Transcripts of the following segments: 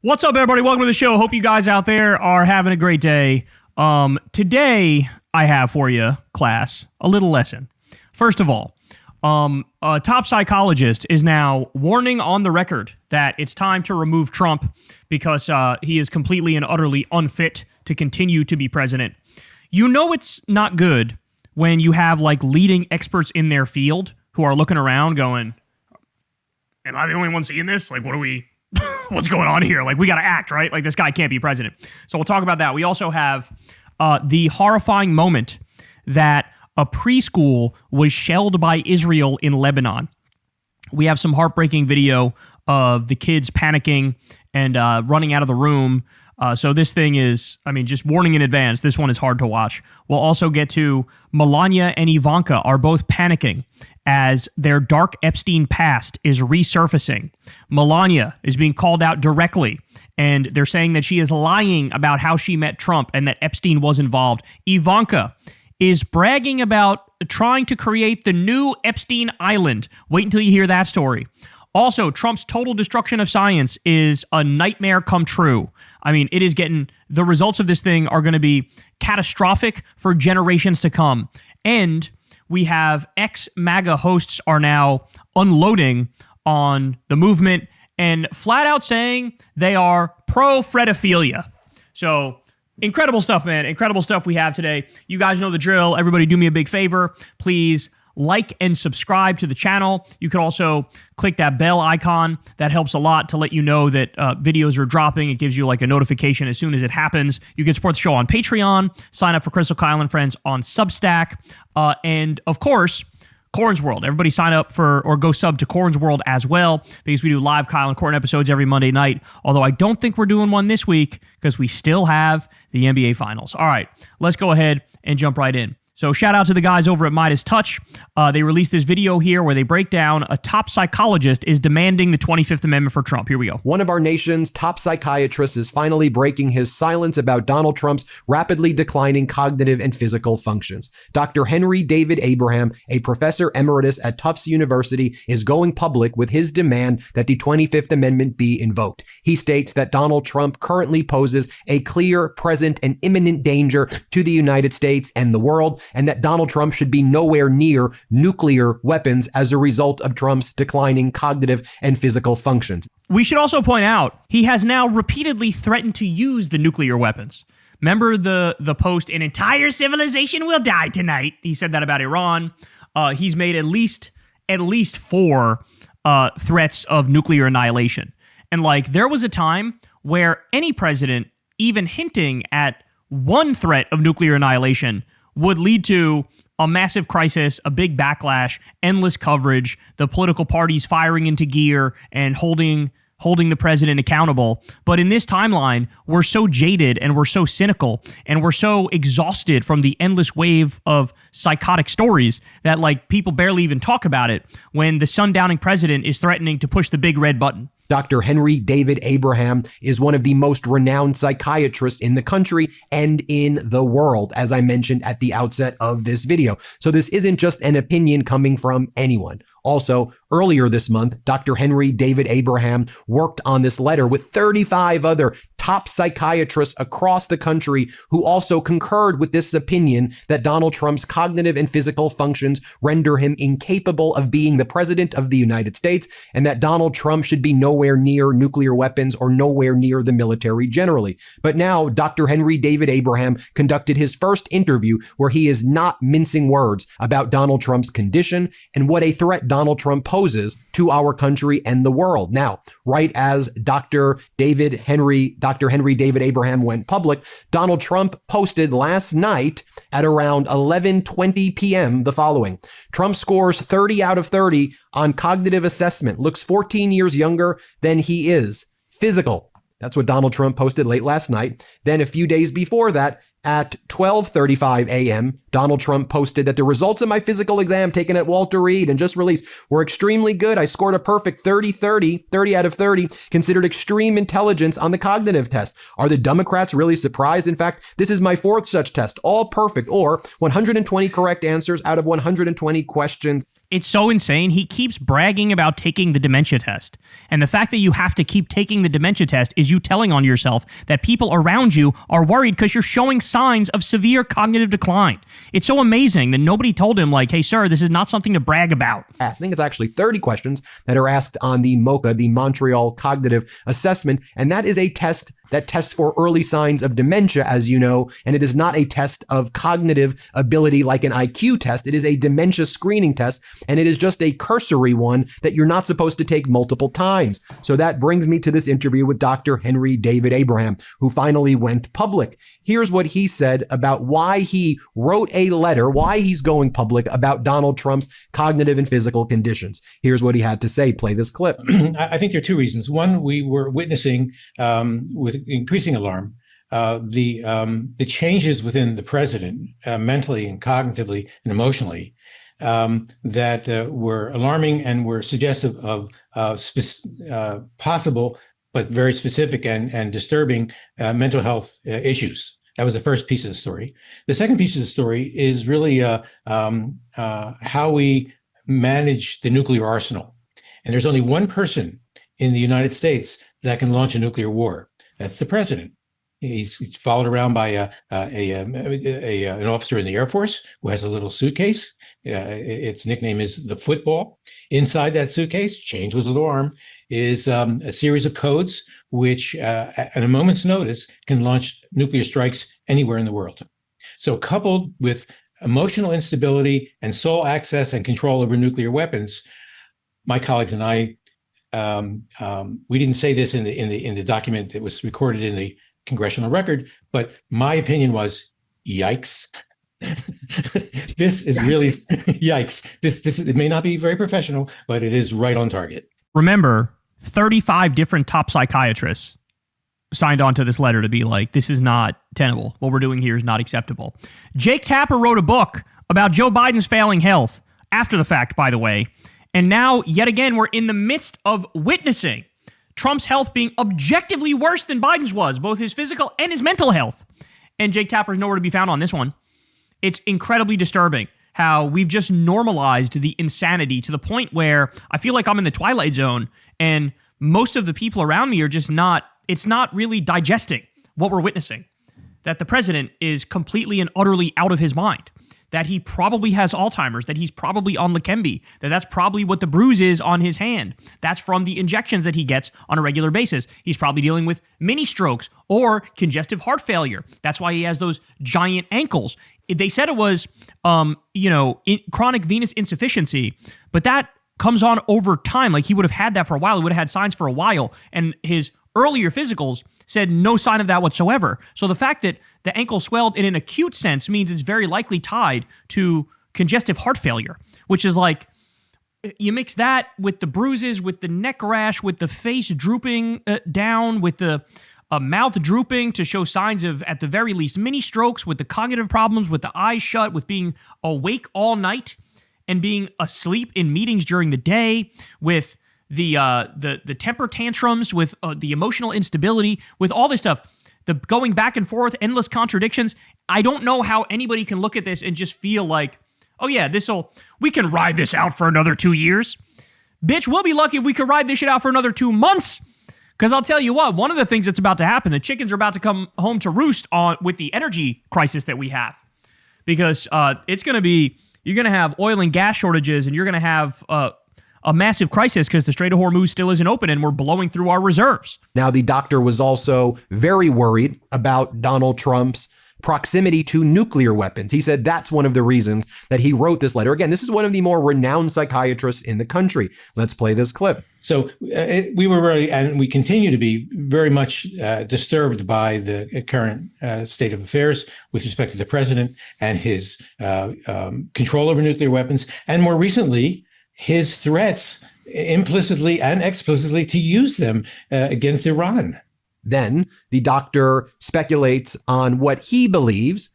What's up, everybody? Welcome to the show. Hope you guys out there are having a great day. Today, I have for you, class, a little lesson. First of all, a top psychologist is now warning on the record that it's time to remove Trump because he is completely and utterly unfit to continue to be president. You know it's not good when you have like leading experts in their field who are looking around going, am I the only one seeing this? Like, what's going on here? Like, we got to act, right? Like, this guy can't be president. So we'll talk about that. We also have the horrifying moment that a preschool was shelled by Israel in Lebanon. We have some heartbreaking video of the kids panicking and running out of the room. So this thing is, just warning in advance, this one is hard to watch. We'll also get to Melania and Ivanka are both panicking as their dark Epstein past is resurfacing. Melania is being called out directly, and they're saying that she is lying about how she met Trump and that Epstein was involved. Ivanka is bragging about trying to create the new Epstein Island. Wait until you hear that story. Also, Trump's total destruction of science is a nightmare come true. It is the results of this thing are going to be catastrophic for generations to come. And we have ex-MAGA hosts are now unloading on the movement and flat out saying they are pro-fredophilia. So incredible stuff, man. Incredible stuff we have today. You guys know the drill. Everybody do me a big favor. Please like and subscribe to the channel. You can also click that bell icon. That helps a lot to let you know that videos are dropping. It gives you like a notification as soon as it happens. You can support the show on Patreon, sign up for Crystal Kyle and Friends on Substack, and of course, Corn's World. Everybody sign up for or go sub to Corn's World as well, because we do live Kyle and Corn episodes every Monday night, although I don't think we're doing one this week because we still have the NBA Finals. All right, let's go ahead and jump right in. So shout out to the guys over at Midas Touch. They released this video here where they break down a top psychologist is demanding the 25th Amendment for Trump. Here we go. One of our nation's top psychiatrists is finally breaking his silence about Donald Trump's rapidly declining cognitive and physical functions. Dr. Henry David Abraham, a professor emeritus at Tufts University, is going public with his demand that the 25th Amendment be invoked. He states that Donald Trump currently poses a clear, present, and imminent danger to the United States and the world, and that Donald Trump should be nowhere near nuclear weapons as a result of Trump's declining cognitive and physical functions. We should also point out, he has now repeatedly threatened to use the nuclear weapons. Remember the post, an entire civilization will die tonight? He said that about Iran. He's made at least 4 threats of nuclear annihilation. And there was a time where any president, even hinting at one threat of nuclear annihilation, would lead to a massive crisis, a big backlash, endless coverage, the political parties firing into gear and holding the president accountable. But in this timeline, we're so jaded and we're so cynical and we're so exhausted from the endless wave of psychotic stories that people barely even talk about it when the sundowning president is threatening to push the big red button. Dr. Henry David Abraham is one of the most renowned psychiatrists in the country and in the world, as I mentioned at the outset of this video. So this isn't just an opinion coming from anyone. Also, earlier this month, Dr. Henry David Abraham worked on this letter with 35 other top psychiatrists across the country who also concurred with this opinion that Donald Trump's cognitive and physical functions render him incapable of being the president of the United States, and that Donald Trump should be nowhere near nuclear weapons or nowhere near the military generally. But now, Dr. Henry David Abraham conducted his first interview where he is not mincing words about Donald Trump's condition and what a threat Donald Trump poses to our country and the world. Now, right as Dr. Henry David Abraham went public, Donald Trump posted last night at around 11:20 p.m. the following: Trump scores 30 out of 30 on cognitive assessment, looks 14 years younger than he is. Physical. That's what Donald Trump posted late last night. Then a few days before that, at 12:35 a.m., Donald Trump posted that the results of my physical exam taken at Walter Reed and just released were extremely good. I scored a perfect 30 out of 30, considered extreme intelligence on the cognitive test. Are the Democrats really surprised? In fact, this is my 4th such test, all perfect, or 120 correct answers out of 120 questions. It's so insane. He keeps bragging about taking the dementia test. And the fact that you have to keep taking the dementia test is you telling on yourself that people around you are worried because you're showing signs of severe cognitive decline. It's so amazing that nobody told him, like, hey, sir, this is not something to brag about. I think it's actually 30 questions that are asked on the MOCA, the Montreal Cognitive Assessment. And that is a test that tests for early signs of dementia, as you know, and it is not a test of cognitive ability like an IQ test. It is a dementia screening test, and it is just a cursory one that you're not supposed to take multiple times. So that brings me to this interview with Dr. Henry David Abraham, who finally went public. Here's what he said about why he wrote a letter, why he's going public about Donald Trump's cognitive and physical conditions. Here's what he had to say. Play this clip. I think there are two reasons. One, we were witnessing with increasing alarm the changes within the president mentally and cognitively and emotionally that were alarming and were suggestive of possible but very specific and disturbing mental health issues. That was the first piece of the story. The second piece of the story is really how we manage the nuclear arsenal. And there's only one person in the United States that can launch a nuclear war. That's the president. He's followed around by an officer in the Air Force who has a little suitcase. Its nickname is the football. Inside that suitcase, chained to his little arm, is a series of codes which, at a moment's notice, can launch nuclear strikes anywhere in the world. So coupled with emotional instability and sole access and control over nuclear weapons, my colleagues and I, we didn't say this in the document that was recorded in the congressional record, but my opinion was, yikes. This is really yikes. This it may not be very professional, but it is right on target. Remember, 35 different top psychiatrists signed on to this letter to be like, this is not tenable. What we're doing here is not acceptable. Jake Tapper wrote a book about Joe Biden's failing health, after the fact, by the way. And now, yet again, we're in the midst of witnessing Trump's health being objectively worse than Biden's was, both his physical and his mental health. And Jake Tapper's nowhere to be found on this one. It's incredibly disturbing how we've just normalized the insanity to the point where I feel like I'm in the Twilight Zone and most of the people around me are just not, it's not really digesting what we're witnessing. That the president is completely and utterly out of his mind. That he probably has Alzheimer's, that he's probably on Leqembi, that's probably what the bruise is on his hand. That's from the injections that he gets on a regular basis. He's probably dealing with mini strokes or congestive heart failure. That's why he has those giant ankles. They said it was, chronic venous insufficiency, but that comes on over time. Like he would have had that for a while. He would have had signs for a while. And his earlier physicals said no sign of that whatsoever. So the fact that the ankle swelled in an acute sense means it's very likely tied to congestive heart failure, which is like, you mix that with the bruises, with the neck rash, with the face drooping down, with the mouth drooping to show signs of, at the very least, mini strokes, with the cognitive problems, with the eyes shut, with being awake all night and being asleep in meetings during the day, with the temper tantrums, with the emotional instability, with all this stuff, the going back and forth, endless contradictions. I don't know how anybody can look at this and just feel like, oh yeah, we can ride this out for another 2 years. Bitch, we'll be lucky if we could ride this shit out for another 2 months. Because I'll tell you what, one of the things that's about to happen, the chickens are about to come home to roost with the energy crisis that we have. Because it's going to be, you're going to have oil and gas shortages, and you're going to have a massive crisis because the Strait of Hormuz still isn't open and we're blowing through our reserves. Now, the doctor was also very worried about Donald Trump's proximity to nuclear weapons. He said that's one of the reasons that he wrote this letter. Again, this is one of the more renowned psychiatrists in the country. Let's play this clip. So we were really, and we continue to be very much disturbed by the current state of affairs with respect to the president and his control over nuclear weapons. And more recently, his threats implicitly and explicitly to use them against Iran. Then the doctor speculates on what he believes,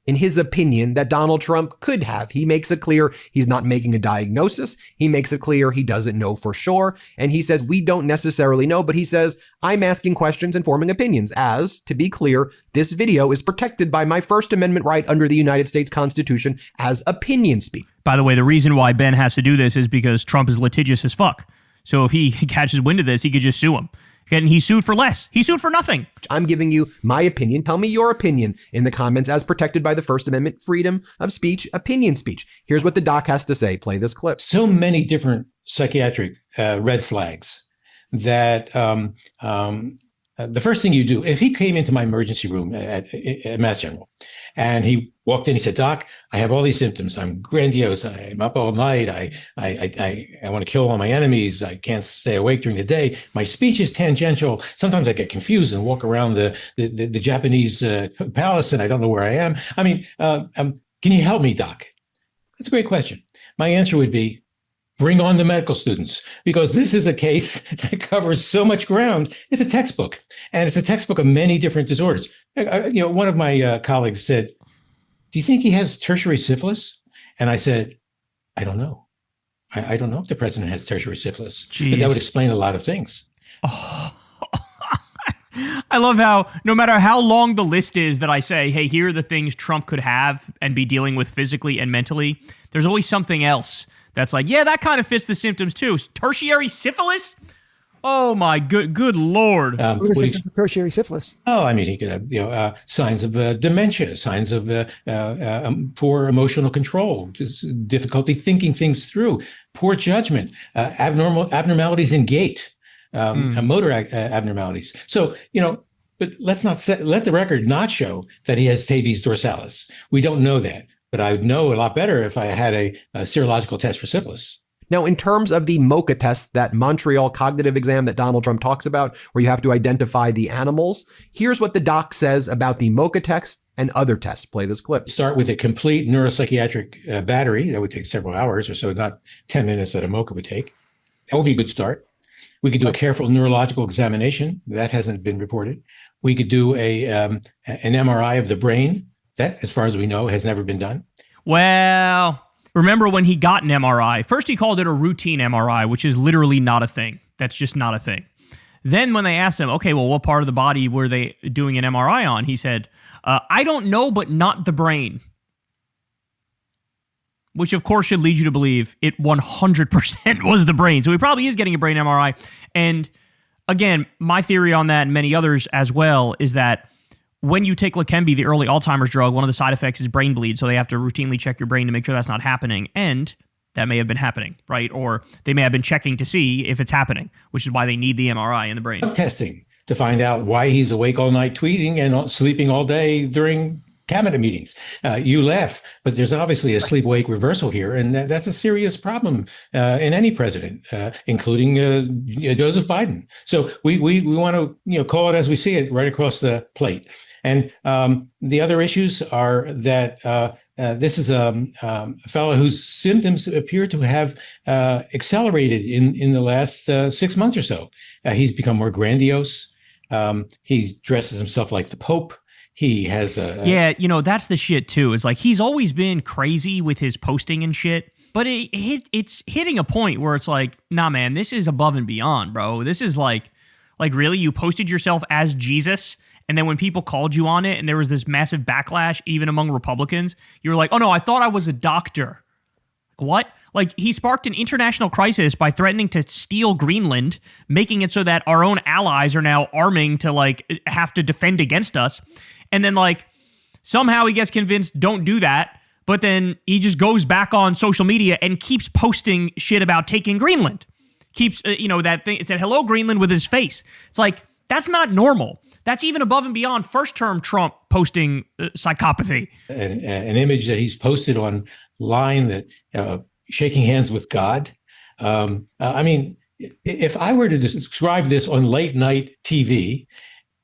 in his opinion, that Donald Trump could have. He makes it clear he's not making a diagnosis. He makes it clear he doesn't know for sure. And he says, we don't necessarily know, but he says, I'm asking questions and forming opinions. As, to be clear, this video is protected by my First Amendment right under the United States Constitution as opinion speak. By the way, the reason why Ben has to do this is because Trump is litigious as fuck. So if he catches wind of this, he could just sue him. And he sued for less. He sued for nothing. I'm giving you my opinion. Tell me your opinion in the comments as protected by the First Amendment, freedom of speech, opinion speech. Here's what the doc has to say. Play this clip. So many different psychiatric red flags that the first thing you do, if he came into my emergency room at Mass General and he walked in, he said, "Doc, I have all these symptoms. I'm grandiose. I'm up all night. I want to kill all my enemies. I can't stay awake during the day. My speech is tangential. Sometimes I get confused and walk around the Japanese palace and I don't know where I am. I mean, can you help me, Doc?" That's a great question. My answer would be, bring on the medical students, because this is a case that covers so much ground. It's a textbook, and it's a textbook of many different disorders. One of my colleagues said, "Do you think he has tertiary syphilis?" And I said, "I don't know. I don't know if the president has tertiary syphilis." Jeez. But that would explain a lot of things. Oh. I love how no matter how long the list is that I say, hey, here are the things Trump could have and be dealing with physically and mentally, there's always something else that's like, yeah, that kind of fits the symptoms too. Tertiary syphilis? Oh my good Lord. What are the symptoms of tertiary syphilis? Oh, I mean, he could have signs of dementia, signs of poor emotional control, just difficulty thinking things through, poor judgment, abnormalities in gait, motor abnormalities. So, but let's not let the record not show that he has tabes dorsalis. We don't know that, but I would know a lot better if I had a serological test for syphilis. Now, in terms of the MOCA test, that Montreal cognitive exam that Donald Trump talks about, where you have to identify the animals, here's what the doc says about the MOCA test and other tests. Play this clip. Start with a complete neuropsychiatric battery. That would take several hours or so, not 10 minutes that a MOCA would take. That would be a good start. We could do a careful neurological examination. That hasn't been reported. We could do an MRI of the brain. That, as far as we know, has never been done. Well, remember when he got an MRI? First, he called it a routine MRI, which is literally not a thing. That's just not a thing. Then when they asked him, okay, well, what part of the body were they doing an MRI on? He said, I don't know, but not the brain. Which, of course, should lead you to believe it 100% was the brain. So he probably is getting a brain MRI. And again, my theory on that and many others as well is that when you take Leqembi, the early Alzheimer's drug, one of the side effects is brain bleed. So they have to routinely check your brain to make sure that's not happening. And that may have been happening, right? Or they may have been checking to see if it's happening, which is why they need the MRI in the brain. Testing to find out why he's awake all night tweeting and sleeping all day during cabinet meetings. You laugh, but there's obviously a sleep-wake reversal here, and that's a serious problem in any president, including Joseph Biden. So we want to call it as we see it right across the plate. And the other issues are that this is a fellow whose symptoms appear to have accelerated in the last 6 months or so. He's become more grandiose. He dresses himself like the Pope. He has yeah, that's the shit too. It's like he's always been crazy with his posting and shit, but it's hitting a point where it's like, nah, man, this is above and beyond, bro. This is like really, you posted yourself as Jesus, and then when people called you on it, and there was this massive backlash, even among Republicans, you were like, oh no, I thought I was a doctor. What? Like, he sparked an international crisis by threatening to steal Greenland, making it so that our own allies are now arming to have to defend against us. And then somehow he gets convinced, don't do that. But then he just goes back on social media and keeps posting shit about taking Greenland. Keeps, that thing, it said, hello, Greenland with his face. It's like, that's not normal. That's even above and beyond first-term Trump posting psychopathy. An image that he's posted online that shaking hands with God. I mean, if I were to describe this on late night TV,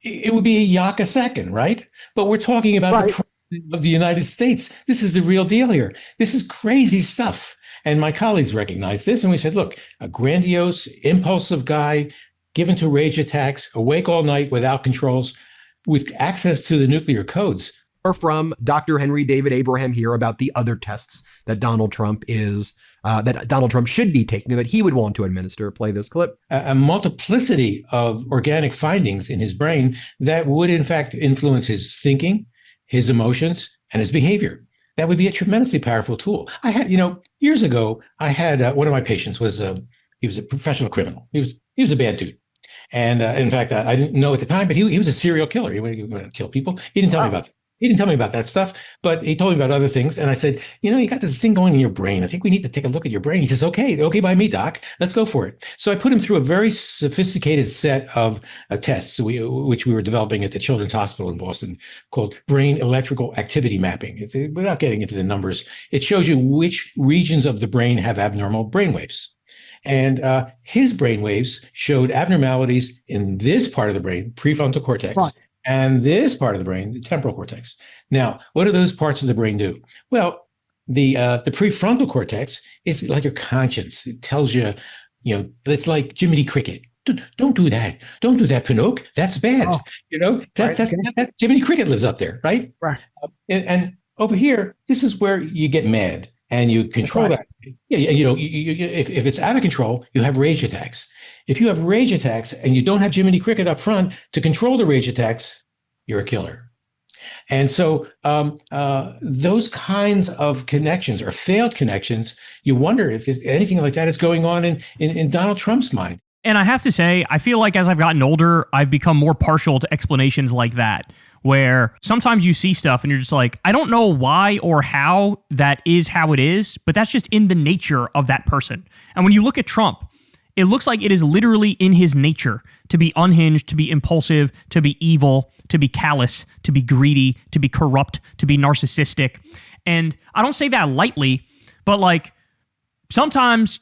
it would be a yak a second, right? But we're talking about the president of the United States. This is the real deal here. This is crazy stuff. And my colleagues recognized this, and we said, look, a grandiose, impulsive guy, given to rage attacks, awake all night without controls, with access to the nuclear codes. Or from Dr. Henry David Abraham here about the other tests that Donald Trump should be taking, that he would want to administer. Play this clip. A multiplicity of organic findings in his brain that would, in fact, influence his thinking, his emotions, and his behavior. that would be a tremendously powerful tool. I had, years ago, I had one of my patients he was a professional criminal. He was a bad dude. And in fact, I didn't know at the time, but he was a serial killer. He wanted to kill people. He didn't tell me about that. He didn't tell me about that stuff, but he told me about other things. And I said, you got this thing going in your brain. I think we need to take a look at your brain. He says, okay by me, doc. Let's go for it. So I put him through a very sophisticated set of tests, which we were developing at the Children's Hospital in Boston, called brain electrical activity mapping. Without getting into the numbers, it shows you which regions of the brain have abnormal brain waves. And his brain waves showed abnormalities in this part of the brain, prefrontal cortex, and this part of the brain, the temporal cortex. Now, what do those parts of the brain do? Well, the prefrontal cortex is like your conscience. It tells you, it's like Jiminy Cricket. Don't do that. Don't do that, Pinocchio. That's bad. That Jiminy Cricket lives up there, right? Right. And over here, this is where you get mad and you control that. Yeah, if it's out of control, you have rage attacks. If you have rage attacks and you don't have Jiminy Cricket up front to control the rage attacks, you're a killer. And so those kinds of connections or failed connections, you wonder if anything like that is going on in Donald Trump's mind. And I have to say, I feel like as I've gotten older, I've become more partial to explanations like that, where sometimes you see stuff and you're just like, I don't know why or how that is how it is, but that's just in the nature of that person. And when you look at Trump, it looks like it is literally in his nature to be unhinged, to be impulsive, to be evil, to be callous, to be greedy, to be corrupt, to be narcissistic. And I don't say that lightly, but like sometimes,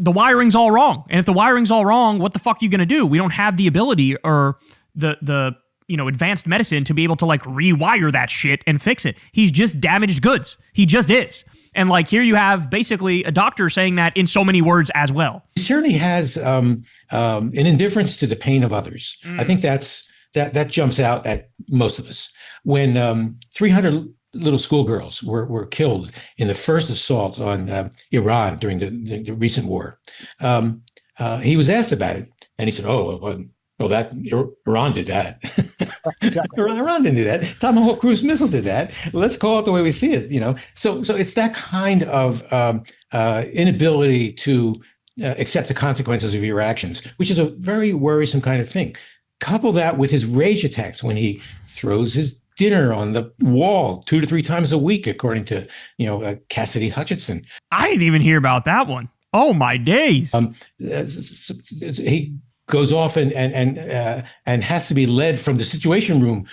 the wiring's all wrong. And if the wiring's all wrong, what the fuck are you going to do? We don't have the ability or the advanced medicine to be able to like rewire that shit and fix it. He's just damaged goods. He just is. And like here you have basically a doctor saying that in so many words as well. He certainly has an indifference to the pain of others. I think that jumps out at most of us. When 300 little schoolgirls were killed in the first assault on Iran during the recent war, he was asked about it, and he said, that Iran did that. Exactly. Iran didn't do that. Tomahawk cruise missile did that. Let's call it the way we see it. So it's that kind of inability to accept the consequences of your actions, which is a very worrisome kind of thing. Couple that with his rage attacks when he throws his dinner on the wall 2 to 3 times a week, according to Cassidy Hutchinson. I didn't even hear about that one. Oh my days! He goes off and has to be led from the Situation Room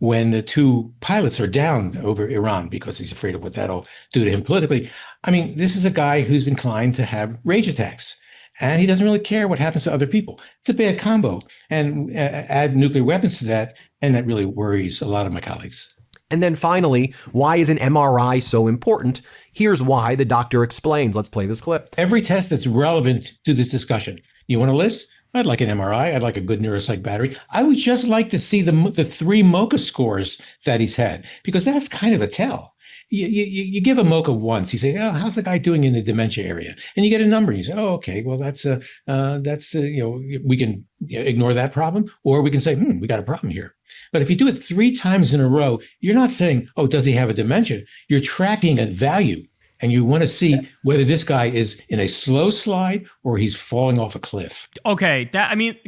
when the 2 pilots are down over Iran because he's afraid of what that'll do to him politically. I mean, this is a guy who's inclined to have rage attacks. And he doesn't really care what happens to other people. It's a bad combo. And add nuclear weapons to that, and that really worries a lot of my colleagues. And then finally, why is an MRI so important? Here's why the doctor explains. Let's play this clip. Every test that's relevant to this discussion. You want a list? I'd like an MRI. I'd like a good neuropsych battery. I would just like to see the 3 MoCA scores that he's had, because that's kind of a tell. You give a MoCA once, you say, oh, how's the guy doing in the dementia area? And you get a number. And you say, oh, okay, well, that's we can ignore that problem, or we can say, we got a problem here. But if you do it 3 times in a row, you're not saying, oh, does he have a dementia? You're tracking a value, and you want to see whether this guy is in a slow slide or he's falling off a cliff. Okay,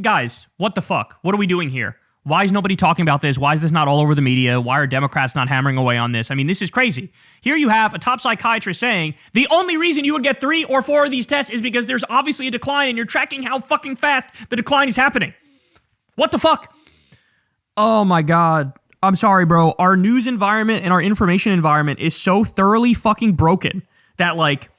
guys, what the fuck? What are we doing here? Why is nobody talking about this? Why is this not all over the media? Why are Democrats not hammering away on this? I mean, this is crazy. Here you have a top psychiatrist saying the only reason you would get 3 or 4 of these tests is because there's obviously a decline and you're tracking how fucking fast the decline is happening. What the fuck? Oh my God. I'm sorry, bro. Our news environment and our information environment is so thoroughly fucking broken that like,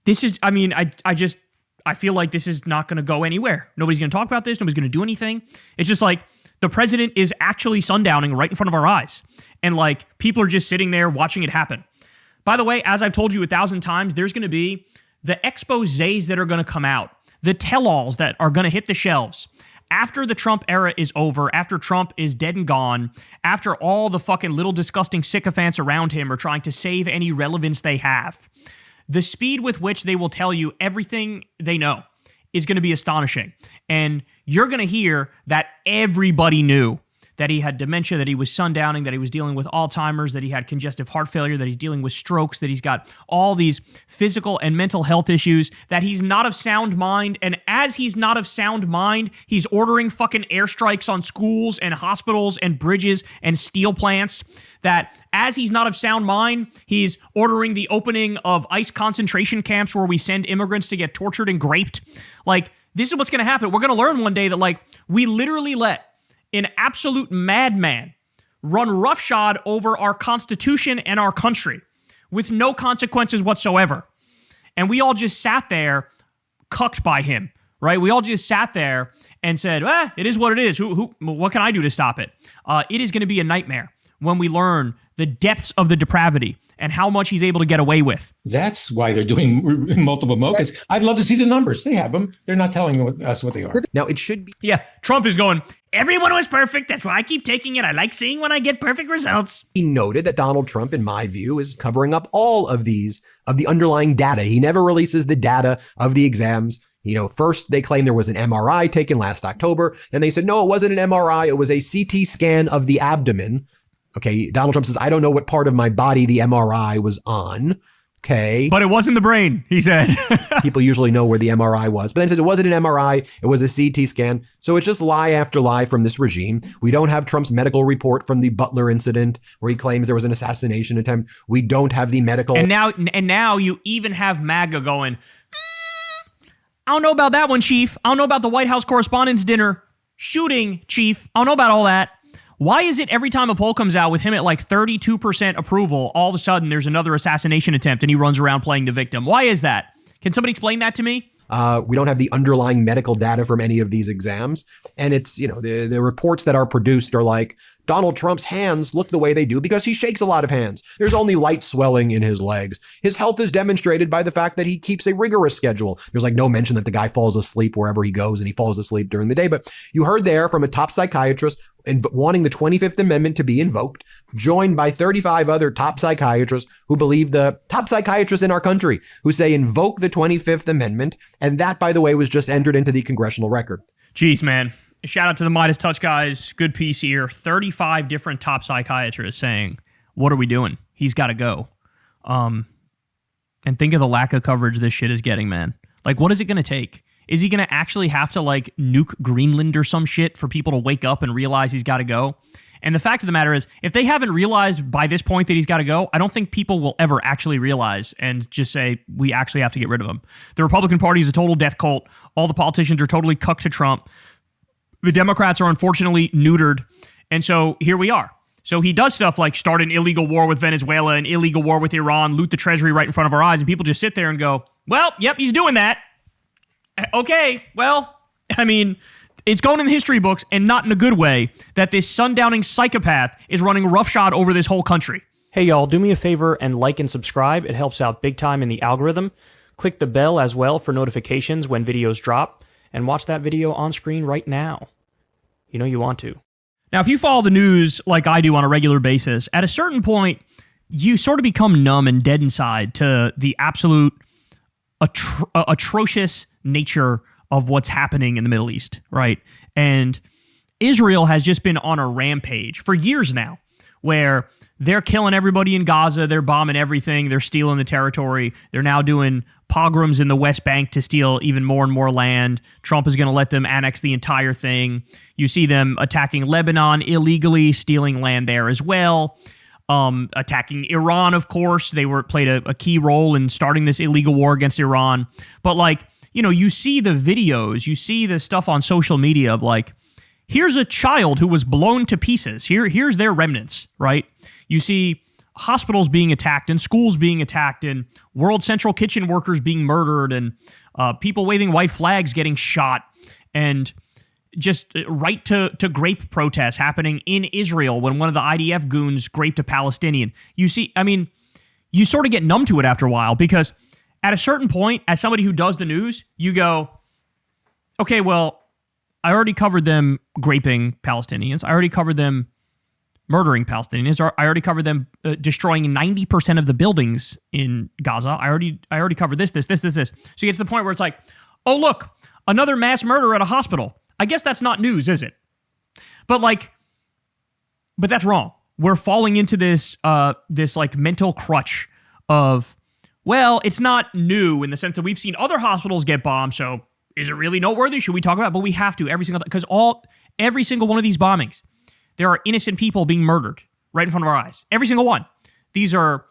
this is, I mean, I feel like this is not going to go anywhere. Nobody's going to talk about this. Nobody's going to do anything. It's just like, the president is actually sundowning right in front of our eyes. And like, people are just sitting there watching it happen. By the way, as I've told you 1,000 times, there's going to be the exposés that are going to come out, the tell-alls that are going to hit the shelves. After the Trump era is over, after Trump is dead and gone, after all the fucking little disgusting sycophants around him are trying to save any relevance they have, the speed with which they will tell you everything they know is going to be astonishing. And you're going to hear that everybody knew that he had dementia, that he was sundowning, that he was dealing with Alzheimer's, that he had congestive heart failure, that he's dealing with strokes, that he's got all these physical and mental health issues, that he's not of sound mind. And as he's not of sound mind, he's ordering fucking airstrikes on schools and hospitals and bridges and steel plants. That as he's not of sound mind, he's ordering the opening of ICE concentration camps where we send immigrants to get tortured and raped. Like, this is what's going to happen. We're going to learn one day that, like, we literally let an absolute madman run roughshod over our Constitution and our country with no consequences whatsoever. And we all just sat there cucked by him, right? We all just sat there and said, it is what it is. What can I do to stop it? It is going to be a nightmare when we learn the depths of the depravity and how much he's able to get away with. That's why they're doing multiple mochas. I'd love to see the numbers. They have them. They're not telling us what they are. Now, it should be. Yeah, Trump is going, everyone was perfect. That's why I keep taking it. I like seeing when I get perfect results. He noted that Donald Trump, in my view, is covering up all of these, of the underlying data. He never releases the data of the exams. You know, first they claimed there was an MRI taken last October. Then they said, no, it wasn't an MRI. It was a CT scan of the abdomen. Okay, Donald Trump says, I don't know what part of my body the MRI was on. Okay. But it wasn't the brain, he said. People usually know where the MRI was. But then said it wasn't an MRI, it was a CT scan. So it's just lie after lie from this regime. We don't have Trump's medical report from the Butler incident where he claims there was an assassination attempt. We don't have the medical. And now you even have MAGA going, I don't know about that one, Chief. I don't know about the White House Correspondents' Dinner shooting, Chief. I don't know about all that. Why is it every time a poll comes out with him at like 32% approval, all of a sudden there's another assassination attempt and he runs around playing the victim? Why is that? Can somebody explain that to me? We don't have the underlying medical data from any of these exams. And it's, you know, the reports that are produced are like, Donald Trump's hands look the way they do because he shakes a lot of hands. There's only light swelling in his legs. His health is demonstrated by the fact that he keeps a rigorous schedule. There's like no mention that the guy falls asleep wherever he goes and he falls asleep during the day. But you heard there from a top psychiatrist wanting the 25th Amendment to be invoked, joined by 35 other top psychiatrists who believe the top psychiatrists in our country who say invoke the 25th Amendment. And that, by the way, was just entered into the congressional record. Jeez, man. Shout out to the Midas Touch guys. Good piece here. 35 different top psychiatrists saying, what are we doing? He's got to go. And think of the lack of coverage this shit is getting, man. Like, what is it going to take? Is he going to actually have to, like, nuke Greenland or some shit for people to wake up and realize he's got to go? And the fact of the matter is, if they haven't realized by this point that he's got to go, I don't think people will ever actually realize and just say, we actually have to get rid of him. The Republican Party is a total death cult. All the politicians are totally cucked to Trump. The Democrats are unfortunately neutered. And so here we are. So he does stuff like start an illegal war with Venezuela, an illegal war with Iran, loot the treasury right in front of our eyes. And people just sit there and go, well, yep, he's doing that. Okay, well, I mean, it's going in the history books and not in a good way that this sundowning psychopath is running roughshod over this whole country. Hey, y'all, do me a favor and like and subscribe. It helps out big time in the algorithm. Click the bell as well for notifications when videos drop. And watch that video on screen right now. You know you want to. Now, if you follow the news like I do on a regular basis, at a certain point, you sort of become numb and dead inside to the absolute atrocious nature of what's happening in the Middle East, right? And Israel has just been on a rampage for years now, where they're killing everybody in Gaza, they're bombing everything, they're stealing the territory, they're now doing pogroms in the West Bank to steal even more and more land. Trump is going to let them annex the entire thing. You see them attacking Lebanon illegally, stealing land there as well. Attacking Iran, of course. They played a key role in starting this illegal war against Iran. But like, you know, you see the videos, you see the stuff on social media of like, here's a child who was blown to pieces. Here's their remnants, right? You see hospitals being attacked and schools being attacked and World Central Kitchen workers being murdered and people waving white flags getting shot and just right to grape protests happening in Israel when one of the IDF goons graped a Palestinian. You see, I mean, you sort of get numb to it after a while because at a certain point, as somebody who does the news, you go, okay, well, I already covered them graping Palestinians. I already covered them murdering Palestinians. I already covered them destroying 90% of the buildings in Gaza. I already covered this. So you get to the point where it's like, oh, look, another mass murder at a hospital. I guess that's not news, is it? But like, But that's wrong. We're falling into this this like mental crutch of, well, it's not new in the sense that we've seen other hospitals get bombed, so is it really noteworthy? Should we talk about it? But we have to every single because every single one of these bombings, there are innocent people being murdered right in front of our eyes. Every single one. These are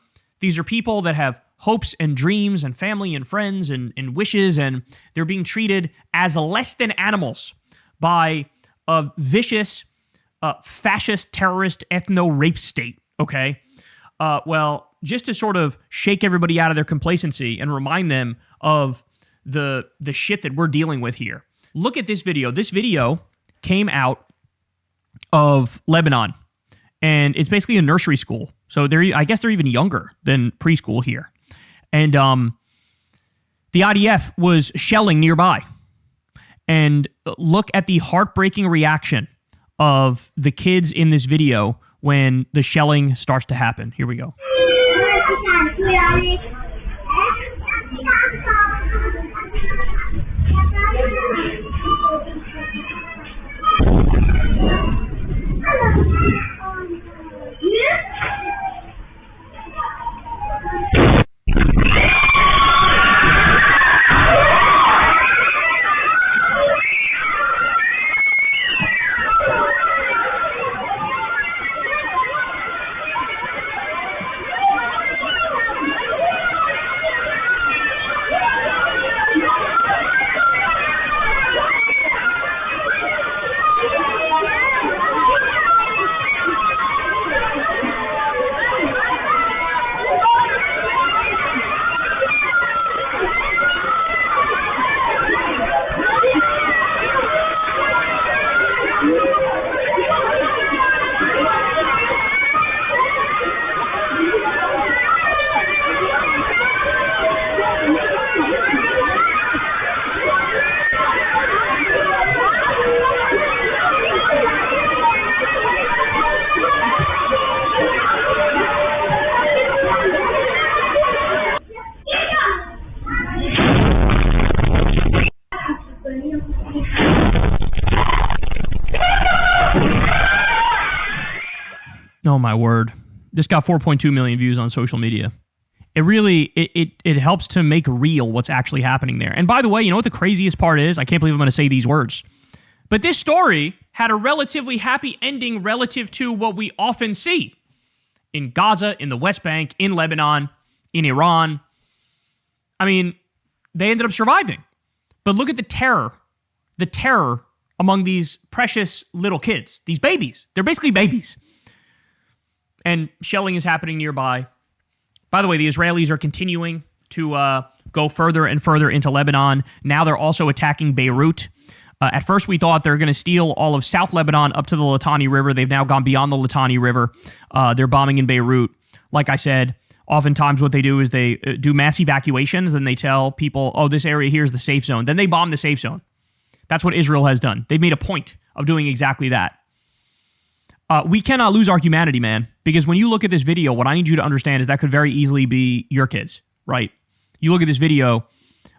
people that have hopes and dreams and family and friends and wishes, and they're being treated as less than animals by a vicious, fascist, terrorist, ethno-rape state, okay? Well, just to sort of shake everybody out of their complacency and remind them of the shit that we're dealing with here. Look at this video. This video came out of Lebanon, and it's basically a nursery school. So I guess they're even younger than preschool here. And the IDF was shelling nearby. And look at the heartbreaking reaction of the kids in this video when the shelling starts to happen. Here we go. Oh my word. This got 4.2 million views on social media. It really, it helps to make real what's actually happening there. And by the way, you know what the craziest part is? I can't believe I'm going to say these words. But this story had a relatively happy ending relative to what we often see in Gaza, in the West Bank, in Lebanon, in Iran. I mean, they ended up surviving. But look at the terror among these precious little kids, these babies. They're basically babies. And shelling is happening nearby. By the way, the Israelis are continuing to go further and further into Lebanon. Now they're also attacking Beirut. At first, we thought they were going to steal all of South Lebanon up to the Litani River. They've now gone beyond the Litani River. They're bombing in Beirut. Like I said, oftentimes what they do is they do mass evacuations, and they tell people, oh, this area here is the safe zone. Then they bomb the safe zone. That's what Israel has done. They've made a point of doing exactly that. We cannot lose our humanity, man, because when you look at this video, what I need you to understand is that could very easily be your kids, right? You look at this video,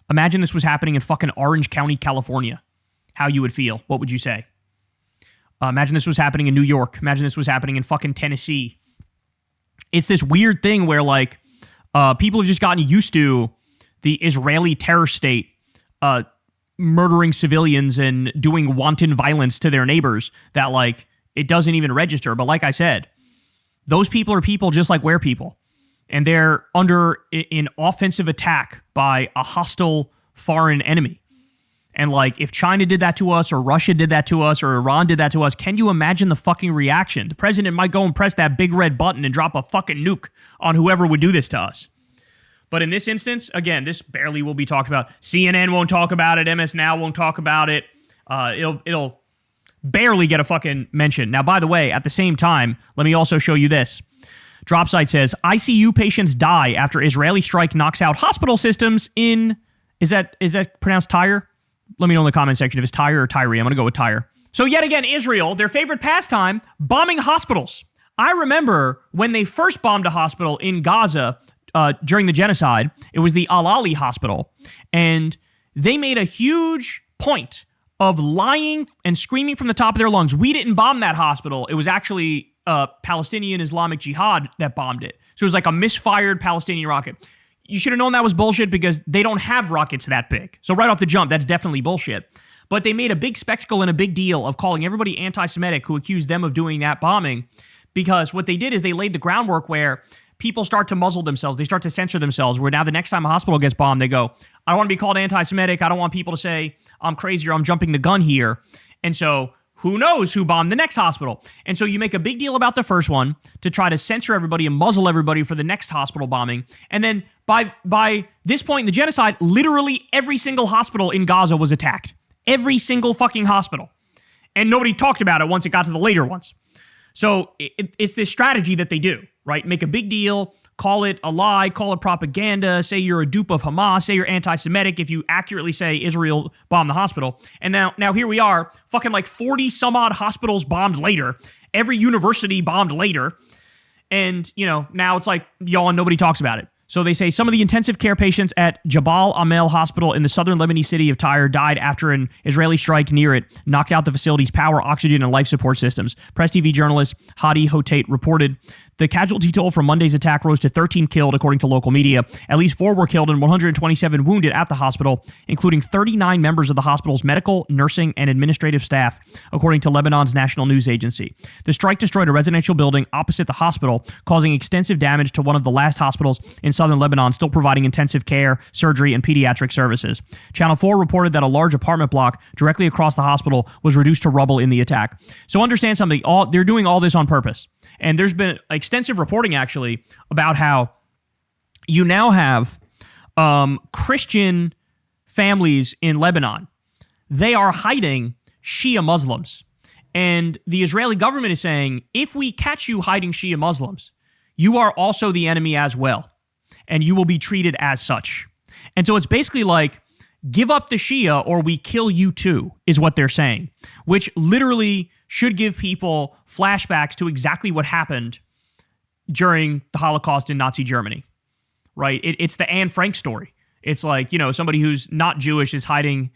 imagine this was happening in fucking Orange County, California. How you would feel. What would you say? Imagine this was happening in New York. Imagine this was happening in fucking Tennessee. It's this weird thing where, like, people have just gotten used to the Israeli terror state murdering civilians and doing wanton violence to their neighbors that, like, it doesn't even register. But like I said, those people are people just like we're people. And they're under an offensive attack by a hostile foreign enemy. And like, if China did that to us, or Russia did that to us, or Iran did that to us, can you imagine the fucking reaction? The president might go and press that big red button and drop a fucking nuke on whoever would do this to us. But in this instance, again, this barely will be talked about. CNN won't talk about it. MS Now won't talk about it. It'll barely get a fucking mention. Now, by the way, at the same time, let me also show you this. Dropsite says, ICU patients die after Israeli strike knocks out hospital systems in... Is that pronounced Tyre? Let me know in the comment section if it's Tyre or Tyre. I'm going to go with Tyre. So yet again, Israel, their favorite pastime, bombing hospitals. I remember when they first bombed a hospital in Gaza during the genocide. It was the Al-Ali hospital. And they made a huge point of lying and screaming from the top of their lungs. We didn't bomb that hospital. It was actually Palestinian Islamic Jihad that bombed it. So it was like a misfired Palestinian rocket. You should have known that was bullshit because they don't have rockets that big. So right off the jump, that's definitely bullshit. But they made a big spectacle and a big deal of calling everybody anti-Semitic who accused them of doing that bombing, because what they did is they laid the groundwork where people start to muzzle themselves. They start to censor themselves, where now the next time a hospital gets bombed, they go, I don't want to be called anti-Semitic. I don't want people to say I'm crazy or I'm jumping the gun here. And so who knows who bombed the next hospital? And so you make a big deal about the first one to try to censor everybody and muzzle everybody for the next hospital bombing. And then by this point in the genocide, literally every single hospital in Gaza was attacked. Every single fucking hospital. And nobody talked about it once it got to the later ones. So it's this strategy that they do, right? Make a big deal, call it a lie, call it propaganda, say you're a dupe of Hamas, say you're anti-Semitic if you accurately say Israel bombed the hospital. And now here we are, fucking like 40 some odd hospitals bombed later, every university bombed later. And, now it's like, y'all, and nobody talks about it. So they say some of the intensive care patients at Jabal Amel Hospital in the southern Lebanese city of Tyre died after an Israeli strike near it knocked out the facility's power, oxygen, and life support systems. Press TV journalist Hadi Hotate reported the casualty toll from Monday's attack rose to 13 killed, according to local media. At least 4 were killed and 127 wounded at the hospital, including 39 members of the hospital's medical, nursing, and administrative staff, according to Lebanon's national news agency. The strike destroyed a residential building opposite the hospital, causing extensive damage to one of the last hospitals in southern Lebanon, still providing intensive care, surgery, and pediatric services. Channel 4 reported that a large apartment block directly across the hospital was reduced to rubble in the attack. So understand something, they're doing all this on purpose. And there's been extensive reporting, actually, about how you now have Christian families in Lebanon. They are hiding Shia Muslims. And the Israeli government is saying, if we catch you hiding Shia Muslims, you are also the enemy as well. And you will be treated as such. And so it's basically like, give up the Shia or we kill you too, is what they're saying. Which literally should give people flashbacks to exactly what happened during the Holocaust in Nazi Germany, right? It's the Anne Frank story. It's like, somebody who's not Jewish is hiding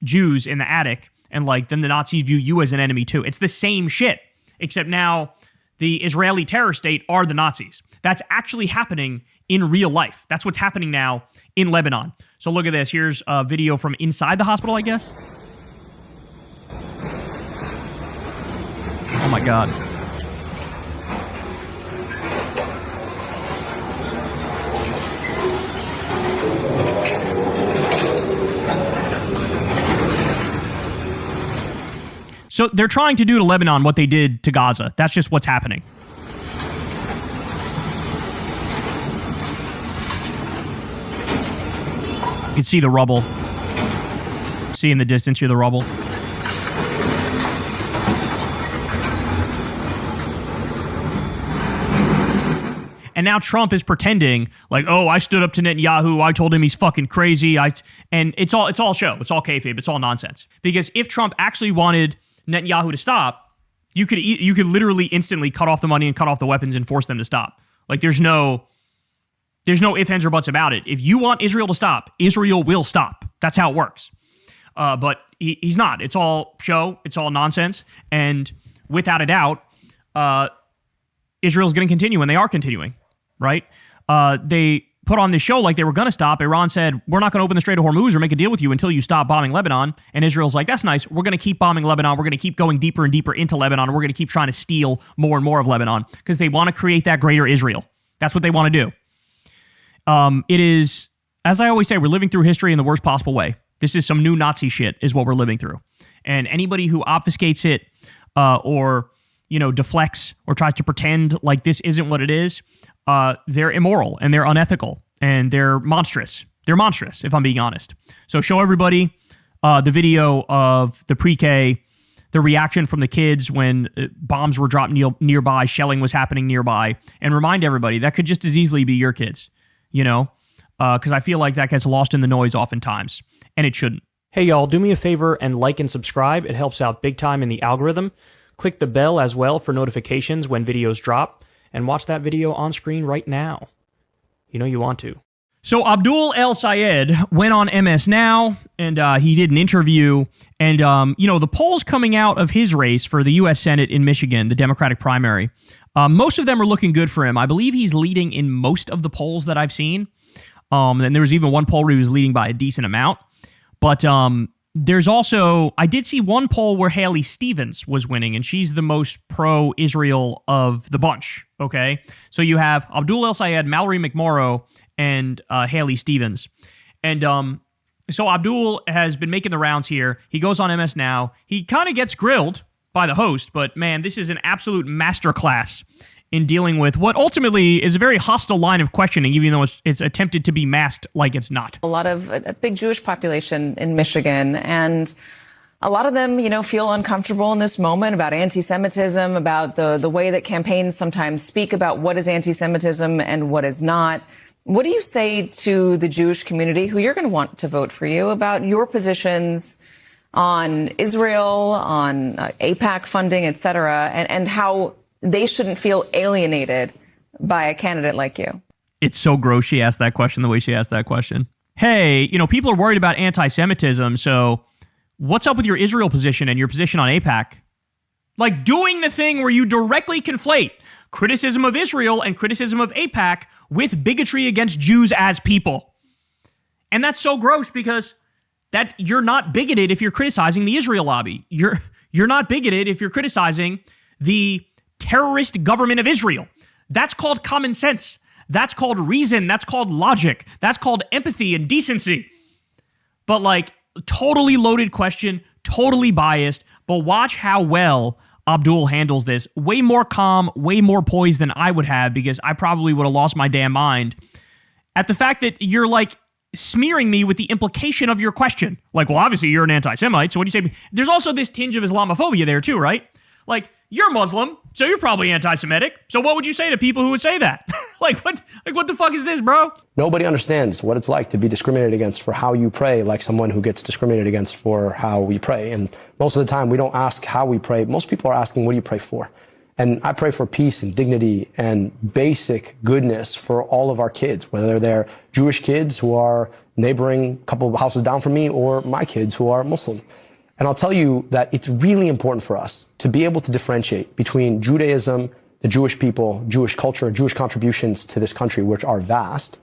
Jews in the attic, and then the Nazis view you as an enemy too. It's the same shit, except now the Israeli terror state are the Nazis. That's actually happening in real life. That's what's happening now in Lebanon. So look at this. Here's a video from inside the hospital, I guess. Oh my God. So they're trying to do to Lebanon what they did to Gaza. That's just what's happening. You can see the rubble. See in the distance here the rubble. And now Trump is pretending like, oh, I stood up to Netanyahu. I told him he's fucking crazy. And it's all show. It's all kayfabe. It's all nonsense. Because if Trump actually wanted Netanyahu to stop, you could literally instantly cut off the money and cut off the weapons and force them to stop. Like there's no ifs, ands, or buts about it. If you want Israel to stop, Israel will stop. That's how it works. But he's not. It's all show. It's all nonsense. And without a doubt, Israel's going to continue, and they are continuing. Right? They put on this show like they were going to stop. Iran said, we're not going to open the Strait of Hormuz or make a deal with you until you stop bombing Lebanon. And Israel's like, that's nice. We're going to keep bombing Lebanon. We're going to keep going deeper and deeper into Lebanon. We're going to keep trying to steal more and more of Lebanon because they want to create that greater Israel. That's what they want to do. It is, as I always say, we're living through history in the worst possible way. This is some new Nazi shit is what we're living through. And anybody who obfuscates it or deflects or tries to pretend like this isn't what it is, they're immoral and they're unethical and they're monstrous. They're monstrous, if I'm being honest. So show everybody the video of the pre-K, the reaction from the kids when bombs were dropped nearby, shelling was happening nearby, and remind everybody that could just as easily be your kids, because I feel like that gets lost in the noise oftentimes, and it shouldn't. Hey y'all, do me a favor and like and subscribe. It helps out big time in the algorithm. Click the bell as well for notifications when videos drop. And watch that video on screen right now. You want to. So Abdul El Sayed went on MS Now, and he did an interview. And, the polls coming out of his race for the U.S. Senate in Michigan, the Democratic primary, most of them are looking good for him. I believe he's leading in most of the polls that I've seen. And there was even one poll where he was leading by a decent amount. But there's also, I did see one poll where Haley Stevens was winning, and she's the most pro-Israel of the bunch, okay? So you have Abdul El Sayed, Mallory McMorrow, and Haley Stevens. And so Abdul has been making the rounds here. He goes on MS Now. He kind of gets grilled by the host, but man, this is an absolute masterclass in dealing with what ultimately is a very hostile line of questioning, even though it's attempted to be masked like it's not. A big Jewish population in Michigan, and a lot of them, feel uncomfortable in this moment about anti-Semitism, about the way that campaigns sometimes speak about what is anti-Semitism and what is not. What do you say to the Jewish community who you're going to want to vote for you about your positions on Israel, on AIPAC funding, et cetera, and how they shouldn't feel alienated by a candidate like you? It's so gross she asked that question the way she asked that question. Hey, people are worried about anti-Semitism, so what's up with your Israel position and your position on AIPAC? Like doing the thing where you directly conflate criticism of Israel and criticism of AIPAC with bigotry against Jews as people. And that's so gross because that you're not bigoted if you're criticizing the Israel lobby. You're not bigoted if you're criticizing the terrorist government of Israel. That's called common sense. That's called reason. That's called logic. That's called empathy and decency. But totally loaded question, totally biased, but watch how well Abdul handles this. Way more calm, way more poised than I would have, because I probably would have lost my damn mind at the fact that you're smearing me with the implication of your question. Well, obviously you're an anti-Semite, so what do you say? There's also this tinge of Islamophobia there too, right? You're Muslim, so you're probably anti-Semitic. So what would you say to people who would say that? What the fuck is this, bro? Nobody understands what it's like to be discriminated against for how you pray, like someone who gets discriminated against for how we pray. And most of the time, we don't ask how we pray. Most people are asking, what do you pray for? And I pray for peace and dignity and basic goodness for all of our kids, whether they're Jewish kids who are neighboring a couple of houses down from me or my kids who are Muslim. And I'll tell you that it's really important for us to be able to differentiate between Judaism, the Jewish people, Jewish culture, Jewish contributions to this country, which are vast,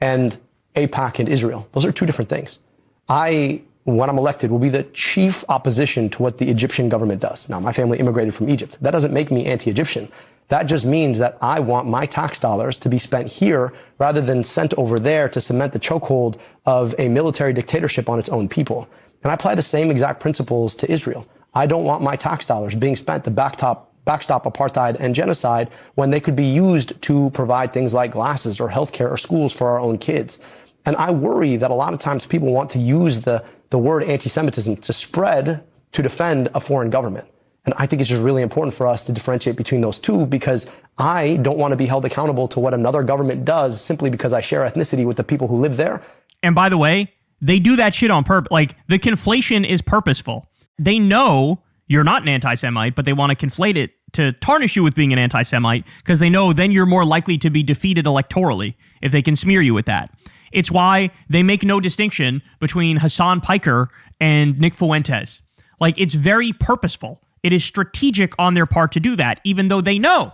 and AIPAC and Israel. Those are two different things. When I'm elected, will be the chief opposition to what the Egyptian government does. Now, my family immigrated from Egypt. That doesn't make me anti-Egyptian. That just means that I want my tax dollars to be spent here rather than sent over there to cement the chokehold of a military dictatorship on its own people. And I apply the same exact principles to Israel. I don't want my tax dollars being spent to backstop apartheid and genocide when they could be used to provide things like glasses or healthcare or schools for our own kids. And I worry that a lot of times people want to use the word anti-Semitism to spread to defend a foreign government. And I think it's just really important for us to differentiate between those two, because I don't want to be held accountable to what another government does simply because I share ethnicity with the people who live there. And by the way, they do that shit on purpose. The conflation is purposeful. They know you're not an anti-Semite, but they want to conflate it to tarnish you with being an anti-Semite, because they know then you're more likely to be defeated electorally if they can smear you with that. It's why they make no distinction between Hassan Piker and Nick Fuentes. It's very purposeful. It is strategic on their part to do that, even though they know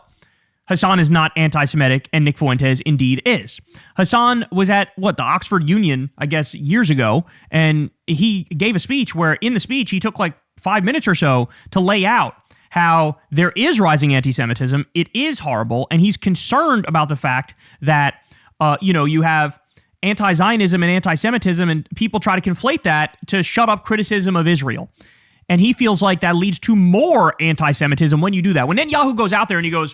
Hassan is not anti-Semitic and Nick Fuentes indeed is. Hassan was at, the Oxford Union, I guess, years ago, and he gave a speech where in the speech he took 5 minutes or so to lay out how there is rising anti-Semitism. It is horrible, and he's concerned about the fact that, you have anti-Zionism and anti-Semitism, and people try to conflate that to shut up criticism of Israel. And he feels like that leads to more anti-Semitism when you do that. When Netanyahu goes out there and he goes,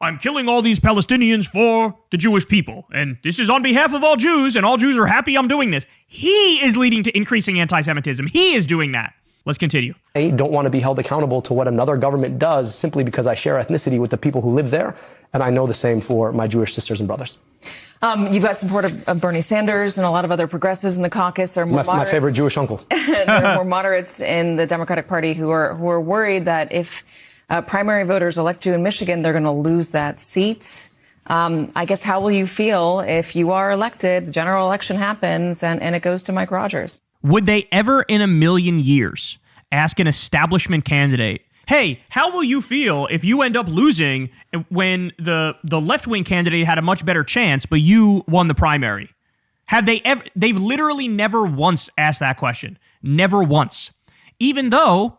I'm killing all these Palestinians for the Jewish people, and this is on behalf of all Jews, and all Jews are happy I'm doing this. He is leading to increasing anti-Semitism. He is doing that. Let's continue. I don't want to be held accountable to what another government does simply because I share ethnicity with the people who live there, and I know the same for my Jewish sisters and brothers. You've got support of Bernie Sanders and a lot of other progressives in the caucus. They're more my favorite Jewish uncle. There are more moderates in the Democratic Party who are worried that if primary voters elect you in Michigan, they're going to lose that seat. I guess how will you feel if you are elected, the general election happens, and it goes to Mike Rogers? Would they ever in a million years ask an establishment candidate, hey, how will you feel if you end up losing when the left-wing candidate had a much better chance, but you won the primary? Have they ever? They've literally never once asked that question. Never once. Even though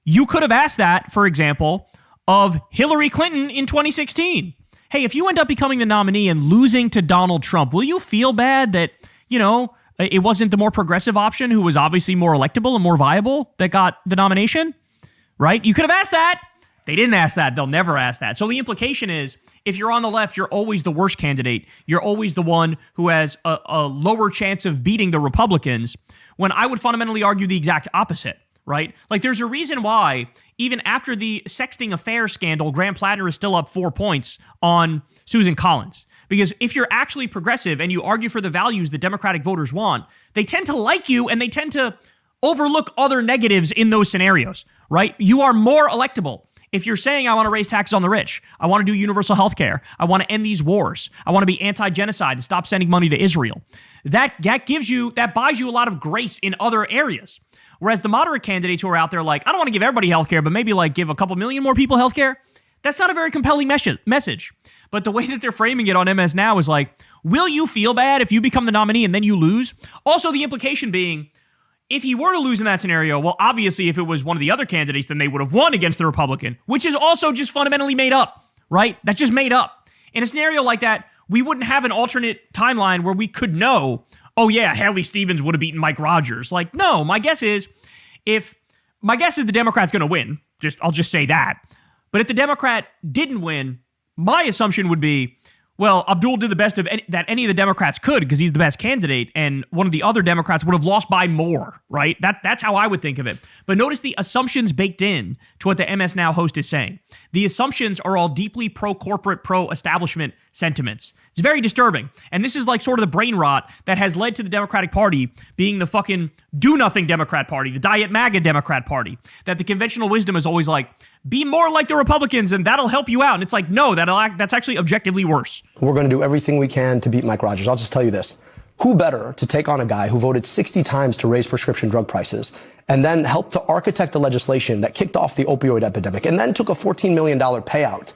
you could have asked that, for example, of Hillary Clinton in 2016. Hey, if you end up becoming the nominee and losing to Donald Trump, will you feel bad that, it wasn't the more progressive option who was obviously more electable and more viable that got the nomination? Right? You could have asked that. They didn't ask that. They'll never ask that. So the implication is, if you're on the left, you're always the worst candidate. You're always the one who has a lower chance of beating the Republicans, when I would fundamentally argue the exact opposite, right? Like, there's a reason why, even after the sexting affair scandal, Graham Plattner is still up 4 points on Susan Collins. Because if you're actually progressive and you argue for the values that Democratic voters want, they tend to like you and they tend to overlook other negatives in those scenarios, right? You are more electable. If you're saying, I want to raise taxes on the rich, I want to do universal health care, I want to end these wars, I want to be anti-genocide and stop sending money to Israel, that buys you a lot of grace in other areas. Whereas the moderate candidates who are out there like, I don't want to give everybody health care, but maybe like give a couple million more people health care, that's not a very compelling message. But the way that they're framing it on MS Now is like, will you feel bad if you become the nominee and then you lose? Also, the implication being, if he were to lose in that scenario, well, obviously, if it was one of the other candidates, then they would have won against the Republican, which is also just fundamentally made up, right? That's just made up. In a scenario like that, we wouldn't have an alternate timeline where we could know, oh yeah, Haley Stevens would have beaten Mike Rogers. Like, no, my guess is the Democrat's going to win. I'll just say that. But if the Democrat didn't win, my assumption would be, well, Abdul did the best that any of the Democrats could because he's the best candidate, and one of the other Democrats would have lost by more, right? That's how I would think of it. But notice the assumptions baked in to what the MS Now host is saying. The assumptions are all deeply pro-corporate, pro-establishment sentiments. It's very disturbing. And this is like sort of the brain rot that has led to the Democratic Party being the fucking do-nothing Democrat Party, the Diet MAGA Democrat Party, that the conventional wisdom is always like, be more like the Republicans and that'll help you out. And it's like, no, that's actually objectively worse. We're going to do everything we can to beat Mike Rogers. I'll just tell you this. Who better to take on a guy who voted 60 times to raise prescription drug prices and then helped to architect the legislation that kicked off the opioid epidemic and then took a $14 million payout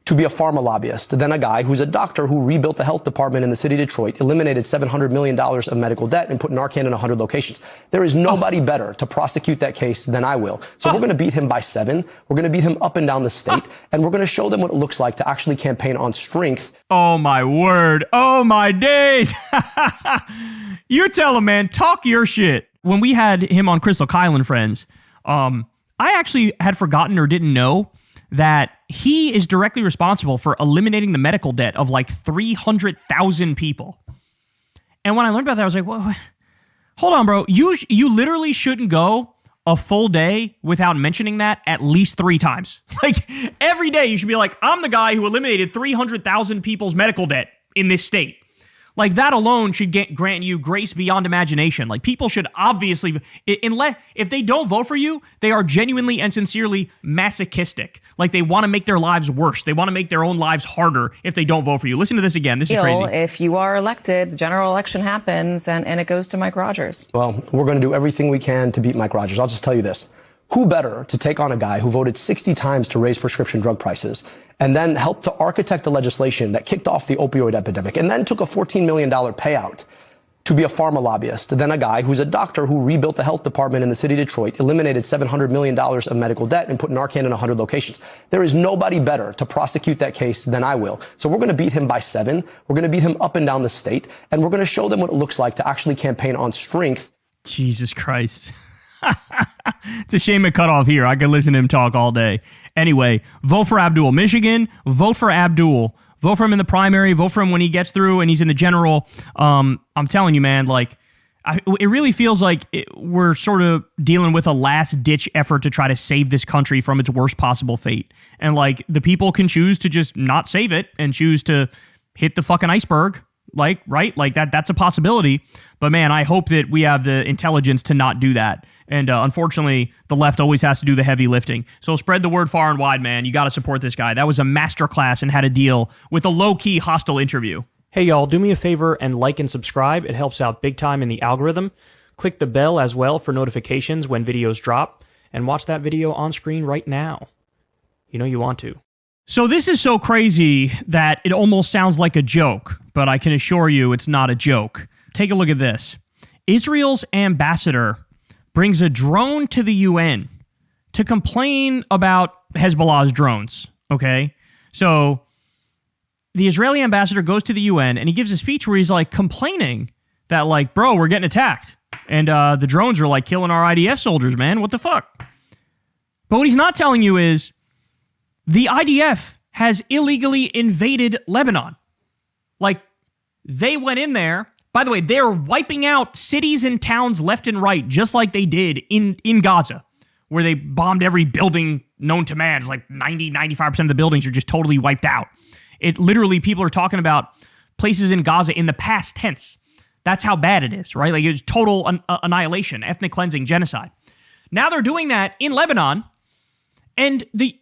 to be a pharma lobbyist than a guy who's a doctor who rebuilt the health department in the city of Detroit, eliminated $700 million of medical debt, and put Narcan in 100 locations. There is nobody better to prosecute that case than I will. So we're going to beat him by 7. We're going to beat him up and down the state, and we're going to show them what it looks like to actually campaign on strength. Oh, my word. Oh, my days. You tell him, man, talk your shit. When we had him on Crystal Kyle and Friends, I actually had forgotten or didn't know that he is directly responsible for eliminating the medical debt of like 300,000 people. And when I learned about that, I was like, well, hold on, bro. You literally shouldn't go a full day without mentioning that at least 3 times. Like, every day you should be like, I'm the guy who eliminated 300,000 people's medical debt in this state. Like, that alone should grant you grace beyond imagination. Like, people should obviously, if they don't vote for you, they are genuinely and sincerely masochistic. Like, they want to make their lives worse. They want to make their own lives harder if they don't vote for you. Listen to this again. This is crazy. If you are elected, the general election happens, and it goes to Mike Rogers. Well, we're going to do everything we can to beat Mike Rogers. I'll just tell you this. Who better to take on a guy who voted 60 times to raise prescription drug prices and then helped to architect the legislation that kicked off the opioid epidemic and then took a $14 million payout to be a pharma lobbyist than a guy who's a doctor who rebuilt the health department in the city of Detroit, eliminated $700 million of medical debt, and put Narcan in 100 locations. There is nobody better to prosecute that case than I will. So we're going to beat him by 7. We're going to beat him up and down the state, and we're going to show them what it looks like to actually campaign on strength. Jesus Christ. It's a shame it cut off here. I could listen to him talk all day. Anyway, vote for Abdul. Michigan, vote for Abdul. Vote for him in the primary. Vote for him when he gets through and he's in the general. I'm telling you, man, like, it really feels like we're sort of dealing with a last-ditch effort to try to save this country from its worst possible fate. And, like, the people can choose to just not save it and choose to hit the fucking iceberg Like, right? Like that's a possibility. But man, I hope that we have the intelligence to not do that. And unfortunately, the left always has to do the heavy lifting. So spread the word far and wide, man. You got to support this guy. That was a masterclass in how to deal with a low-key hostile interview. Hey y'all, do me a favor and like and subscribe. It helps out big time in the algorithm. Click the bell as well for notifications when videos drop. And watch that video on screen right now. You know you want to. So this is so crazy that it almost sounds like a joke, but I can assure you it's not a joke. Take a look at this. Israel's ambassador brings a drone to the UN to complain about Hezbollah's drones, okay? So the Israeli ambassador goes to the UN and he gives a speech where he's like complaining that like, bro, we're getting attacked. And the drones are like killing our IDF soldiers, man. What the fuck? But what he's not telling you is the IDF has illegally invaded Lebanon. Like, they went in there. By the way, they're wiping out cities and towns left and right, just like they did in Gaza, where they bombed every building known to man. It's like 95% of the buildings are just totally wiped out. It literally, people are talking about places in Gaza in the past tense. That's how bad it is, right? Like, it was total annihilation, ethnic cleansing, genocide. Now they're doing that in Lebanon, and the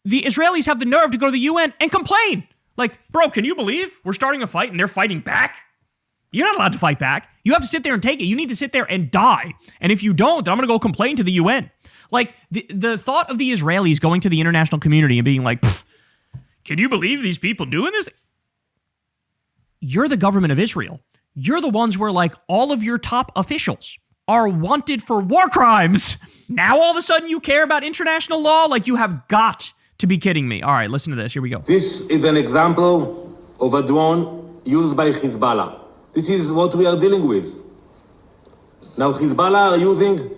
Israelis have the nerve to go to the UN and complain. Like, bro, can you believe we're starting a fight and they're fighting back? You're not allowed to fight back. You have to sit there and take it. You need to sit there and die. And if you don't, then I'm going to go complain to the UN. Like, the thought of the Israelis going to the international community and being like, can you believe these people doing this? You're the government of Israel. You're the ones where, like, all of your top officials are wanted for war crimes. Now all of a sudden you care about international law? Like, you have got to be kidding me. All right, listen to this. Here we go. This is an example of a drone used by Hezbollah. This is what we are dealing with. Now, Hezbollah are using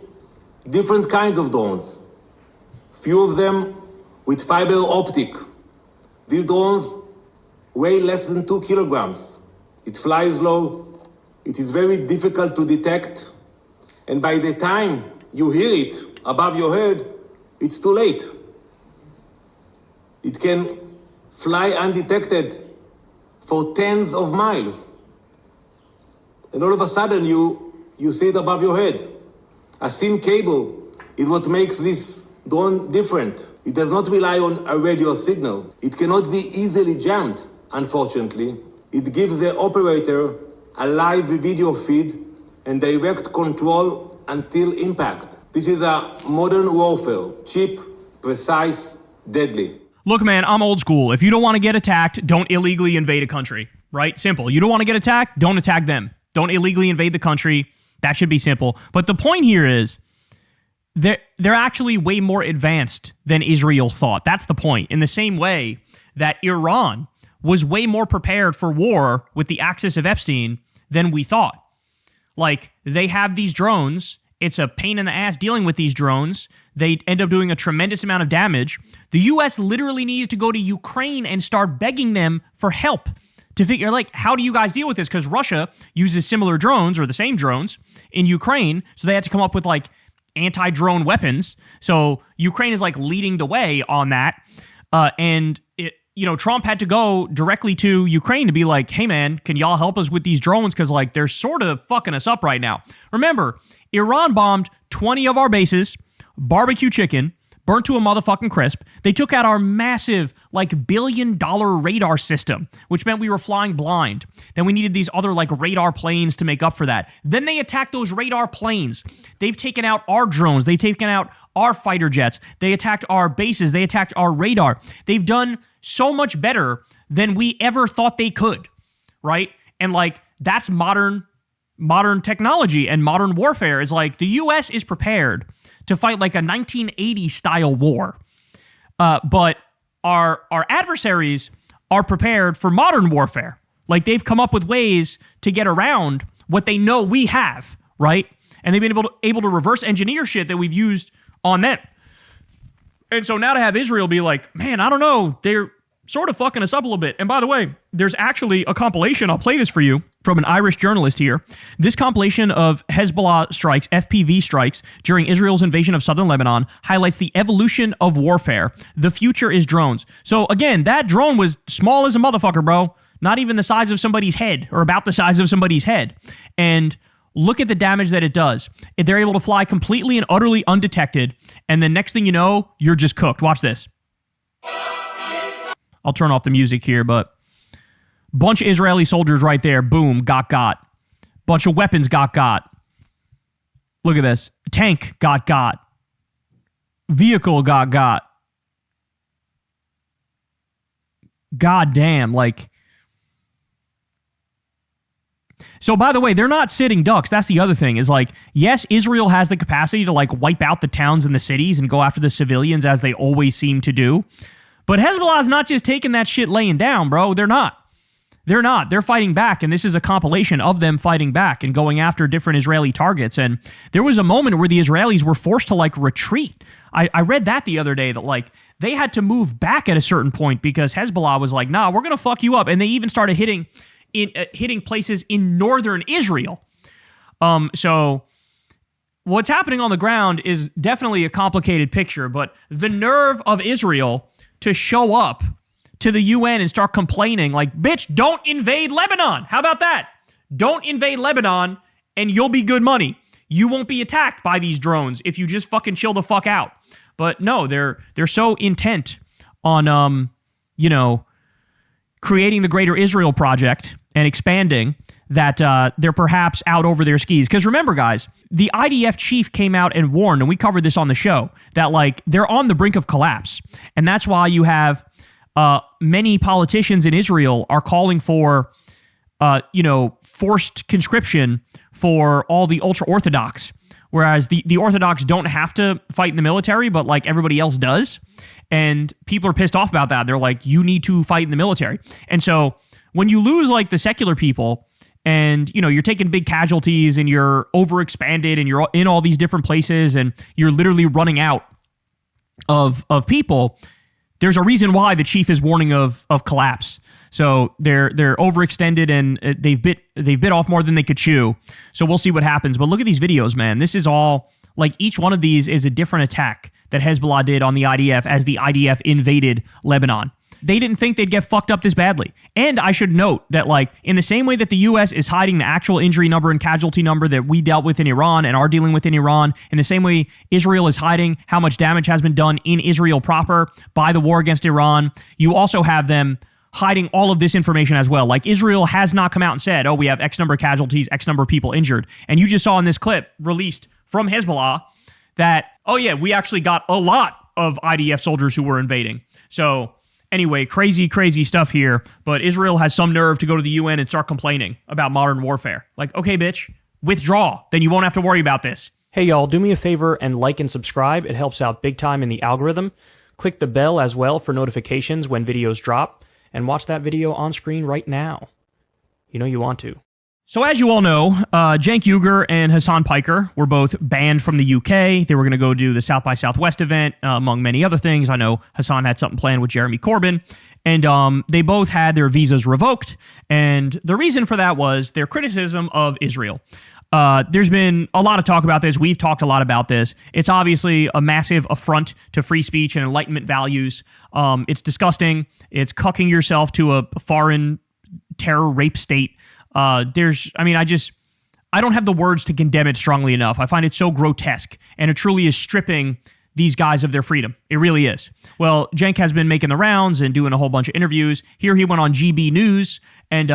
different kinds of drones. Few of them with fiber optic. These drones weigh less than 2 kilograms. It flies low. It is very difficult to detect. And by the time you hear it above your head, it's too late. It can fly undetected for tens of miles. And all of a sudden, you see it above your head. A thin cable is what makes this drone different. It does not rely on a radio signal. It cannot be easily jammed, unfortunately. It gives the operator a live video feed and direct control until impact. This is a modern warfare, cheap, precise, deadly. Look, man, I'm old school. If you don't want to get attacked, don't illegally invade a country, right? Simple. You don't want to get attacked, don't attack them. Don't illegally invade the country. That should be simple. But the point here is they're actually way more advanced than Israel thought. That's the point. In the same way that Iran was way more prepared for war with the axis of Epstein than we thought. Like, they have these drones. It's a pain in the ass dealing with these drones. They end up doing a tremendous amount of damage. The U.S. literally needs to go to Ukraine and start begging them for help to figure, like, how do you guys deal with this? Because Russia uses similar drones, or the same drones, in Ukraine, so they had to come up with, like, anti-drone weapons. So Ukraine is, like, leading the way on that. And, Trump had to go directly to Ukraine to be like, hey, man, can y'all help us with these drones? Because, like, they're sort of fucking us up right now. Remember, Iran bombed 20 of our bases, barbecue chicken, burnt to a motherfucking crisp. They took out our massive, like, $1 billion radar system, which meant we were flying blind. Then we needed these other, like, radar planes to make up for that. Then they attacked those radar planes. They've taken out our drones. They've taken out our fighter jets. They attacked our bases. They attacked our radar. They've done so much better than we ever thought they could, right? And, like, that's modern technology and modern warfare. Is like, the U.S. is prepared to fight like a 1980 style war. But our adversaries are prepared for modern warfare. Like, they've come up with ways to get around what they know we have, right? And they've been able to reverse engineer shit that we've used on them. And so now to have Israel be like, man, I don't know, they're sort of fucking us up a little bit. And by the way, there's actually a compilation, I'll play this for you, from an Irish journalist here. This compilation of Hezbollah strikes, FPV strikes, during Israel's invasion of southern Lebanon highlights the evolution of warfare. The future is drones. So again, that drone was small as a motherfucker, bro. not even the size of somebody's head or about the size of somebody's head. And look at the damage that it does. If they're able to fly completely and utterly undetected, and then next thing you know, you're just cooked. Watch this. I'll turn off the music here, but bunch of Israeli soldiers right there. Boom, got. Bunch of weapons got. Look at this. Tank got. Vehicle got. God damn, like. So, by the way, they're not sitting ducks. That's the other thing, is like, yes, Israel has the capacity to like wipe out the towns and the cities and go after the civilians as they always seem to do. But Hezbollah's not just taking that shit laying down, bro. They're not. They're fighting back, and this is a compilation of them fighting back and going after different Israeli targets. And there was a moment where the Israelis were forced to like retreat. I read that the other day, that like they had to move back at a certain point because Hezbollah was like, nah, we're going to fuck you up. And they even started hitting places in northern Israel. So what's happening on the ground is definitely a complicated picture, but the nerve of Israel to show up to the UN and start complaining like, bitch, don't invade Lebanon. How about that? Don't invade Lebanon and you'll be good money. You won't be attacked by these drones if you just fucking chill the fuck out. But no, they're so intent on, creating the Greater Israel Project and expanding that they're perhaps out over their skis. Because remember, guys, the IDF chief came out and warned, and we covered this on the show, that like they're on the brink of collapse. And that's why you have many politicians in Israel are calling for, forced conscription for all the ultra-Orthodox. Whereas the Orthodox don't have to fight in the military, but like everybody else does. And people are pissed off about that. They're like, you need to fight in the military. And so when you lose like the secular people and, you're taking big casualties and you're overexpanded and you're in all these different places and you're literally running out of people, there's a reason why the chief is warning of collapse. So they're overextended and they've bit off more than they could chew. So we'll see what happens. But look at these videos, man. This is all like each one of these is a different attack that Hezbollah did on the IDF as the IDF invaded Lebanon. They didn't think they'd get fucked up this badly. And I should note that like in the same way that the US is hiding the actual injury number and casualty number that we dealt with in Iran and are dealing with in Iran, in the same way Israel is hiding how much damage has been done in Israel proper by the war against Iran, you also have them hiding all of this information as well. Like Israel has not come out and said, oh, we have X number of casualties, X number of people injured. And you just saw in this clip released from Hezbollah that, oh yeah, we actually got a lot of IDF soldiers who were invading. So anyway, crazy stuff here. But Israel has some nerve to go to the UN and start complaining about modern warfare. Like, okay, bitch, withdraw. Then you won't have to worry about this. Hey, y'all, do me a favor and like and subscribe. It helps out big time in the algorithm. Click the bell as well for notifications when videos drop. And watch that video on screen right now. You know you want to. So as you all know, Cenk Uygur and Hassan Piker were both banned from the UK. They were going to go do the South by Southwest event, among many other things. I know Hassan had something planned with Jeremy Corbyn. And they both had their visas revoked. And the reason for that was their criticism of Israel. There's been a lot of talk about this. We've talked a lot about this. It's obviously a massive affront to free speech and Enlightenment values. It's disgusting. It's cucking yourself to a foreign terror rape state. I don't have the words to condemn it strongly enough. I find it so grotesque, and it truly is stripping these guys of their freedom. It really is. Well, Cenk has been making the rounds and doing a whole bunch of interviews. Here he went on GB News, and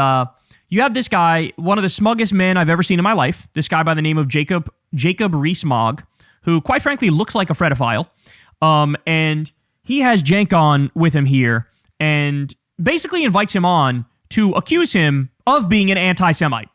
you have this guy, one of the smuggest men I've ever seen in my life, this guy by the name of Jacob Rees-Mogg, who quite frankly looks like a fredophile. And he has Cenk on with him here and basically invites him on to accuse him of being an anti-Semite.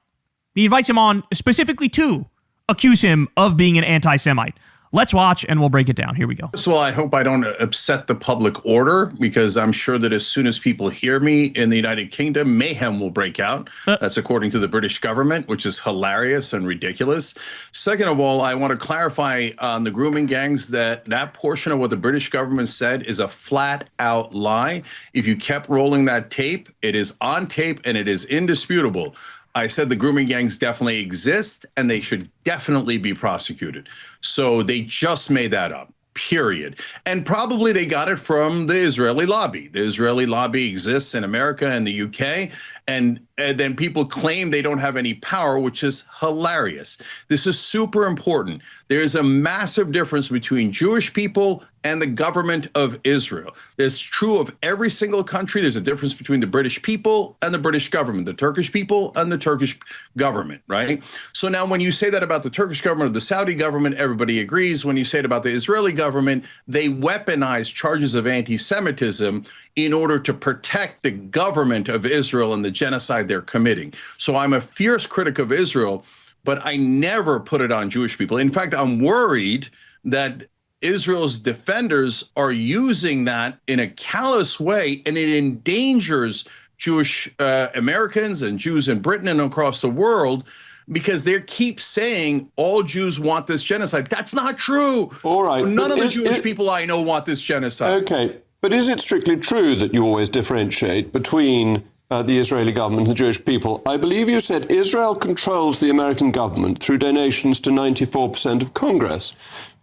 He invites him on specifically to accuse him of being an anti-Semite. Let's watch and we'll break it down. Here we go. First of all, I hope I don't upset the public order, because I'm sure that as soon as people hear me in the United Kingdom, mayhem will break out. That's according to the British government, which is hilarious and ridiculous. Second of all, I want to clarify on the grooming gangs that portion of what the British government said is a flat out lie. If you kept rolling that tape, it is on tape and it is indisputable. I said the grooming gangs definitely exist and they should definitely be prosecuted. So they just made that up, period. And probably they got it from the Israeli lobby. The Israeli lobby exists in America and the UK, And then people claim they don't have any power, which is hilarious. This is super important. There is a massive difference between Jewish people and the government of Israel. It's true of every single country. There's a difference between the British people and the British government, the Turkish people and the Turkish government, right? So now when you say that about the Turkish government or the Saudi government, everybody agrees. When you say it about the Israeli government, they weaponize charges of anti-Semitism in order to protect the government of Israel and the genocide they're committing. So I'm a fierce critic of Israel, but I never put it on Jewish people. In fact, I'm worried that Israel's defenders are using that in a callous way, and it endangers Jewish Americans and Jews in Britain and across the world, because they keep saying all Jews want this genocide. That's not true. All right. None of the Jewish people I know want this genocide. Okay. But is it strictly true that you always differentiate between the Israeli government and the Jewish people? I believe you said Israel controls the American government through donations to 94% of Congress.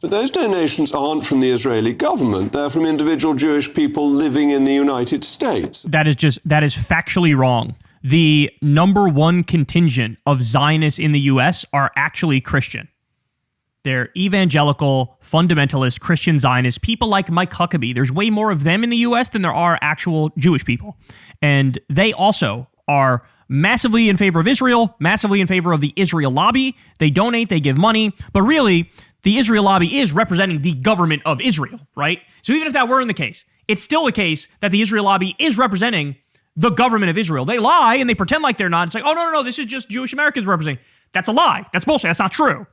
But those donations aren't from the Israeli government. They're from individual Jewish people living in the United States. That is factually wrong. The number one contingent of Zionists in the U.S. are actually Christian. They're evangelical, fundamentalist, Christian Zionists, people like Mike Huckabee. There's way more of them in the U.S. than there are actual Jewish people. And they also are massively in favor of Israel, massively in favor of the Israel lobby. They donate, they give money, but really, the Israel lobby is representing the government of Israel, right? So even if that weren't the case, it's still the case that the Israel lobby is representing the government of Israel. They lie and they pretend like they're not. It's like, oh, no, this is just Jewish Americans representing. That's a lie. That's bullshit. That's not true.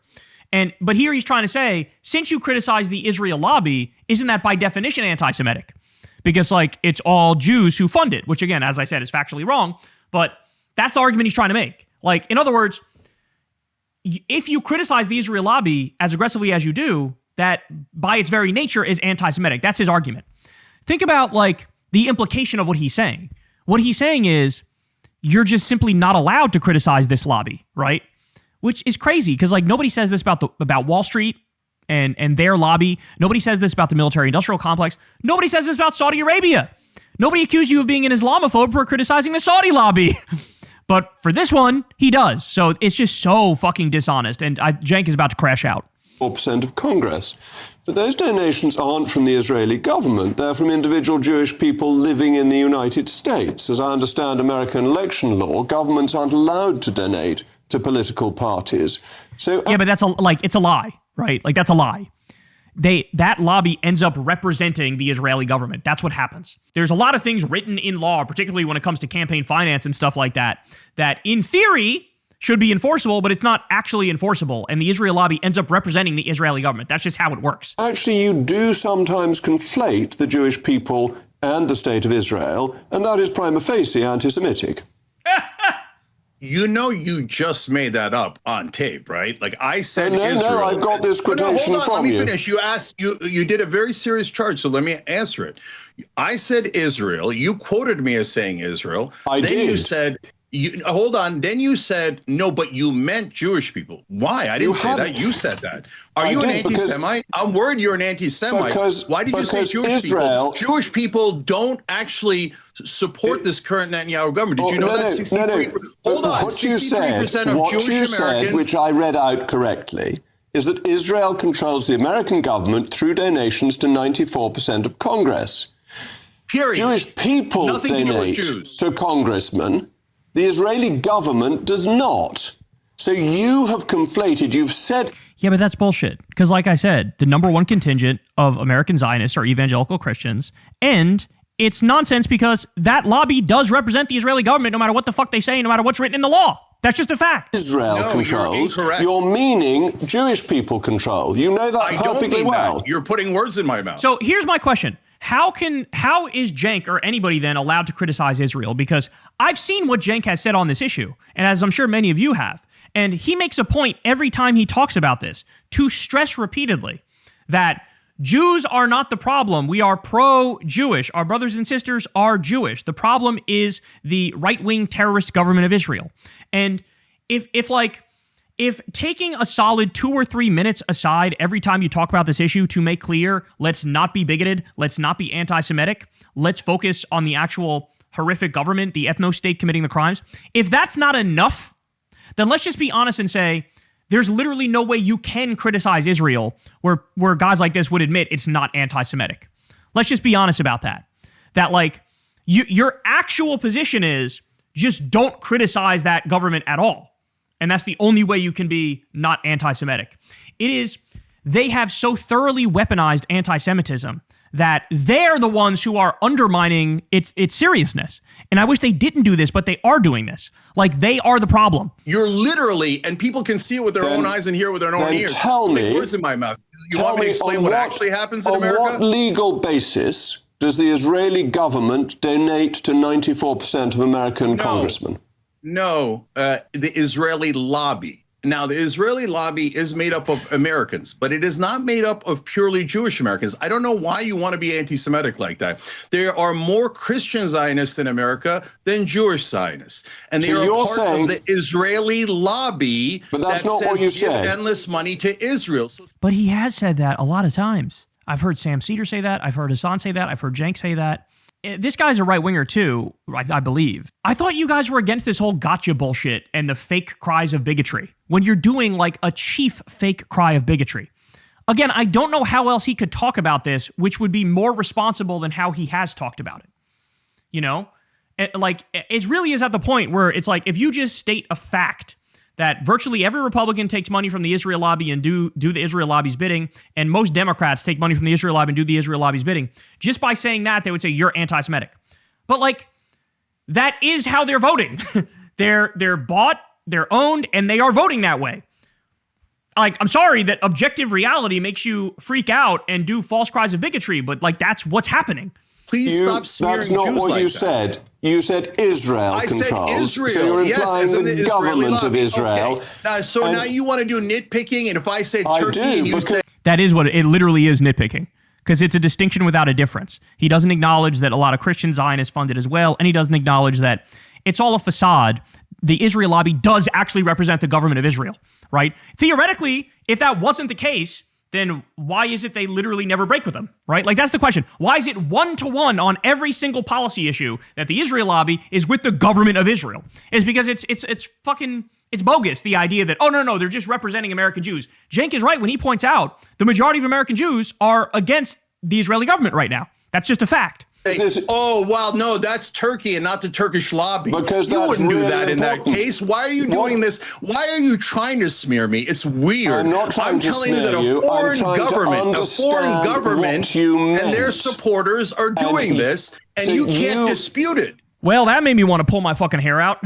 But here he's trying to say, since you criticize the Israel lobby, isn't that by definition anti-Semitic? Because like it's all Jews who fund it, which again, as I said, is factually wrong. But that's the argument he's trying to make. Like, in other words, if you criticize the Israel lobby as aggressively as you do, that by its very nature is anti-Semitic. That's his argument. Think about like the implication of what he's saying. What he's saying is you're just simply not allowed to criticize this lobby, right? Which is crazy because like nobody says this about Wall Street and their lobby. Nobody says this about the military-industrial complex. Nobody says this about Saudi Arabia. Nobody accused you of being an Islamophobe for criticizing the Saudi lobby. But for this one, he does. So it's just so fucking dishonest. And Cenk is about to crash out. 4% of Congress. But those donations aren't from the Israeli government. They're from individual Jewish people living in the United States. As I understand American election law, governments aren't allowed to donate to political parties. So yeah, but it's a lie, right? Like that's a lie. That lobby ends up representing the Israeli government. That's what happens. There's a lot of things written in law, particularly when it comes to campaign finance and stuff like that, that in theory should be enforceable, but it's not actually enforceable. And the Israel lobby ends up representing the Israeli government. That's just how it works. Actually, you do sometimes conflate the Jewish people and the state of Israel, and that is prima facie anti-Semitic. You know, you just made that up on tape, right? Like I said, No, I've got this quotation from you. Let me finish. You asked, you did a very serious charge, so let me answer it. I said Israel. You quoted me as saying Israel. Then you said, hold on. Then you said, no, but you meant Jewish people. Why? I didn't say that. You said that. Are you an anti-Semite? I'm worried you're an anti-Semite. Why did you say Jewish people? Jewish people don't actually support this current Netanyahu government. Did you know that 63%? Hold on. 63% of Jewish Americans, which I read out correctly, is that Israel controls the American government through donations to 94% of Congress. Period. Jewish people donate to congressmen. The Israeli government does not. So you have conflated, you've said... Yeah, but that's bullshit. Because like I said, the number one contingent of American Zionists are evangelical Christians. And it's nonsense because that lobby does represent the Israeli government no matter what the fuck they say, no matter what's written in the law. That's just a fact. Israel controls. You're meaning Jewish people control. You know that perfectly well. That. You're putting words in my mouth. So here's my question. How is Cenk or anybody then allowed to criticize Israel? Because I've seen what Cenk has said on this issue, and as I'm sure many of you have, and he makes a point every time he talks about this to stress repeatedly that Jews are not the problem. We are pro-Jewish. Our brothers and sisters are Jewish. The problem is the right-wing terrorist government of Israel. And if taking a solid 2 or 3 minutes aside every time you talk about this issue to make clear, let's not be bigoted, let's not be anti-Semitic, let's focus on the actual horrific government, the ethno-state committing the crimes. If that's not enough, then let's just be honest and say there's literally no way you can criticize Israel where guys like this would admit it's not anti-Semitic. Let's just be honest about that. That like your actual position is just don't criticize that government at all. And that's the only way you can be not anti-Semitic. They have so thoroughly weaponized anti-Semitism that they're the ones who are undermining its seriousness. And I wish they didn't do this, but they are doing this. Like, they are the problem. You're literally, and people can see it with their own eyes and hear it with their own ears. Tell me, words in my mouth. You want me to explain what actually happens in America? On what legal basis does the Israeli government donate to 94% of American congressmen? No, the Israeli lobby. Now, the Israeli lobby is made up of Americans, but it is not made up of purely Jewish Americans. I don't know why you want to be anti-Semitic like that. There are more Christian Zionists in America than Jewish Zionists. And they are part of the Israeli lobby but that's not what you said. Give endless money to Israel. But he has said that a lot of times. I've heard Sam Cedar say that. I've heard Hassan say that. I've heard Cenk say that. This guy's a right-winger too, I believe. I thought you guys were against this whole gotcha bullshit and the fake cries of bigotry when you're doing like a chief fake cry of bigotry. Again, I don't know how else he could talk about this, which would be more responsible than how he has talked about it. You know? It really is at the point where it's like, if you just state a fact that virtually every Republican takes money from the Israel lobby and do the Israel lobby's bidding, and most Democrats take money from the Israel lobby and do the Israel lobby's bidding. Just by saying that, they would say you're anti-Semitic. But like, that is how they're voting. They're bought, they're owned, and they are voting that way. Like, I'm sorry that objective reality makes you freak out and do false cries of bigotry, but like, that's what's happening. Please stop smearing That's not Jews what like you that. said. You said Israel I controls. said Israel. So you're implying yes, the government of Israel. Okay. Now you want to do nitpicking, and if I say Turkey and you say... That is what it literally is, nitpicking. Because it's a distinction without a difference. He doesn't acknowledge that a lot of Christian Zionists funded as well, and he doesn't acknowledge that it's all a facade. The Israel lobby does actually represent the government of Israel, right? Theoretically, if that wasn't the case, then why is it they literally never break with them, right? Like, that's the question. Why is it 1-to-1 on every single policy issue that the Israel lobby is with the government of Israel? It's because it's bogus, the idea that, oh, no, they're just representing American Jews. Cenk is right when he points out the majority of American Jews are against the Israeli government right now. That's just a fact. Oh, well, no, that's Turkey and not the Turkish lobby. Because you wouldn't do really that in that important. case. Why are you doing this? Why are you trying to smear me? It's weird. I'm not trying to telling you that smear you. a foreign understand government what you meant. and their supporters are doing this, and so you can't dispute it. Well, that made me want to pull my fucking hair out.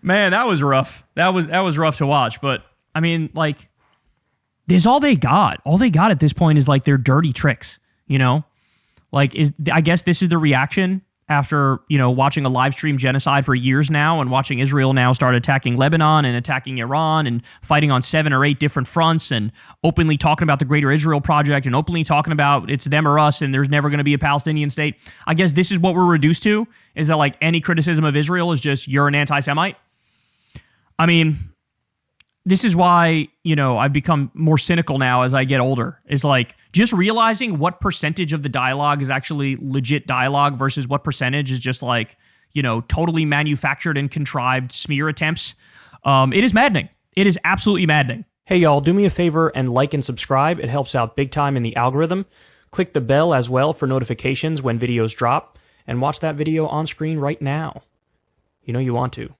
Man, that was rough. That was rough to watch. But I mean, like, this is all they got. All they got at this point is like their dirty tricks, you know? Like, I guess this is the reaction after, you know, watching a live stream genocide for years now and watching Israel now start attacking Lebanon and attacking Iran and fighting on 7 or 8 different fronts and openly talking about the Greater Israel Project and openly talking about it's them or us and there's never going to be a Palestinian state. I guess this is what we're reduced to, is that like any criticism of Israel is just you're an anti-Semite. I mean, this is why, you know, I've become more cynical now as I get older. It's like just realizing what percentage of the dialogue is actually legit dialogue versus what percentage is just like, you know, totally manufactured and contrived smear attempts. It is maddening. It is absolutely maddening. Hey, y'all, do me a favor and like and subscribe. It helps out big time in the algorithm. Click the bell as well for notifications when videos drop, and watch that video on screen right now. You know you want to.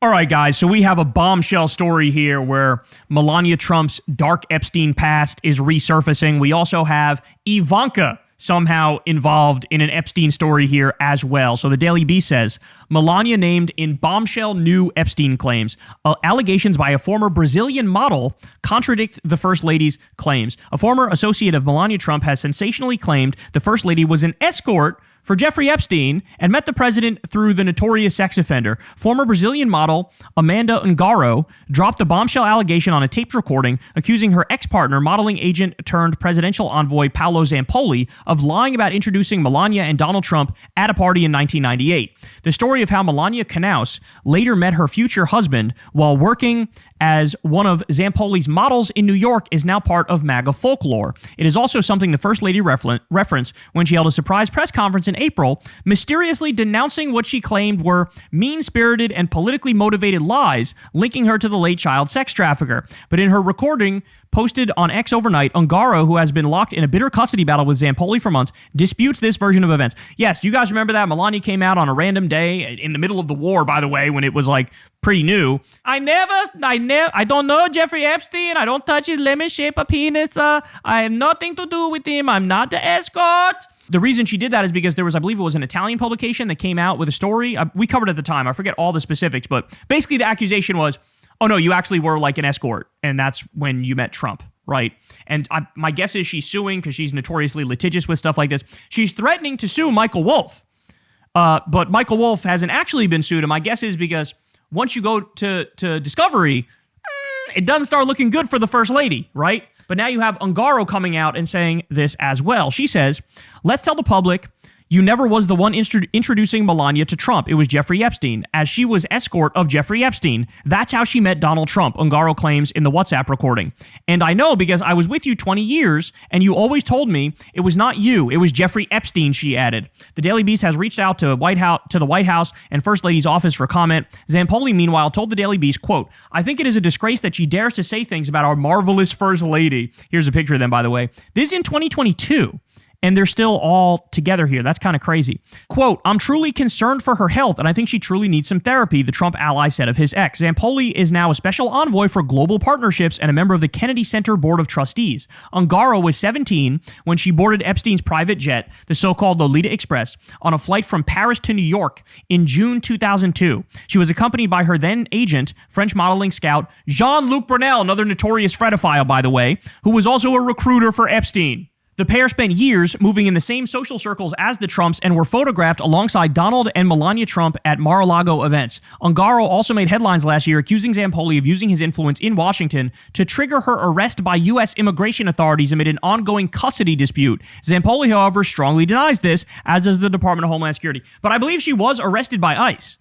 All right, guys, so we have a bombshell story here where Melania Trump's dark Epstein past is resurfacing. We also have Ivanka somehow involved in an Epstein story here as well. So the Daily Beast says, Melania named in bombshell new Epstein claims. Allegations by a former Brazilian model contradict the First Lady's claims. A former associate of Melania Trump has sensationally claimed the First Lady was an escort for Jeffrey Epstein and met the president through the notorious sex offender. Former Brazilian model Amanda Ungaro dropped the bombshell allegation on a taped recording accusing her ex-partner, modeling agent turned presidential envoy Paolo Zampoli, of lying about introducing Melania and Donald Trump at a party in 1998. The story of how Melania Knaus later met her future husband while working as one of Zampoli's models in New York is now part of MAGA folklore. It is also something the First Lady referenced when she held a surprise press conference in April, mysteriously denouncing what she claimed were mean-spirited and politically motivated lies linking her to the late child sex trafficker. But in her recording posted on X overnight, Ungaro, who has been locked in a bitter custody battle with Zampoli for months, disputes this version of events. Yes, do you guys remember that? Melania came out on a random day in the middle of the war, by the way, when it was like pretty new. I don't know Jeffrey Epstein. I don't touch his lemon-shaped penis. I have nothing to do with him. I'm not the escort. The reason she did that is because there was, I believe it was an Italian publication that came out with a story. We covered it at the time. I forget all the specifics, but basically the accusation was, oh no, you actually were like an escort, and that's when you met Trump, right? And my guess is she's suing because she's notoriously litigious with stuff like this. She's threatening to sue Michael Wolff, but Michael Wolff hasn't actually been sued, and my guess is because once you go to discovery, it doesn't start looking good for the First Lady, right? But now you have Ungaro coming out and saying this as well. She says, let's tell the public, you never was the one introducing Melania to Trump. It was Jeffrey Epstein, as she was escort of Jeffrey Epstein. That's how she met Donald Trump, Ungaro claims in the WhatsApp recording. And I know because I was with you 20 years, and you always told me it was not you, it was Jeffrey Epstein, she added. The Daily Beast has reached out to the White House and First Lady's office for comment. Zampoli, meanwhile, told the Daily Beast, quote, I think it is a disgrace that she dares to say things about our marvelous First Lady. Here's a picture of them, by the way. This is in 2022. And they're still all together here. That's kind of crazy. Quote, I'm truly concerned for her health, and I think she truly needs some therapy, the Trump ally said of his ex. Zampoli is now a special envoy for global partnerships and a member of the Kennedy Center Board of Trustees. Ungaro was 17 when she boarded Epstein's private jet, the so-called Lolita Express, on a flight from Paris to New York in June 2002. She was accompanied by her then agent, French modeling scout Jean-Luc Brunel, another notorious fredophile, by the way, who was also a recruiter for Epstein. The pair spent years moving in the same social circles as the Trumps and were photographed alongside Donald and Melania Trump at Mar-a-Lago events. Ungaro also made headlines last year accusing Zampoli of using his influence in Washington to trigger her arrest by U.S. immigration authorities amid an ongoing custody dispute. Zampoli, however, strongly denies this, as does the Department of Homeland Security. But I believe she was arrested by ICE.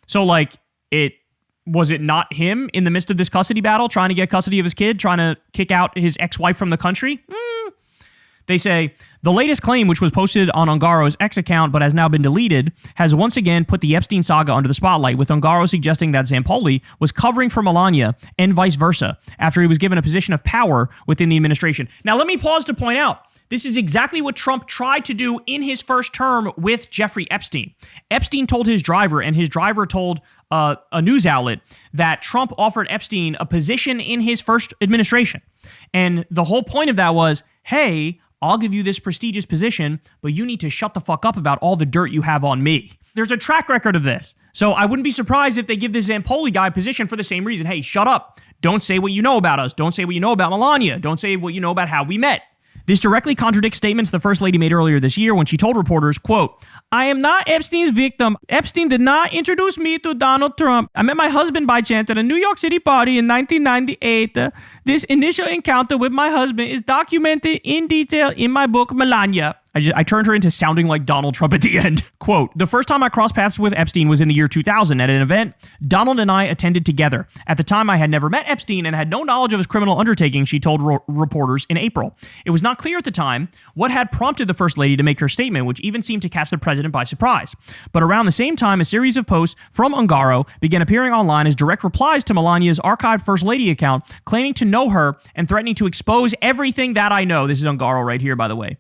So, was it not him in the midst of this custody battle, trying to get custody of his kid, trying to kick out his ex-wife from the country? They say, the latest claim, which was posted on Ungaro's X account but has now been deleted, has once again put the Epstein saga under the spotlight, with Ungaro suggesting that Zampoli was covering for Melania and vice versa after he was given a position of power within the administration. Now, let me pause to point out, this is exactly what Trump tried to do in his first term with Jeffrey Epstein. Epstein told his driver, and his driver told a news outlet, that Trump offered Epstein a position in his first administration. And the whole point of that was, hey, I'll give you this prestigious position, but you need to shut the fuck up about all the dirt you have on me. There's a track record of this. So I wouldn't be surprised if they give this Zampoli guy a position for the same reason. Hey, shut up. Don't say what you know about us. Don't say what you know about Melania. Don't say what you know about how we met. This directly contradicts statements the First Lady made earlier this year when she told reporters, quote, I am not Epstein's victim. Epstein did not introduce me to Donald Trump. I met my husband by chance at a New York City party in 1998. This initial encounter with my husband is documented in detail in my book, Melania. I turned her into sounding like Donald Trump at the end. Quote, the first time I crossed paths with Epstein was in the year 2000 at an event Donald and I attended together. At the time, I had never met Epstein and had no knowledge of his criminal undertaking, she told reporters in April. It was not clear at the time what had prompted the First Lady to make her statement, which even seemed to catch the president by surprise. But around the same time, a series of posts from Ungaro began appearing online as direct replies to Melania's archived First Lady account, claiming to know her and threatening to expose everything that I know. This is Ungaro right here, by the way.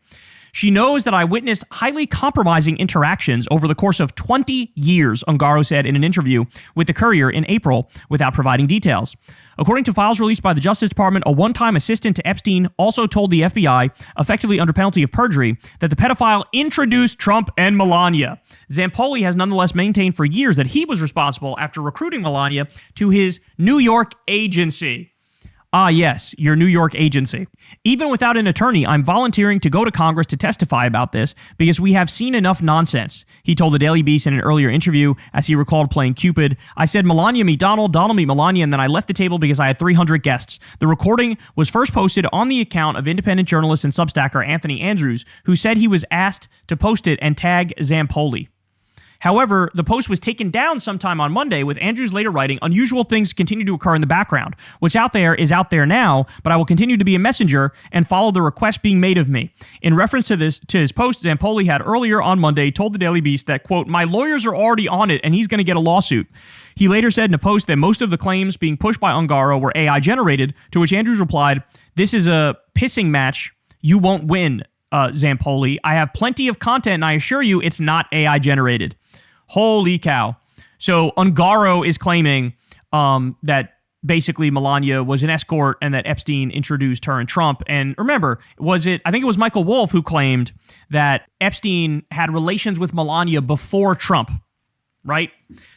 She knows that I witnessed highly compromising interactions over the course of 20 years, Ungaro said in an interview with the Courier in April without providing details. According to files released by the Justice Department, a one-time assistant to Epstein also told the FBI, effectively under penalty of perjury, that the pedophile introduced Trump and Melania. Zampoli has nonetheless maintained for years that he was responsible after recruiting Melania to his New York agency. Ah, yes, your New York agency. Even without an attorney, I'm volunteering to go to Congress to testify about this because we have seen enough nonsense, he told the Daily Beast in an earlier interview as he recalled playing Cupid. I said, Melania meet Donald, Donald meet Melania, and then I left the table because I had 300 guests. The recording was first posted on the account of independent journalist and Substacker Anthony Andrews, who said he was asked to post it and tag Zampoli. However, the post was taken down sometime on Monday, with Andrews later writing, "Unusual things continue to occur in the background. What's out there is out there now, but I will continue to be a messenger and follow the request being made of me." In reference to his post, Zampoli had earlier on Monday told the Daily Beast that, quote, "My lawyers are already on it and he's going to get a lawsuit." He later said in a post that most of the claims being pushed by Ungaro were AI generated, to which Andrews replied, "This is a pissing match. You won't win, Zampoli. I have plenty of content and I assure you it's not AI generated." Holy cow. So Ungaro is claiming that basically Melania was an escort and that Epstein introduced her and Trump. And remember, I think it was Michael Wolff who claimed that Epstein had relations with Melania before Trump, right?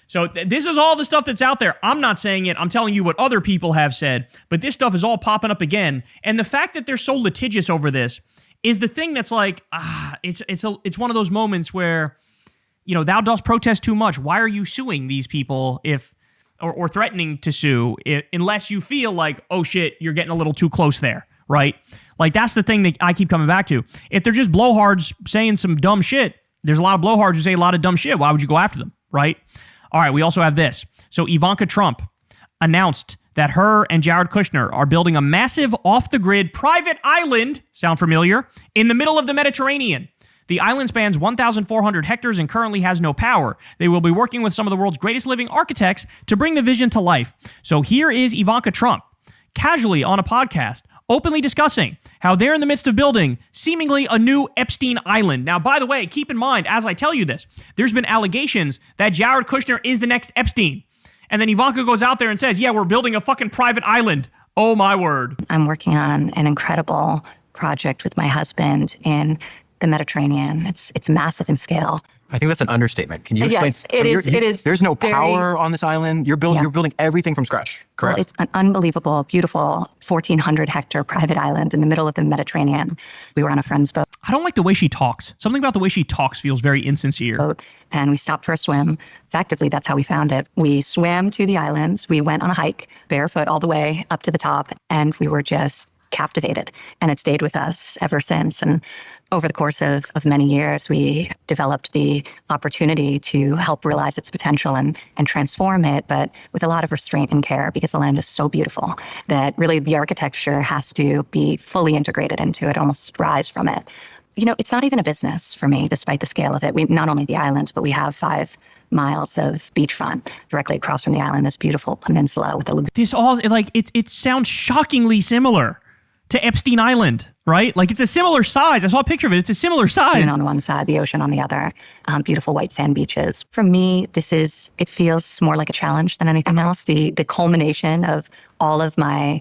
So this is all the stuff that's out there. I'm not saying it. I'm telling you what other people have said. But this stuff is all popping up again. And the fact that they're so litigious over this is the thing that's like, it's one of those moments where, thou dost protest too much. Why are you suing these people or threatening to sue unless you feel like, oh shit, you're getting a little too close there, right? Like, that's the thing that I keep coming back to. If they're just blowhards saying some dumb shit, there's a lot of blowhards who say a lot of dumb shit. Why would you go after them, right? All right, we also have this. So Ivanka Trump announced that her and Jared Kushner are building a massive off-the-grid private island, sound familiar, in the middle of the Mediterranean. The island spans 1,400 hectares and currently has no power. They will be working with some of the world's greatest living architects to bring the vision to life. So here is Ivanka Trump, casually on a podcast, openly discussing how they're in the midst of building seemingly a new Epstein Island. Now, by the way, keep in mind, as I tell you this, there's been allegations that Jared Kushner is the next Epstein. And then Ivanka goes out there and says, yeah, we're building a fucking private island. Oh, my word. I'm working on an incredible project with my husband in the Mediterranean. It's massive in scale. I think that's an understatement. Can you explain? Yes, it is. There's no power on this island. You're building everything from scratch, correct? Well, it's an unbelievable, beautiful 1,400 hectare private island in the middle of the Mediterranean. We were on a friend's boat. I don't like the way she talks. Something about the way she talks feels very insincere. And we stopped for a swim. Effectively, that's how we found it. We swam to the islands. We went on a hike, barefoot all the way up to the top, and we were just captivated. And it stayed with us ever since. And over the course of many years, we developed the opportunity to help realize its potential and transform it, but with a lot of restraint and care, because the land is so beautiful that really the architecture has to be fully integrated into it, almost rise from it. It's not even a business for me, despite the scale of it. We not only the island, but we have 5 miles of beachfront directly across from the island, this beautiful peninsula with a lagoon. This all, it sounds shockingly similar to Epstein Island, right? Like, it's a similar size. I saw a picture of it. It's a similar size. And on one side, the ocean on the other, beautiful white sand beaches. For me, it feels more like a challenge than anything else. The culmination of all of my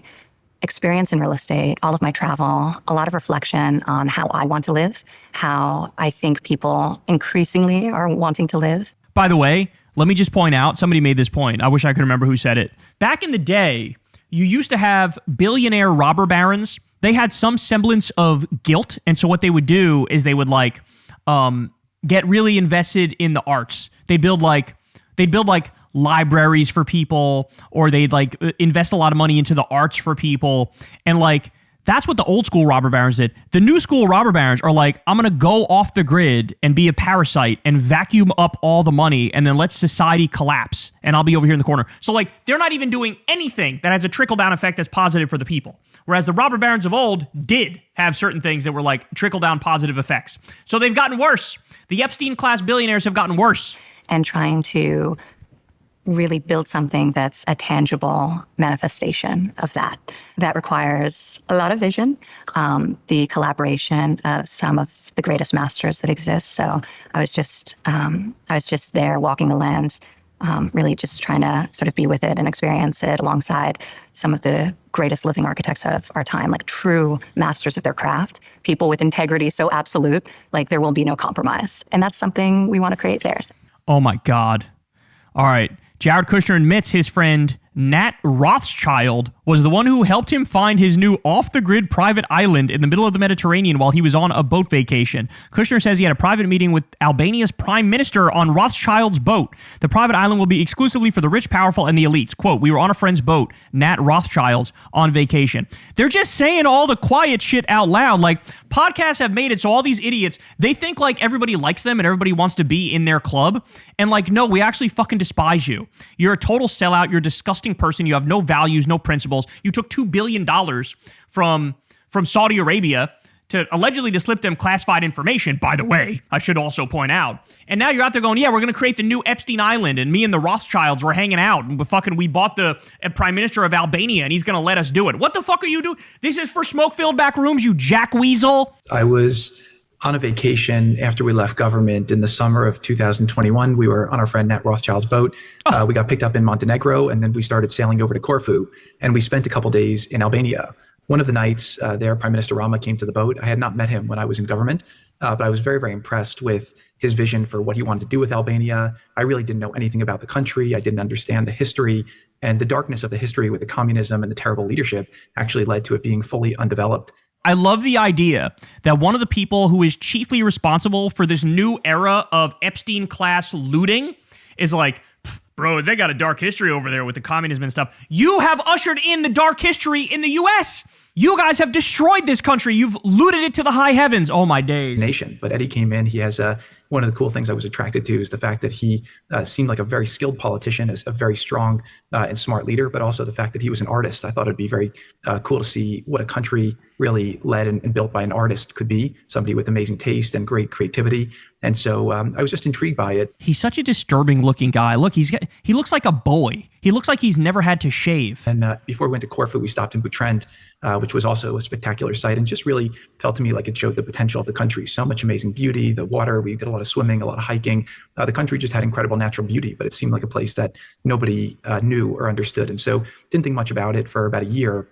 experience in real estate, all of my travel, a lot of reflection on how I want to live, how I think people increasingly are wanting to live. By the way, let me just point out, somebody made this point. I wish I could remember who said it. Back in the day, you used to have billionaire robber barons. They had some semblance of guilt. And so what they would do is they would get really invested in the arts. They'd build libraries for people, or they'd invest a lot of money into the arts for people. And that's what the old school robber barons did. The new school robber barons are I'm going to go off the grid and be a parasite and vacuum up all the money and then let society collapse. And I'll be over here in the corner. So they're not even doing anything that has a trickle down effect that's positive for the people. Whereas the robber barons of old did have certain things that were trickle down positive effects. So they've gotten worse. The Epstein class billionaires have gotten worse. And trying to really build something that's a tangible manifestation of that. That requires a lot of vision, the collaboration of some of the greatest masters that exist. So I was just there walking the land, really just trying to sort of be with it and experience it alongside some of the greatest living architects of our time, true masters of their craft, people with integrity so absolute, there will be no compromise. And that's something we want to create there. Oh my God. All right. Jared Kushner admits his friend Nat Rothschild was the one who helped him find his new off-the-grid private island in the middle of the Mediterranean while he was on a boat vacation. Kushner says he had a private meeting with Albania's prime minister on Rothschild's boat. The private island will be exclusively for the rich, powerful, and the elites. Quote, we were on a friend's boat, Nat Rothschild's, on vacation. They're just saying all the quiet shit out loud. Like, podcasts have made it so all these idiots, they think like everybody likes them and everybody wants to be in their club. And like, no, we actually fucking despise you. You're a total sellout. You're a disgusting person. You have no values, no principles. You took $2 billion from Saudi Arabia to allegedly to slip them classified information, by the way, I should also point out. And now you're out there going, yeah, we're going to create the new Epstein Island, and me and the Rothschilds were hanging out, and we bought the prime minister of Albania, and he's going to let us do it. What the fuck are you doing? This is for smoke-filled back rooms, you jackweasel. I was on a vacation after we left government in the summer of 2021. We were on our friend Nat Rothschild's boat. We got picked up in Montenegro, and then we started sailing over to Corfu, and we spent a couple days in Albania. One of the nights there, Prime Minister Rama came to the boat. I had not met him when I was in government, but I was very, very impressed with his vision for what he wanted to do with Albania. I really didn't know anything about the country. I didn't understand the history, and the darkness of the history with the communism and the terrible leadership actually led to it being fully undeveloped. I love the idea that one of the people who is chiefly responsible for this new era of Epstein class looting is like, bro, they got a dark history over there with the communism and stuff. You have ushered in the dark history in the U.S. You guys have destroyed this country. You've looted it to the high heavens. Oh, my days. Nation. But Eddie came in. He has one of the cool things I was attracted to is the fact that he seemed like a very skilled politician, as a very strong and smart leader, but also the fact that he was an artist. I thought it'd be very cool to see what a country really led and built by an artist could be, somebody with amazing taste and great creativity. And so I was just intrigued by it. He's such a disturbing looking guy. Look, he looks like a boy. He looks like he's never had to shave. And before we went to Corfu, we stopped in Butrent, which was also a spectacular site, and just really felt to me like it showed the potential of the country. So much amazing beauty, the water. We did a lot of swimming, a lot of hiking. The country just had incredible natural beauty, but it seemed like a place that nobody knew or understood. And so didn't think much about it for about a year.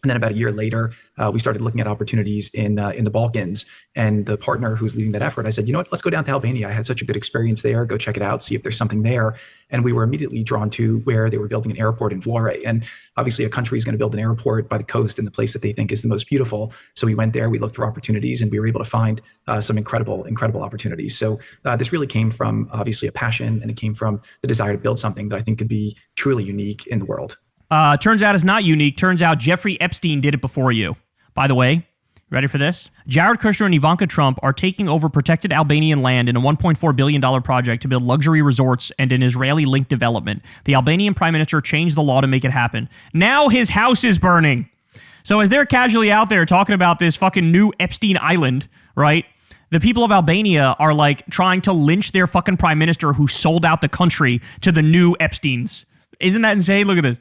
And then about a year later, we started looking at opportunities in the Balkans. And the partner who's leading that effort, I said, you know what, let's go down to Albania. I had such a good experience there. Go check it out, see if there's something there. And we were immediately drawn to where they were building an airport in Vlore. And obviously a country is going to build an airport by the coast in the place that they think is the most beautiful. So we went there, we looked for opportunities, and we were able to find some incredible opportunities. So this really came from obviously a passion, and it came from the desire to build something that I think could be truly unique in the world. Turns out it's not unique. Turns out Jeffrey Epstein did it before you. By the way, ready for this? Jared Kushner and Ivanka Trump are taking over protected Albanian land in a $1.4 billion project to build luxury resorts and an Israeli-linked development. The Albanian prime minister changed the law to make it happen. Now his house is burning. So as they're casually out there talking about this fucking new Epstein Island, right? The people of Albania are like trying to lynch their fucking prime minister who sold out the country to the new Epsteins. Isn't that insane? Look at this.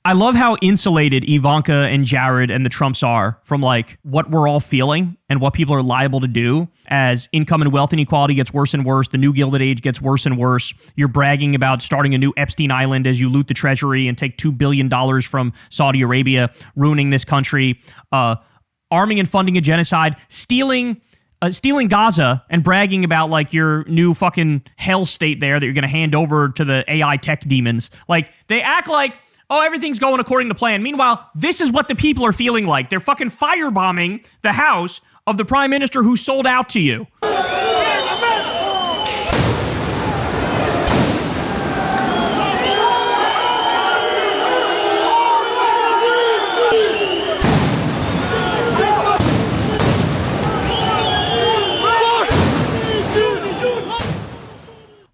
I love how insulated Ivanka and Jared and the Trumps are from like what we're all feeling and what people are liable to do as income and wealth inequality gets worse and worse. The new Gilded Age gets worse and worse. You're bragging about starting a new Epstein Island as you loot the treasury and take $2 billion from Saudi Arabia, ruining this country, arming and funding a genocide, stealing Gaza and bragging about like your new fucking hell state there that you're going to hand over to the AI tech demons. Like they act like, oh, everything's going according to plan. Meanwhile, this is what the people are feeling like. They're fucking firebombing the house of the prime minister who sold out to you.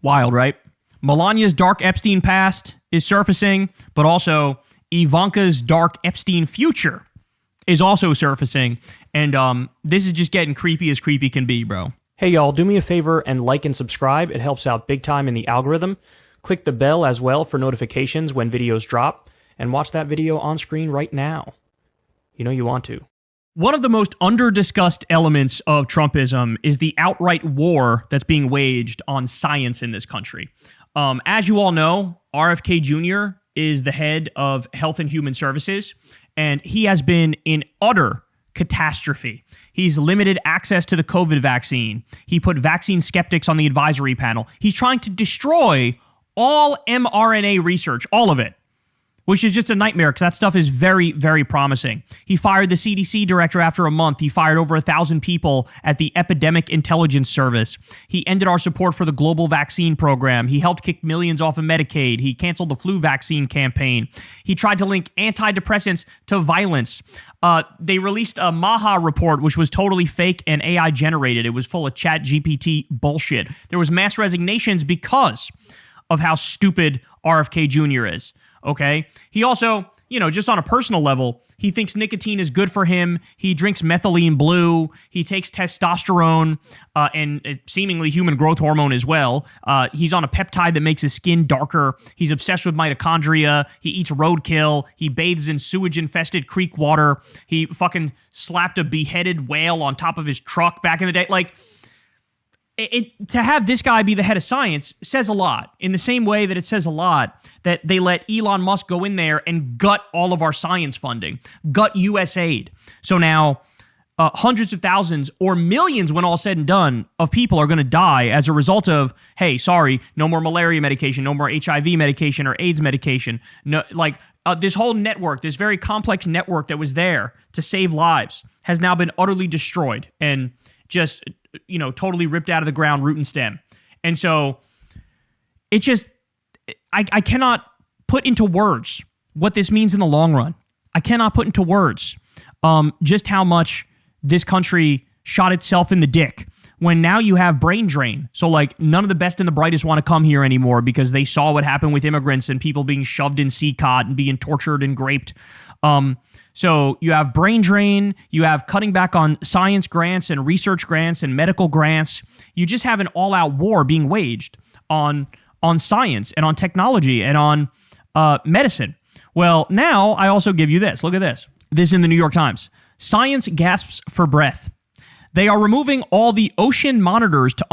Wild, right? Melania's dark Epstein past is surfacing, but also Ivanka's dark Epstein future is also surfacing. And this is just getting creepy as creepy can be, bro. Hey, y'all, do me a favor and like and subscribe. It helps out big time in the algorithm. Click the bell as well for notifications when videos drop, and watch that video on screen right now. You know you want to. One of the most under-discussed elements of Trumpism is the outright war that's being waged on science in this country. As you all know, RFK Jr. is the head of Health and Human Services, and he has been in utter catastrophe. He's limited access to the COVID vaccine. He put vaccine skeptics on the advisory panel. He's trying to destroy all mRNA research, all of it, which is just a nightmare because that stuff is very, very promising. He fired the CDC director after a month. He fired over 1,000 people at the Epidemic Intelligence Service. He ended our support for the global vaccine program. He helped kick millions off of Medicaid. He canceled the flu vaccine campaign. He tried to link antidepressants to violence. They released a MAHA report, which was totally fake and AI generated. It was full of chat GPT bullshit. There was mass resignations because of how stupid RFK Jr. is. Okay. He also, just on a personal level, he thinks nicotine is good for him. He drinks methylene blue. He takes testosterone and seemingly human growth hormone as well. He's on a peptide that makes his skin darker. He's obsessed with mitochondria. He eats roadkill. He bathes in sewage-infested creek water. He fucking slapped a beheaded whale on top of his truck back in the day. Like, to have this guy be the head of science says a lot, in the same way that it says a lot that they let Elon Musk go in there and gut all of our science funding, gut USAID. So now hundreds of thousands or millions, when all said and done, of people are going to die as a result of, hey, sorry, no more malaria medication, no more HIV medication or AIDS medication. No, this whole network, this very complex network that was there to save lives, has now been utterly destroyed and just totally ripped out of the ground, root and stem. And so it just, I cannot put into words what this means in the long run. I cannot put into words just how much this country shot itself in the dick when now you have brain drain. So none of the best and the brightest want to come here anymore because they saw what happened with immigrants and people being shoved in CCOT and being tortured and raped. So you have brain drain, you have cutting back on science grants and research grants and medical grants. You just have an all-out war being waged on science and on technology and on medicine. Well, now I also give you this. Look at this. This is in the New York Times. Science gasps for breath. They are removing all the ocean monitors to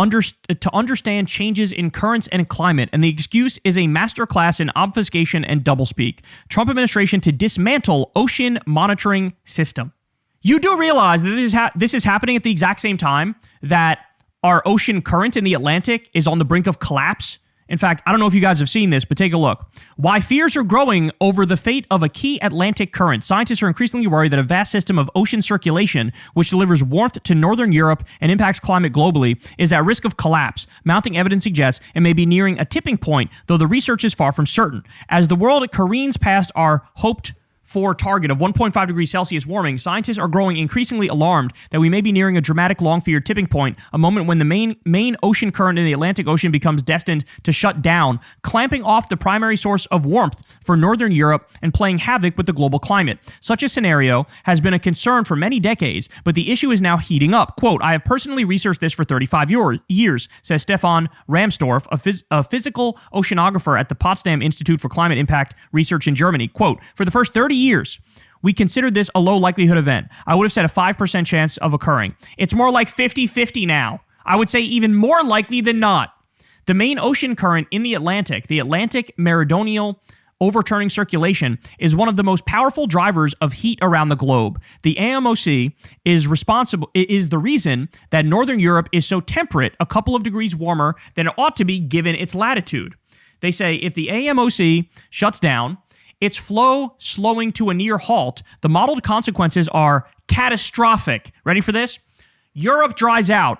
understand changes in currents and climate, and the excuse is a masterclass in obfuscation and doublespeak. Trump administration to dismantle ocean monitoring system. You do realize that this is happening at the exact same time that our ocean current in the Atlantic is on the brink of collapse. In fact, I don't know if you guys have seen this, but take a look. Why fears are growing over the fate of a key Atlantic current. Scientists are increasingly worried that a vast system of ocean circulation, which delivers warmth to northern Europe and impacts climate globally, is at risk of collapse. Mounting evidence suggests it may be nearing a tipping point, though the research is far from certain. As the world careens past our hoped for target of 1.5 degrees Celsius warming, scientists are growing increasingly alarmed that we may be nearing a dramatic, long-feared tipping point, a moment when the main ocean current in the Atlantic Ocean becomes destined to shut down, clamping off the primary source of warmth for northern Europe and playing havoc with the global climate. Such a scenario has been a concern for many decades, but the issue is now heating up. Quote, I have personally researched this for 35 years, says Stefan Ramsdorf, a physical oceanographer at the Potsdam Institute for Climate Impact Research in Germany. Quote, for the first 30 years, we considered this a low likelihood event. I would have said a 5% chance of occurring. It's more like 50-50 now. I would say even more likely than not. The main ocean current in the Atlantic meridional overturning circulation, is one of the most powerful drivers of heat around the globe. The AMOC is the reason that northern Europe is so temperate, a couple of degrees warmer than it ought to be given its latitude. They say if the AMOC shuts down, its flow slowing to a near halt, the modeled consequences are catastrophic. Ready for this? Europe dries out,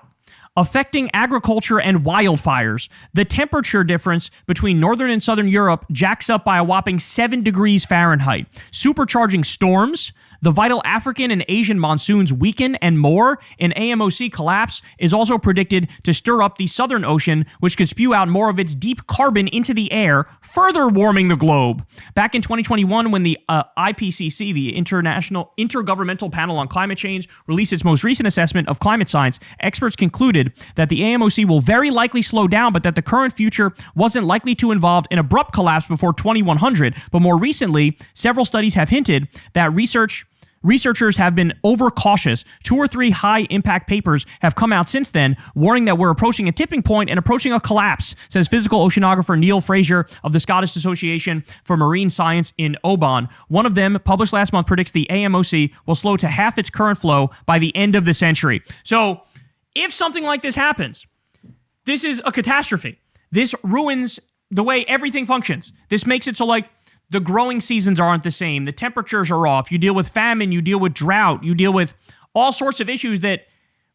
affecting agriculture and wildfires. The temperature difference between northern and southern Europe jacks up by a whopping 7 degrees Fahrenheit, supercharging storms. The vital African and Asian monsoons weaken, and more. An AMOC collapse is also predicted to stir up the Southern Ocean, which could spew out more of its deep carbon into the air, further warming the globe. Back in 2021, when the IPCC, the Intergovernmental Panel on Climate Change, released its most recent assessment of climate science, experts concluded that the AMOC will very likely slow down, but that the current future wasn't likely to involve an abrupt collapse before 2100. But more recently, several studies have hinted that research researchers have been overcautious. 2 or 3 high-impact papers have come out since then, warning that we're approaching a tipping point and approaching a collapse, says physical oceanographer Neil Fraser of the Scottish Association for Marine Science in Oban. One of them, published last month, predicts the AMOC will slow to half its current flow by the end of the century. So, if something like this happens, this is a catastrophe. This ruins the way everything functions. This makes it so, like, the growing seasons aren't the same. The temperatures are off. You deal with famine. You deal with drought. You deal with all sorts of issues that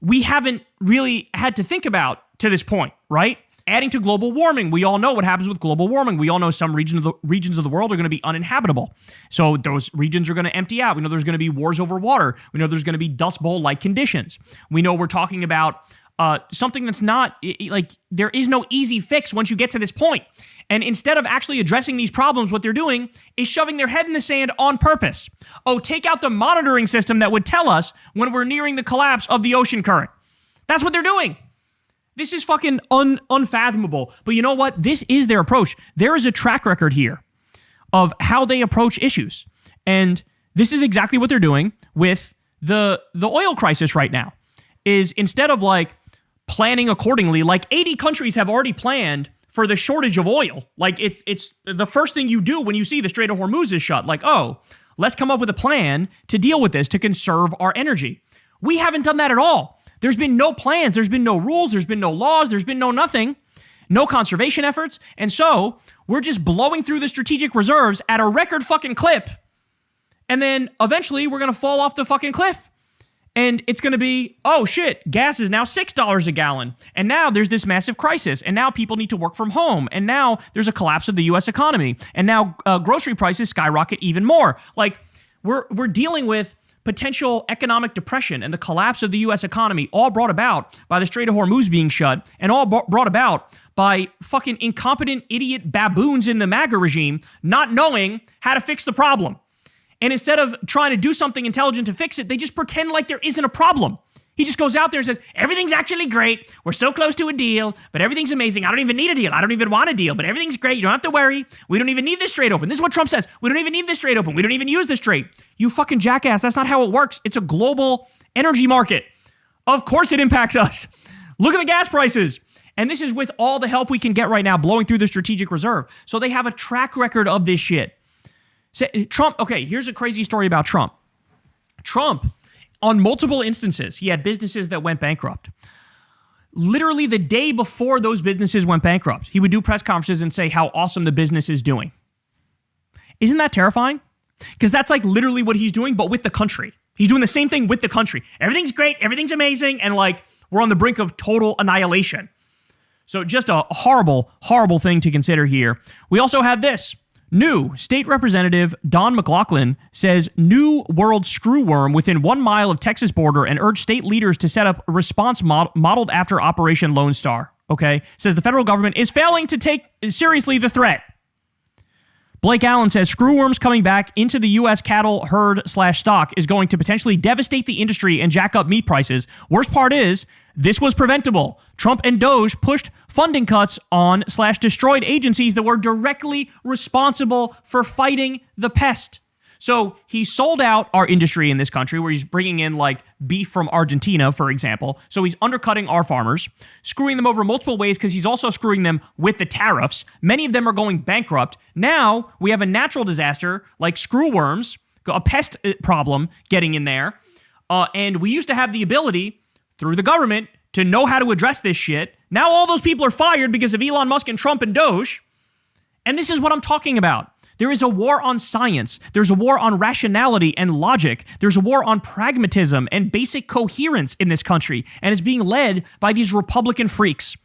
we haven't really had to think about to this point, right? Adding to global warming. We all know what happens with global warming. We all know some regions of the world are going to be uninhabitable. So those regions are going to empty out. We know there's going to be wars over water. We know there's going to be Dust Bowl-like conditions. We know we're talking about something that's not, like, there is no easy fix once you get to this point. And instead of actually addressing these problems, what they're doing is shoving their head in the sand on purpose. Oh, take out the monitoring system that would tell us when we're nearing the collapse of the ocean current. That's what they're doing. This is fucking unfathomable. But you know what? This is their approach. There is a track record here of how they approach issues. And this is exactly what they're doing with the oil crisis right now. Is instead of, like, planning accordingly, like 80 countries have already planned for the shortage of oil. Like, it's the first thing you do when you see the Strait of Hormuz is shut. Like, oh, let's come up with a plan to deal with this, to conserve our energy. We haven't done that at all. There's been no plans. There's been no rules. There's been no laws. There's been no nothing. No conservation efforts. And so we're just blowing through the strategic reserves at a record fucking clip. And then eventually we're going to fall off the fucking cliff. And it's going to be, oh shit, gas is now $6 a gallon. And now there's this massive crisis. And now people need to work from home. And now there's a collapse of the U.S. economy. And now grocery prices skyrocket even more. Like, we're dealing with potential economic depression and the collapse of the U.S. economy, all brought about by the Strait of Hormuz being shut, and all brought about by fucking incompetent idiot baboons in the MAGA regime not knowing how to fix the problem. And instead of trying to do something intelligent to fix it, they just pretend like there isn't a problem. He just goes out there and says, everything's actually great. We're so close to a deal, but everything's amazing. I don't even need a deal. I don't even want a deal, but everything's great. You don't have to worry. We don't even need this strait open. This is what Trump says. We don't even need this strait open. We don't even use the strait. You fucking jackass. That's not how it works. It's a global energy market. Of course it impacts us. Look at the gas prices. And this is with all the help we can get right now, blowing through the strategic reserve. So they have a track record of this shit. Trump, okay, here's a crazy story about Trump. Trump, on multiple instances, he had businesses that went bankrupt. Literally the day before those businesses went bankrupt, he would do press conferences and say how awesome the business is doing. Isn't that terrifying? Because that's like literally what he's doing, but with the country. He's doing the same thing with the country. Everything's great, everything's amazing, and like we're on the brink of total annihilation. So just a horrible, horrible thing to consider here. We also have this. New State Representative Don McLaughlin says New World screwworm within 1 mile of Texas border and urged state leaders to set up a response modeled after Operation Lone Star. Okay? Says the federal government is failing to take seriously the threat. Blake Allen says screwworms coming back into the U.S. cattle herd / stock is going to potentially devastate the industry and jack up meat prices. Worst part is, this was preventable. Trump and Doge pushed funding cuts on / destroyed agencies that were directly responsible for fighting the pest. So he sold out our industry in this country, where he's bringing in like beef from Argentina, for example. So he's undercutting our farmers, screwing them over multiple ways because he's also screwing them with the tariffs. Many of them are going bankrupt. Now we have a natural disaster like screwworms, a pest problem getting in there. And we used to have the ability through the government to know how to address this shit. Now all those people are fired because of Elon Musk and Trump and Doge. And this is what I'm talking about. There is a war on science. There's a war on rationality and logic. There's a war on pragmatism and basic coherence in this country. And it's being led by these Republican freaks.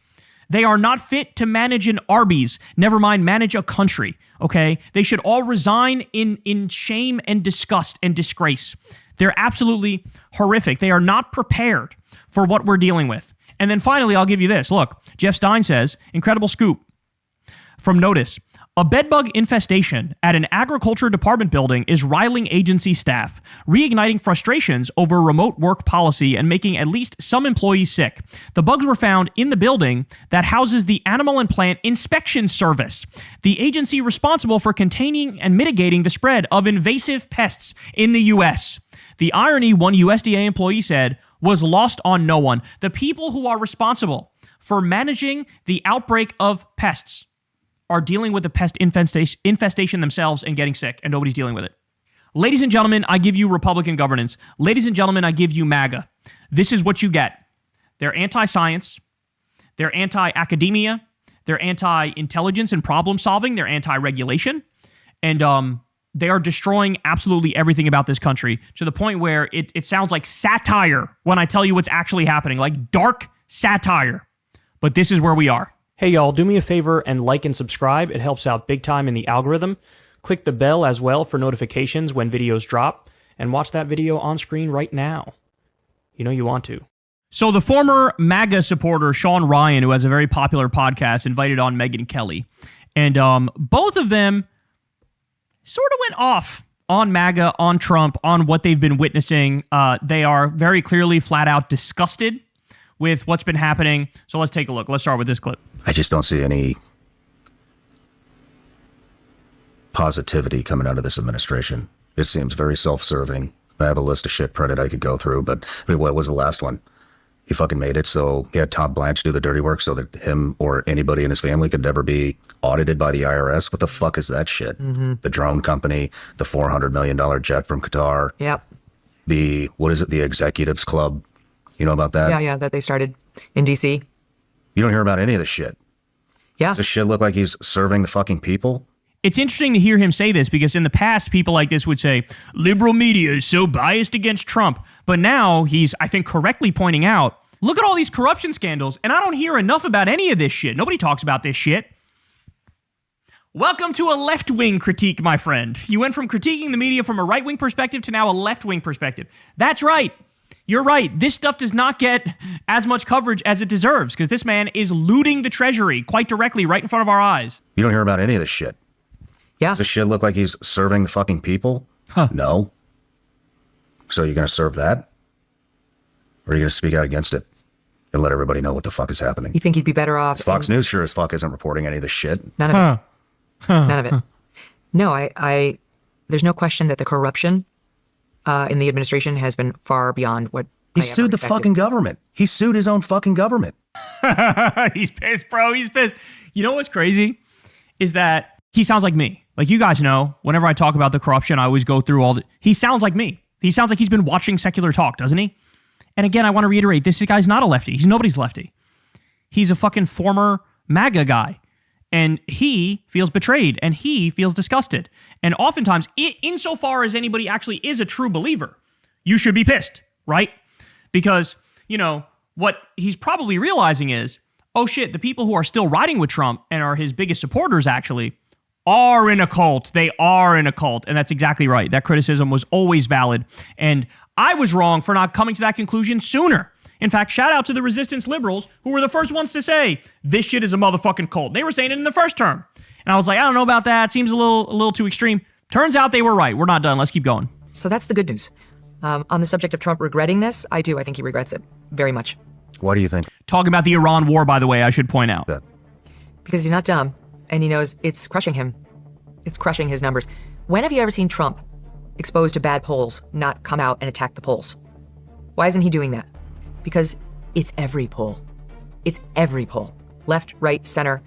They are not fit to manage an Arby's, never mind manage a country, okay? They should all resign in shame and disgust and disgrace. They're absolutely horrific. They are not prepared for what we're dealing with. And then finally, I'll give you this. Look, Jeff Stein says, incredible scoop from Notice. A bedbug infestation at an agriculture department building is riling agency staff, reigniting frustrations over remote work policy and making at least some employees sick. The bugs were found in the building that houses the Animal and Plant Inspection Service, the agency responsible for containing and mitigating the spread of invasive pests in the U.S. The irony, one USDA employee said, was lost on no one. The people who are responsible for managing the outbreak of pests are dealing with the pest infestation themselves and getting sick, and nobody's dealing with it. Ladies and gentlemen, I give you Republican governance. Ladies and gentlemen, I give you MAGA. This is what you get. They're anti-science. They're anti-academia. They're anti-intelligence and problem-solving. They're anti-regulation. And they are destroying absolutely everything about this country to the point where it sounds like satire when I tell you what's actually happening, like dark satire. But this is where we are. Hey y'all, do me a favor and like and subscribe. It helps out big time in the algorithm. Click the bell as well for notifications when videos drop, and watch that video on screen right now. You know you want to. So the former MAGA supporter, Sean Ryan, who has a very popular podcast, invited on Megyn Kelly. And both of them sort of went off on MAGA, on Trump, on what they've been witnessing. They are very clearly flat out disgusted with what's been happening. So let's take a look. Let's start with this clip. I just don't see any positivity coming out of this administration. It seems very self-serving. I have a list of shit printed I could go through, but I mean, what was the last one? He fucking made it so he had Todd Blanche do the dirty work so that him or anybody in his family could never be audited by the IRS. What the fuck is that shit? The drone company, the $400 million jet from Qatar. Yep. The, what is it? The Executives Club. You know about that? Yeah, that they started in DC. You don't hear about any of this shit. Yeah. Does this shit look like he's serving the fucking people? It's interesting to hear him say this because in the past, people like this would say, liberal media is so biased against Trump. But now he's, I think, correctly pointing out, look at all these corruption scandals, and I don't hear enough about any of this shit. Nobody talks about this shit. Welcome to a left-wing critique, my friend. You went from critiquing the media from a right-wing perspective to now a left-wing perspective. That's right. You're right. This stuff does not get as much coverage as it deserves because this man is looting the treasury quite directly right in front of our eyes. You don't hear about any of this shit. Yeah. Does this shit look like he's serving the fucking people? No. So you're going to serve that? Or are you going to speak out against it and let everybody know what the fuck is happening? You think he'd be better off? Fox News sure as fuck isn't reporting any of this shit. None of it. None of it. No, I there's no question that the corruption in the administration has been far beyond what he sued the fucking government. He sued his own fucking government. He's pissed, bro. He's pissed. You know what's crazy is that he sounds like me. Like you guys know, whenever I talk about the corruption, I always go through all the... He sounds like me. He sounds like he's been watching secular talk, doesn't he? And again, I want to reiterate, this guy's not a lefty. He's nobody's lefty. He's a fucking former MAGA guy. And he feels betrayed. And he feels disgusted. And oftentimes, insofar as anybody actually is a true believer, you should be pissed, right? Because, you know, what he's probably realizing is, oh shit, the people who are still riding with Trump and are his biggest supporters actually are in a cult. They are in a cult. And that's exactly right. That criticism was always valid. And I was wrong for not coming to that conclusion sooner. In fact, shout out to the resistance liberals who were the first ones to say, this shit is a motherfucking cult. They were saying it in the first term. And I was like, I don't know about that. Seems a little too extreme. Turns out they were right. We're not done. Let's keep going. So that's the good news. On the subject of Trump regretting this, I do. I think he regrets it very much. Why do you think? Talking about the Iran war, by the way, I should point out. Because he's not dumb, and he knows it's crushing him. It's crushing his numbers. When have you ever seen Trump exposed to bad polls not come out and attack the polls? Why isn't he doing that? Because it's every poll. It's every poll. Left, right, center.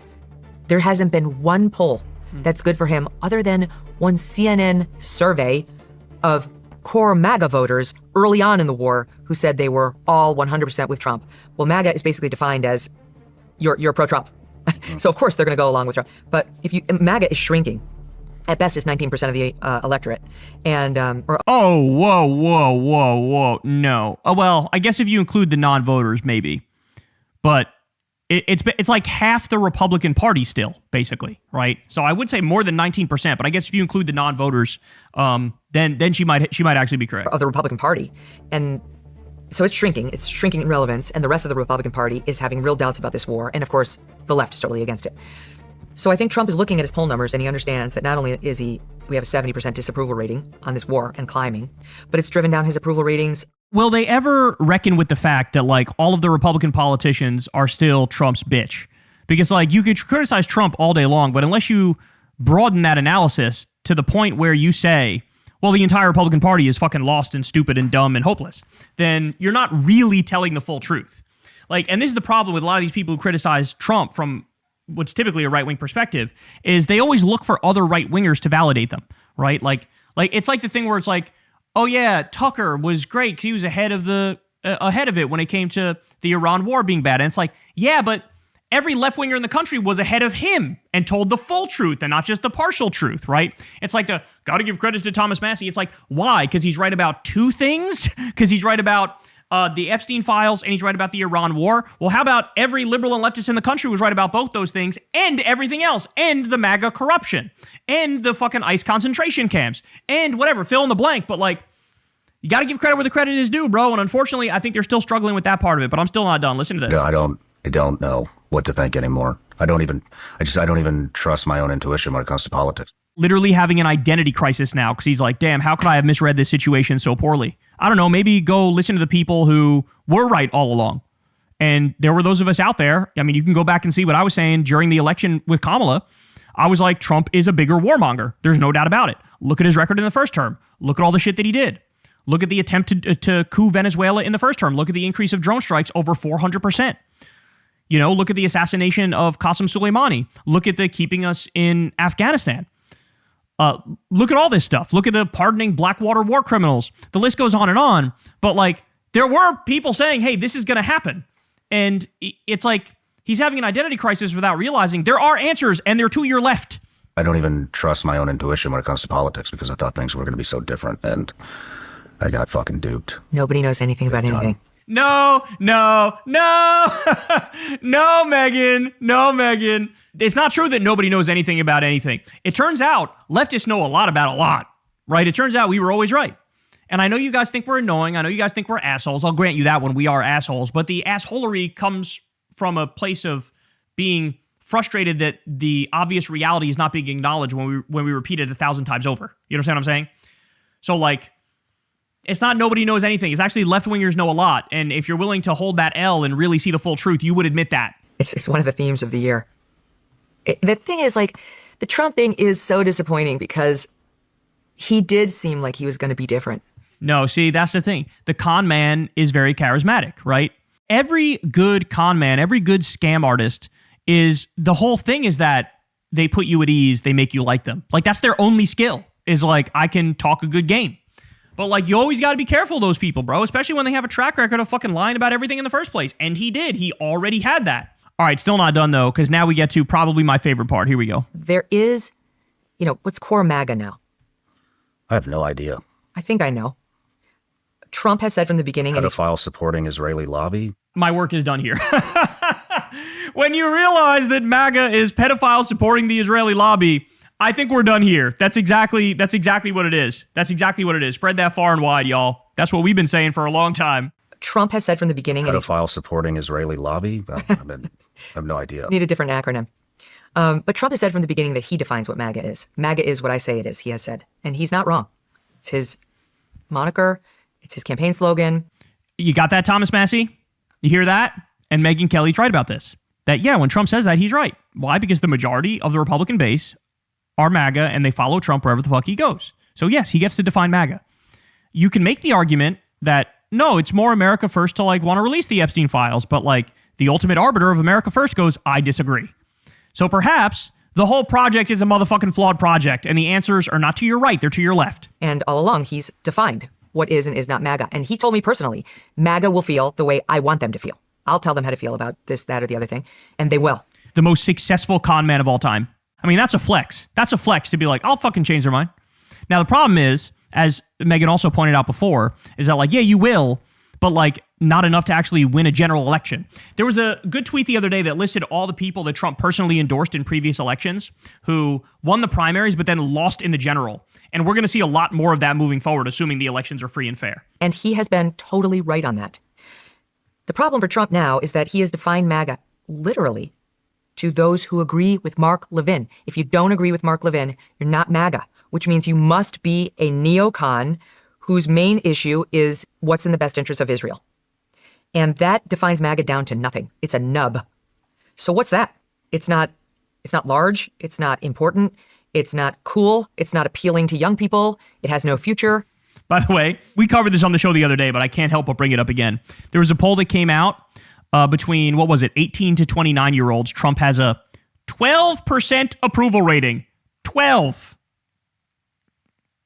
There hasn't been one poll that's good for him other than one CNN survey of core MAGA voters early on in the war who said they were all 100% with Trump. Well, MAGA is basically defined as you're pro-Trump. So of course they're going to go along with Trump. But MAGA is shrinking. At best, it's 19% of the electorate. And whoa, no. Well, I guess if you include the non-voters, maybe. But it's like half the Republican Party still, basically, right? So I would say more than 19%. But I guess if you include the non-voters, then she might actually be correct. Of the Republican Party. And so it's shrinking. It's shrinking in relevance. And the rest of the Republican Party is having real doubts about this war. And of course, the left is totally against it. So I think Trump is looking at his poll numbers and he understands that not only we have a 70% disapproval rating on this war and climbing, but it's driven down his approval ratings. Will they ever reckon with the fact that like all of the Republican politicians are still Trump's bitch? Because like you could criticize Trump all day long, but unless you broaden that analysis to the point where you say, well, the entire Republican Party is fucking lost and stupid and dumb and hopeless, then you're not really telling the full truth. Like, and this is the problem with a lot of these people who criticize Trump from what's typically a right-wing perspective, is they always look for other right-wingers to validate them, right? Like it's like the thing where it's like, oh yeah, Tucker was great because he was ahead of it when it came to the Iran war being bad. And it's like, yeah, but every left-winger in the country was ahead of him and told the full truth and not just the partial truth, right? It's like got to give credit to Thomas Massie. It's like, why? Because he's right about two things? Because he's right about the Epstein files and he's right about the Iran war? Well, how about every liberal and leftist in the country was right about both those things and everything else, and the MAGA corruption and the fucking ICE concentration camps and whatever, fill in the blank. But like, you got to give credit where the credit is due, bro. And unfortunately, I think they're still struggling with that part of it, but I'm still not done. Listen to this. No, I don't know what to think anymore. I don't even trust my own intuition when it comes to politics. Literally having an identity crisis now because he's like, damn, how could I have misread this situation so poorly? I don't know, maybe go listen to the people who were right all along. And there were those of us out there. I mean, you can go back and see what I was saying during the election with Kamala. I was like, Trump is a bigger warmonger. There's no doubt about it. Look at his record in the first term. Look at all the shit that he did. Look at the attempt to coup Venezuela in the first term. Look at the increase of drone strikes over 400%. You know, look at the assassination of Qasem Soleimani. Look at the keeping us in Afghanistan. Look at all this stuff. Look at the pardoning Blackwater war criminals. The list goes on. But like, there were people saying, hey, this is going to happen. And it's like, he's having an identity crisis without realizing there are answers and they're to your left. I don't even trust my own intuition when it comes to politics because I thought things were going to be so different and I got fucking duped. Nobody knows anything about anything. No, Megan. It's not true that nobody knows anything about anything. It turns out leftists know a lot about a lot, right? It turns out we were always right. And I know you guys think we're annoying. I know you guys think we're assholes. I'll grant you that one. We are assholes. But the assholery comes from a place of being frustrated that the obvious reality is not being acknowledged when we repeat it 1,000 times over. You understand what I'm saying? So like, it's not nobody knows anything. It's actually left-wingers know a lot. And if you're willing to hold that L and really see the full truth, you would admit that. It's one of the themes of the year. The thing is, like, the Trump thing is so disappointing because he did seem like he was going to be different. No, see, that's the thing. The con man is very charismatic, right? Every good con man, every good scam artist the whole thing is that they put you at ease, they make you like them. Like, that's their only skill, is like, I can talk a good game. But like, you always got to be careful of those people, bro, especially when they have a track record of fucking lying about everything in the first place. And he did. He already had that. All right, still not done, though, because now we get to probably my favorite part. Here we go. There is, what's core MAGA now? I have no idea. I think I know. Trump has said from the beginning... Pedophile supporting Israeli lobby? My work is done here. When you realize that MAGA is pedophile supporting the Israeli lobby... I think we're done here. That's exactly what it is. That's exactly what it is. Spread that far and wide, y'all. That's what we've been saying for a long time. Trump has said from the beginning... Pedophile supporting Israeli lobby? I have no idea. Need a different acronym. But Trump has said from the beginning that he defines what MAGA is. MAGA is what I say it is, he has said. And he's not wrong. It's his moniker. It's his campaign slogan. You got that, Thomas Massie? You hear that? And Megyn Kelly's right about this. That, yeah, when Trump says that, he's right. Why? Because the majority of the Republican base are MAGA, and they follow Trump wherever the fuck he goes. So yes, he gets to define MAGA. You can make the argument that, no, it's more America First to like want to release the Epstein files, but like the ultimate arbiter of America First goes, I disagree. So perhaps the whole project is a motherfucking flawed project, and the answers are not to your right, they're to your left. And all along, he's defined what is and is not MAGA. And he told me personally, MAGA will feel the way I want them to feel. I'll tell them how to feel about this, that, or the other thing, and they will. The most successful con man of all time. I mean, that's a flex. That's a flex to be like, I'll fucking change their mind. Now, the problem is, as Megan also pointed out before, is that like, yeah, you will, but like not enough to actually win a general election. There was a good tweet the other day that listed all the people that Trump personally endorsed in previous elections who won the primaries, but then lost in the general. And we're going to see a lot more of that moving forward, assuming the elections are free and fair. And he has been totally right on that. The problem for Trump now is that he has defined MAGA literally to those who agree with Mark Levin. If you don't agree with Mark Levin, you're not MAGA, which means you must be a neocon whose main issue is what's in the best interest of Israel. And that defines MAGA down to nothing. It's a nub. So what's that? It's not large. It's not important. It's not cool. It's not appealing to young people. It has no future. By the way, we covered this on the show the other day, but I can't help but bring it up again. There was a poll that came out between, 18 to 29-year-olds. Trump has a 12% approval rating. 12.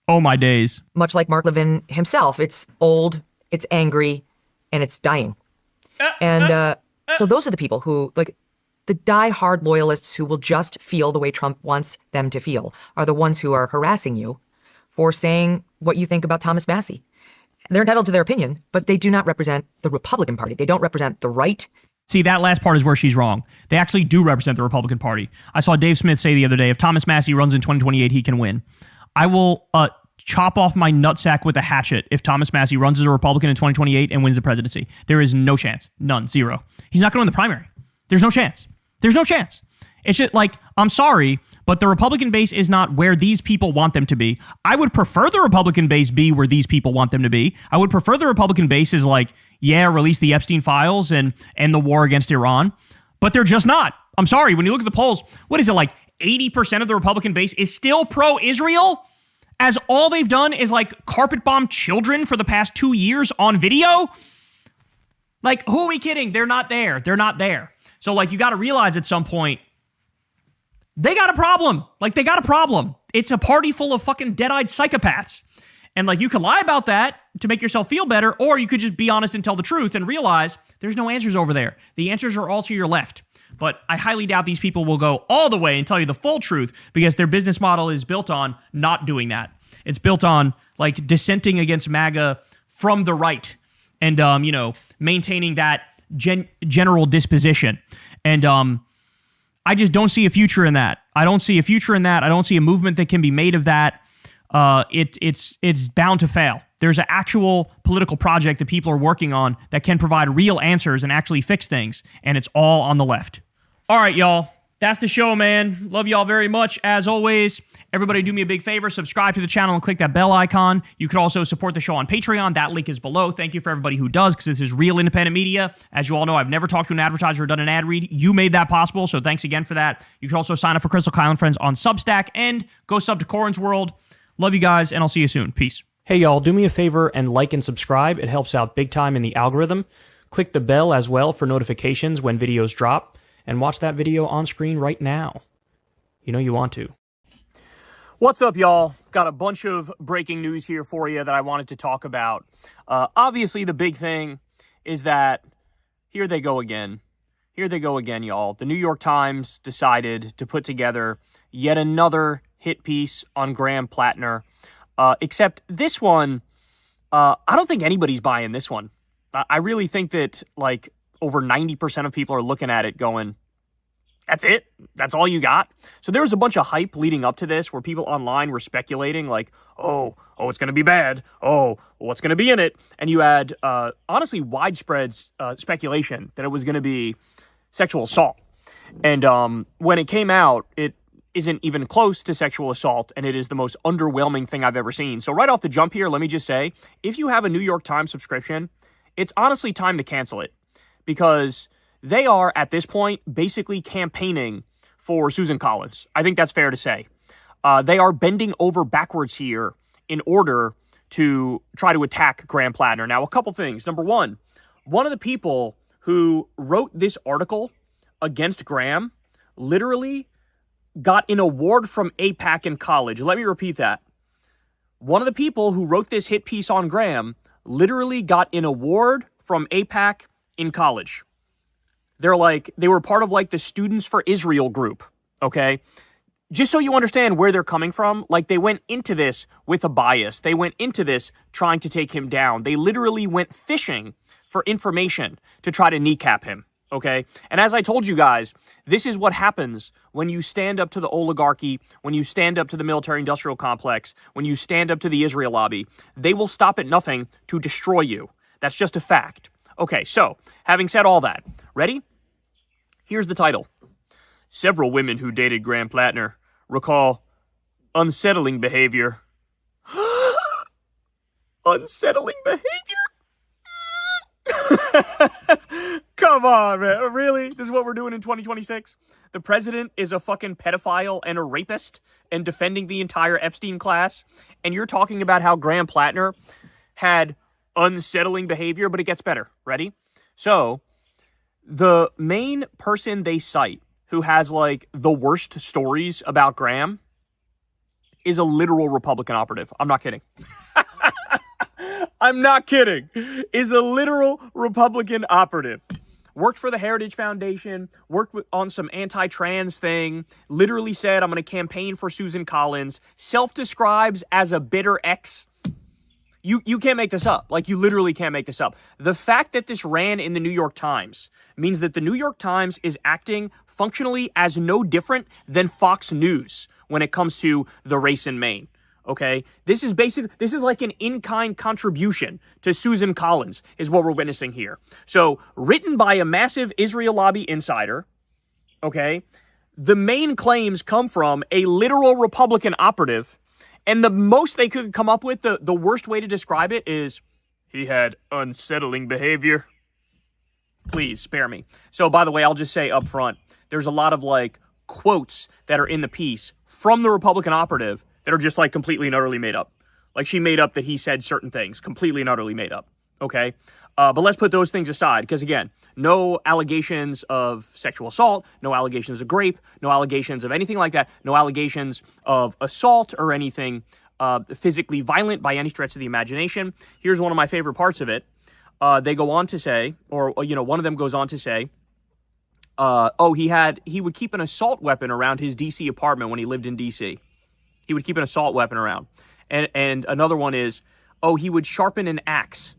Oh, my days. Much like Mark Levin himself, it's old, it's angry, and it's dying. So those are the people who, like, the die-hard loyalists who will just feel the way Trump wants them to feel are the ones who are harassing you for saying what you think about Thomas Massie. They're entitled to their opinion, but they do not represent the Republican Party. They don't represent the right. See, that last part is where she's wrong. They actually do represent the Republican Party. I saw Dave Smith say the other day, if Thomas Massie runs in 2028, he can win. I will chop off my nutsack with a hatchet if Thomas Massie runs as a Republican in 2028 and wins the presidency. There is no chance. None. Zero. He's not going to win the primary. There's no chance. There's no chance. It's just like, I'm sorry, but the Republican base is not where these people want them to be. I would prefer the Republican base be where these people want them to be. I would prefer the Republican base is like, yeah, release the Epstein files and the war against Iran, but they're just not. I'm sorry. When you look at the polls, what is it, like 80% of the Republican base is still pro-Israel, as all they've done is like carpet bomb children for the past 2 years on video? Like, who are we kidding? They're not there. They're not there. So, like, you got to realize at some point, they got a problem. Like, they got a problem. It's a party full of fucking dead-eyed psychopaths. And, like, you could lie about that to make yourself feel better, or you could just be honest and tell the truth and realize there's no answers over there. The answers are all to your left. But I highly doubt these people will go all the way and tell you the full truth, because their business model is built on not doing that. It's built on, like, dissenting against MAGA from the right and, maintaining that general disposition. And I just don't see a future in that. I don't see a future in that. I don't see a movement that can be made of that. It's bound to fail. There's an actual political project that people are working on that can provide real answers and actually fix things, and it's all on the left. All right, y'all. That's the show, man. Love y'all very much, as always. Everybody do me a big favor. Subscribe to the channel and click that bell icon. You could also support the show on Patreon. That link is below. Thank you for everybody who does, because this is real independent media. As you all know, I've never talked to an advertiser or done an ad read. You made that possible, so thanks again for that. You can also sign up for Crystal Kyle and Friends on Substack, and go sub to Corin's World. Love you guys, and I'll see you soon. Peace. Hey, y'all, do me a favor and like and subscribe. It helps out big time in the algorithm. Click the bell as well for notifications when videos drop, and watch that video on screen right now. You know you want to. What's up, y'all? Got a bunch of breaking news here for you that I wanted to talk about. Obviously, the big thing is that here they go again. Here they go again, y'all. The New York Times decided to put together yet another hit piece on Graham PLATNER. Except this one, I don't think anybody's buying this one. I really think that, like, over 90% of people are looking at it going, that's it? That's all you got? So there was a bunch of hype leading up to this where people online were speculating, like, oh, it's going to be bad. Oh, what's going to be in it? And you had, honestly, widespread speculation that it was going to be sexual assault. And when it came out, it isn't even close to sexual assault, and it is the most underwhelming thing I've ever seen. So right off the jump here, let me just say, if you have a New York Times subscription, it's honestly time to cancel it, because they are, at this point, basically campaigning for Susan Collins. I think that's fair to say. They are bending over backwards here in order to try to attack Graham PLATNER. Now, a couple things. Number one of the people who wrote this article against Graham literally got an award from AIPAC in college. Let me repeat that. One of the people who wrote this hit piece on Graham literally got an award from AIPAC in college. They were part of, like, the Students for Israel group, okay? Just so you understand where they're coming from, like, they went into this with a bias. They went into this trying to take him down. They literally went fishing for information to try to kneecap him, okay? And as I told you guys, this is what happens when you stand up to the oligarchy, when you stand up to the military-industrial complex, when you stand up to the Israel lobby. They will stop at nothing to destroy you. That's just a fact. Okay, so, having said all that, ready? Here's the title. Several women who dated Graham PLATNER recall unsettling behavior. Unsettling behavior? Come on, man. Really? This is what we're doing in 2026? The president is a fucking pedophile and a rapist and defending the entire Epstein class. And you're talking about how Graham Plattner had unsettling behavior, but it gets better. Ready? So, the main person they cite who has, like, the worst stories about Graham is a literal Republican operative. I'm not kidding. I'm not kidding. Is a literal Republican operative. Worked for the Heritage Foundation, worked on some anti-trans thing, literally said, I'm going to campaign for Susan Collins, self-describes as a bitter ex. You can't make this up. Like, you literally can't make this up. The fact that this ran in the New York Times means that the New York Times is acting functionally as no different than Fox News when it comes to the race in Maine. Okay, this is like an in-kind contribution to Susan Collins is what we're witnessing here. So, written by a massive Israel lobby insider, okay, the main claims come from a literal Republican operative, and the most they could come up with, the worst way to describe it is, he had unsettling behavior. Please, spare me. So, by the way, I'll just say up front, there's a lot of, like, quotes that are in the piece from the Republican operative that are just, like, completely and utterly made up. Like, she made up that he said certain things, completely and utterly made up, okay? But let's put those things aside, because, again, no allegations of sexual assault, no allegations of rape, no allegations of anything like that, no allegations of assault or anything physically violent by any stretch of the imagination. Here's one of my favorite parts of it. They go on to say, or, you know, one of them goes on to say, he would keep an assault weapon around his D.C. apartment when he lived in D.C., he would keep an assault weapon around. And another one is, he would sharpen an axe.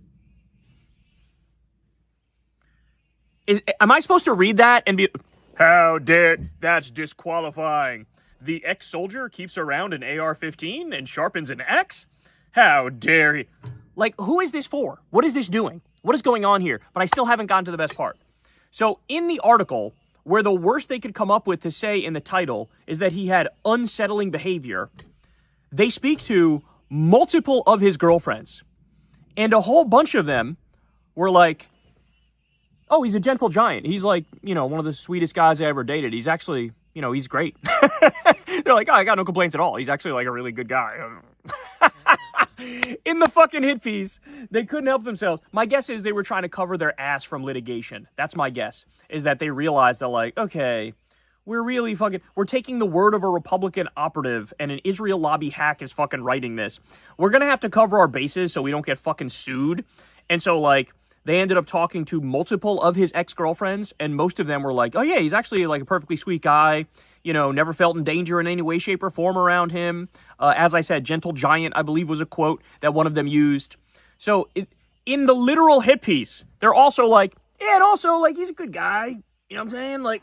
Am I supposed to read that and be, how dare, that's disqualifying. The ex-soldier keeps around an AR-15 and sharpens an axe? How dare he? Like, who is this for? What is this doing? What is going on here? But I still haven't gotten to the best part. So in the article, where the worst they could come up with to say in the title is that he had unsettling behavior, they speak to multiple of his girlfriends. And a whole bunch of them were like, oh, he's a gentle giant. He's like, you know, one of the sweetest guys I ever dated. He's actually, you know, he's great. They're like, oh, I got no complaints at all. He's actually like a really good guy. In the fucking hit piece, they couldn't help themselves. My guess is they were trying to cover their ass from litigation. That's my guess, is that they realized that, like, okay, we're taking the word of a Republican operative and an Israel lobby hack is fucking writing this. We're going to have to cover our bases so we don't get fucking sued. And so, like, they ended up talking to multiple of his ex-girlfriends, and most of them were like, oh yeah, he's actually like a perfectly sweet guy. You know, never felt in danger in any way, shape, or form around him. As I said, gentle giant, I believe, was a quote that one of them used. So in the literal hit piece, they're also like, yeah, and also, like, he's a good guy. You know what I'm saying? Like,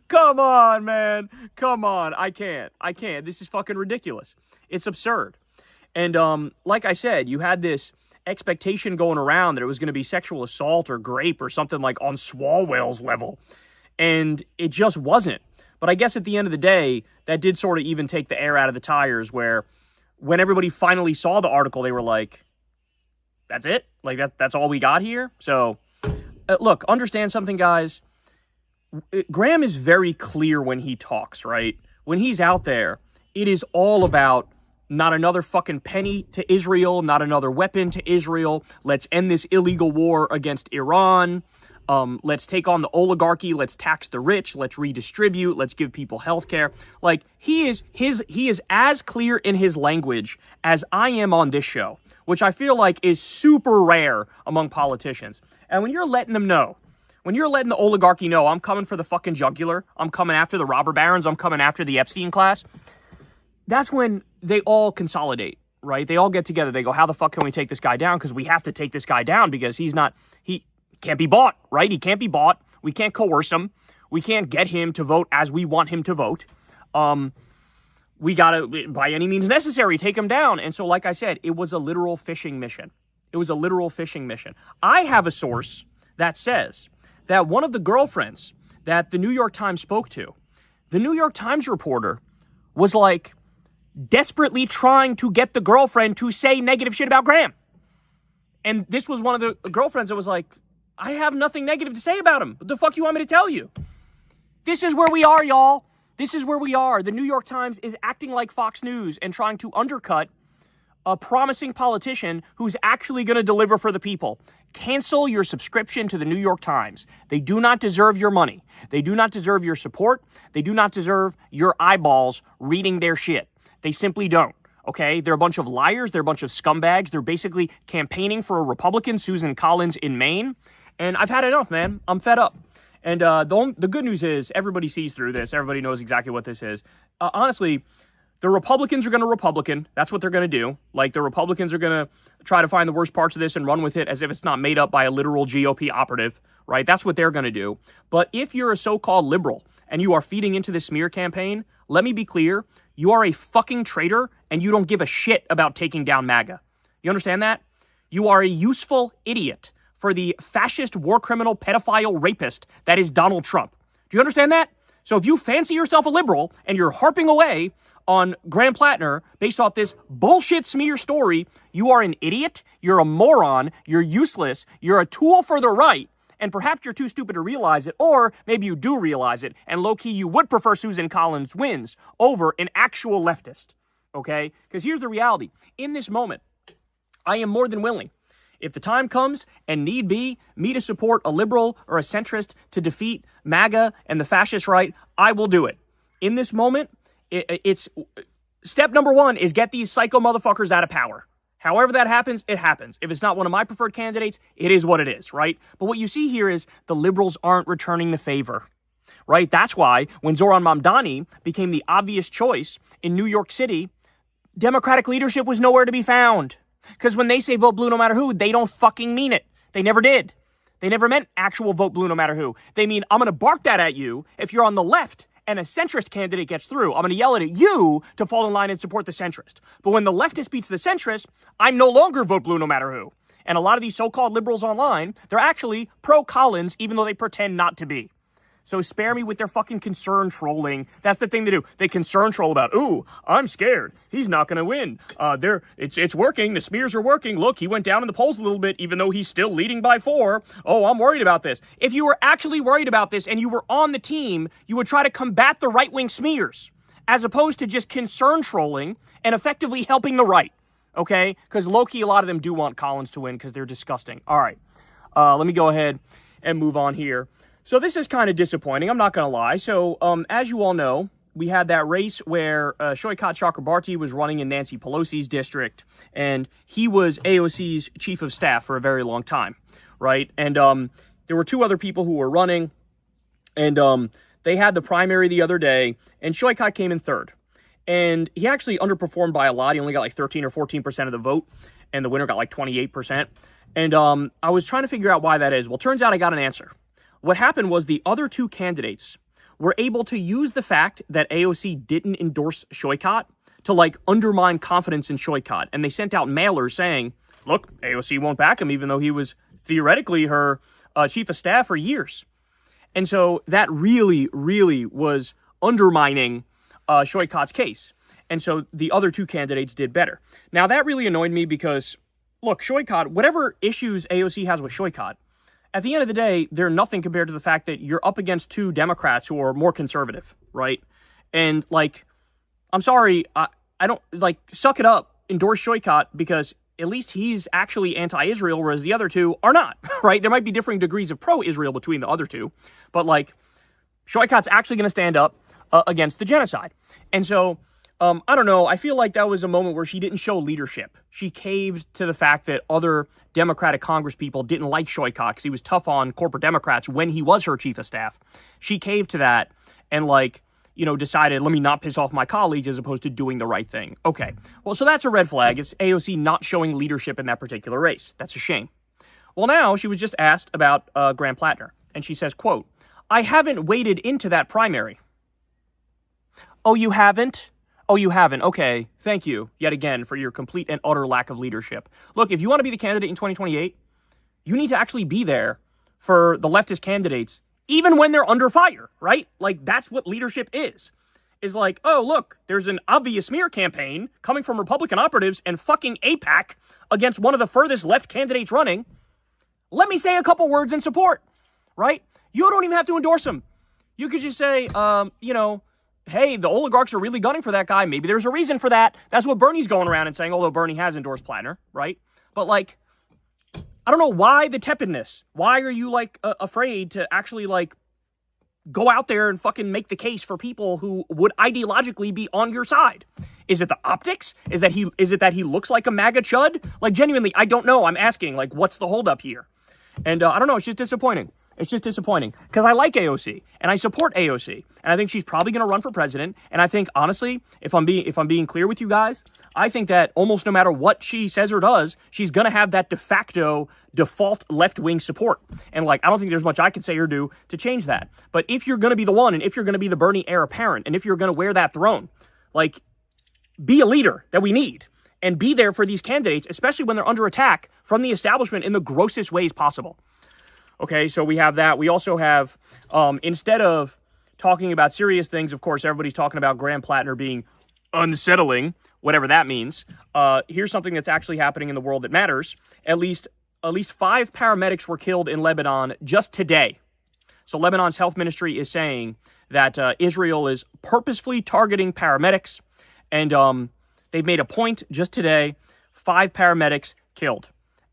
come on, man. Come on. I can't. This is fucking ridiculous. It's absurd. And like I said, you had this expectation going around that it was going to be sexual assault or rape or something like on Swalwell's level. And it just wasn't. But I guess at the end of the day, that did sort of even take the air out of the tires, where when everybody finally saw the article, they were like, that's it? Like, that's all we got here? So, look, understand something, guys. Graham is very clear when he talks, right? When he's out there, it is all about not another fucking penny to Israel, not another weapon to Israel. Let's end this illegal war against Iran. Let's take on the oligarchy. Let's tax the rich. Let's redistribute. Let's give people health care. Like, he is as clear in his language as I am on this show, which I feel like is super rare among politicians. And when you're letting them know, when you're letting the oligarchy know, I'm coming for the fucking jugular, I'm coming after the robber barons, I'm coming after the Epstein class, that's when they all consolidate, right? They all get together. They go, how the fuck can we take this guy down? Because we have to take this guy down because he can't be bought, right? He can't be bought. We can't coerce him. We can't get him to vote as we want him to vote. We got to, by any means necessary, take him down. And so, like I said, it was a literal fishing mission. It was a literal fishing mission. I have a source that says that one of the girlfriends that the New York Times spoke to, the New York Times reporter was like desperately trying to get the girlfriend to say negative shit about Graham. And this was one of the girlfriends that was like, I have nothing negative to say about him. What the fuck you want me to tell you? This is where we are, y'all. This is where we are. The New York Times is acting like Fox News and trying to undercut a promising politician who's actually going to deliver for the people. Cancel your subscription to the New York Times. They do not deserve your money. They do not deserve your support. They do not deserve your eyeballs reading their shit. They simply don't. Okay? They're a bunch of liars. They're a bunch of scumbags. They're basically campaigning for a Republican, Susan Collins, in Maine. And I've had enough, man. I'm fed up. And the good news is everybody sees through this. Everybody knows exactly what this is. Honestly, the Republicans are going to Republican. That's what they're going to do. Like, the Republicans are going to try to find the worst parts of this and run with it as if it's not made up by a literal GOP operative, right? That's what they're going to do. But if you're a so-called liberal and you are feeding into the smear campaign, let me be clear, you are a fucking traitor and you don't give a shit about taking down MAGA. You understand that? You are a useful idiot for the fascist, war criminal, pedophile, rapist that is Donald Trump. Do you understand that? So if you fancy yourself a liberal and you're harping away on Graham Plattner based off this bullshit smear story, you are an idiot, you're a moron, you're useless, you're a tool for the right, and perhaps you're too stupid to realize it, or maybe you do realize it, and low-key you would prefer Susan Collins wins over an actual leftist, okay? Because here's the reality. In this moment, I am more than willing, if the time comes and need be, me to support a liberal or a centrist to defeat MAGA and the fascist right, I will do it. In this moment, it's step number one is get these psycho motherfuckers out of power. However that happens, it happens. If it's not one of my preferred candidates, it is what it is, right? But what you see here is the liberals aren't returning the favor, right? That's why when Zoran Mamdani became the obvious choice in New York City, Democratic leadership was nowhere to be found. Because when they say vote blue no matter who, they don't fucking mean it. They never did. They never meant actual vote blue no matter who. They mean, I'm going to bark that at you if you're on the left and a centrist candidate gets through. I'm going to yell it at you to fall in line and support the centrist. But when the leftist beats the centrist, I'm no longer vote blue no matter who. And a lot of these so-called liberals online, they're actually pro-Collins, even though they pretend not to be. So spare me with their fucking concern trolling. That's the thing to do. They concern troll about, ooh, I'm scared. He's not going to win. It's working. The smears are working. Look, he went down in the polls a little bit, even though he's still leading by 4. Oh, I'm worried about this. If you were actually worried about this and you were on the team, you would try to combat the right-wing smears, as opposed to just concern trolling and effectively helping the right, okay? Because low-key, a lot of them do want Collins to win because they're disgusting. All right, let me go ahead and move on here. So this is kind of disappointing, I'm not going to lie. So as you all know, we had that race where Shoykat Chakrabarti was running in Nancy Pelosi's district, and he was AOC's chief of staff for a very long time, right? And there were 2 other people who were running, and they had the primary the other day, and Shoykat came in 3rd. And he actually underperformed by a lot. He only got like 13 or 14% of the vote, and the winner got like 28%. And I was trying to figure out why that is. Well, turns out I got an answer. What happened was the other 2 candidates were able to use the fact that AOC didn't endorse Shoykat to like undermine confidence in Shoykat. And they sent out mailers saying, look, AOC won't back him, even though he was theoretically her chief of staff for years. And so that really, really was undermining Shoykat's case. And so the other 2 candidates did better. Now that really annoyed me because, look, Shoykat, whatever issues AOC has with Shoykat, at the end of the day, they're nothing compared to the fact that you're up against 2 Democrats who are more conservative, right? And, like, I'm sorry, I don't, like, suck it up, endorse Shoykat, because at least he's actually anti-Israel, whereas the other 2 are not, right? There might be differing degrees of pro-Israel between the other 2, but, like, Shoykat's actually going to stand up against the genocide. And so, I don't know, I feel like that was a moment where she didn't show leadership. She caved to the fact that other Democratic congresspeople didn't like Shoykat because he was tough on corporate Democrats when he was her chief of staff. She caved to that and, like, you know, decided, let me not piss off my colleagues as opposed to doing the right thing. Okay, well, so that's a red flag. It's AOC not showing leadership in that particular race. That's a shame. Well, now she was just asked about Graham Plattner, and she says, quote, I haven't waded into that primary. Oh, you haven't? Oh, you haven't. Okay, thank you yet again for your complete and utter lack of leadership. Look, if you want to be the candidate in 2028, you need to actually be there for the leftist candidates, even when they're under fire, right? Like, that's what leadership is like, oh, look, there's an obvious smear campaign coming from Republican operatives and fucking AIPAC against one of the furthest left candidates running. let me say a couple words in support, right? You don't even have to endorse him. You could just say, you know, hey, the oligarchs are really gunning for that guy. Maybe there's a reason for that. That's what Bernie's going around and saying, although Bernie has endorsed PLATNER, right? But, like, I don't know why the tepidness. Why are you, like, afraid to actually, like, go out there and fucking make the case for people who would ideologically be on your side? Is it the optics? Is it that he looks like a MAGA chud? Like, genuinely, I don't know. I'm asking, like, what's the holdup here? And I don't know. It's just disappointing. It's just disappointing because I like AOC and I support AOC and I think she's probably going to run for president. And I think, honestly, if I'm being clear with you guys, I think that almost no matter what she says or does, she's going to have that de facto default left-wing support. And, like, I don't think there's much I can say or do to change that. But if you're going to be the one, and if you're going to be the Bernie heir apparent, and if you're going to wear that throne, like, be a leader that we need and be there for these candidates, especially when they're under attack from the establishment in the grossest ways possible. Okay, so we have that. We also have, instead of talking about serious things, of course, everybody's talking about Graham PLATNER being unsettling, whatever that means. Here's something that's actually happening in the world that matters. At least 5 paramedics were killed in Lebanon just today. So Lebanon's health ministry is saying that Israel is purposefully targeting paramedics, and they've made a point just today, 5 paramedics killed.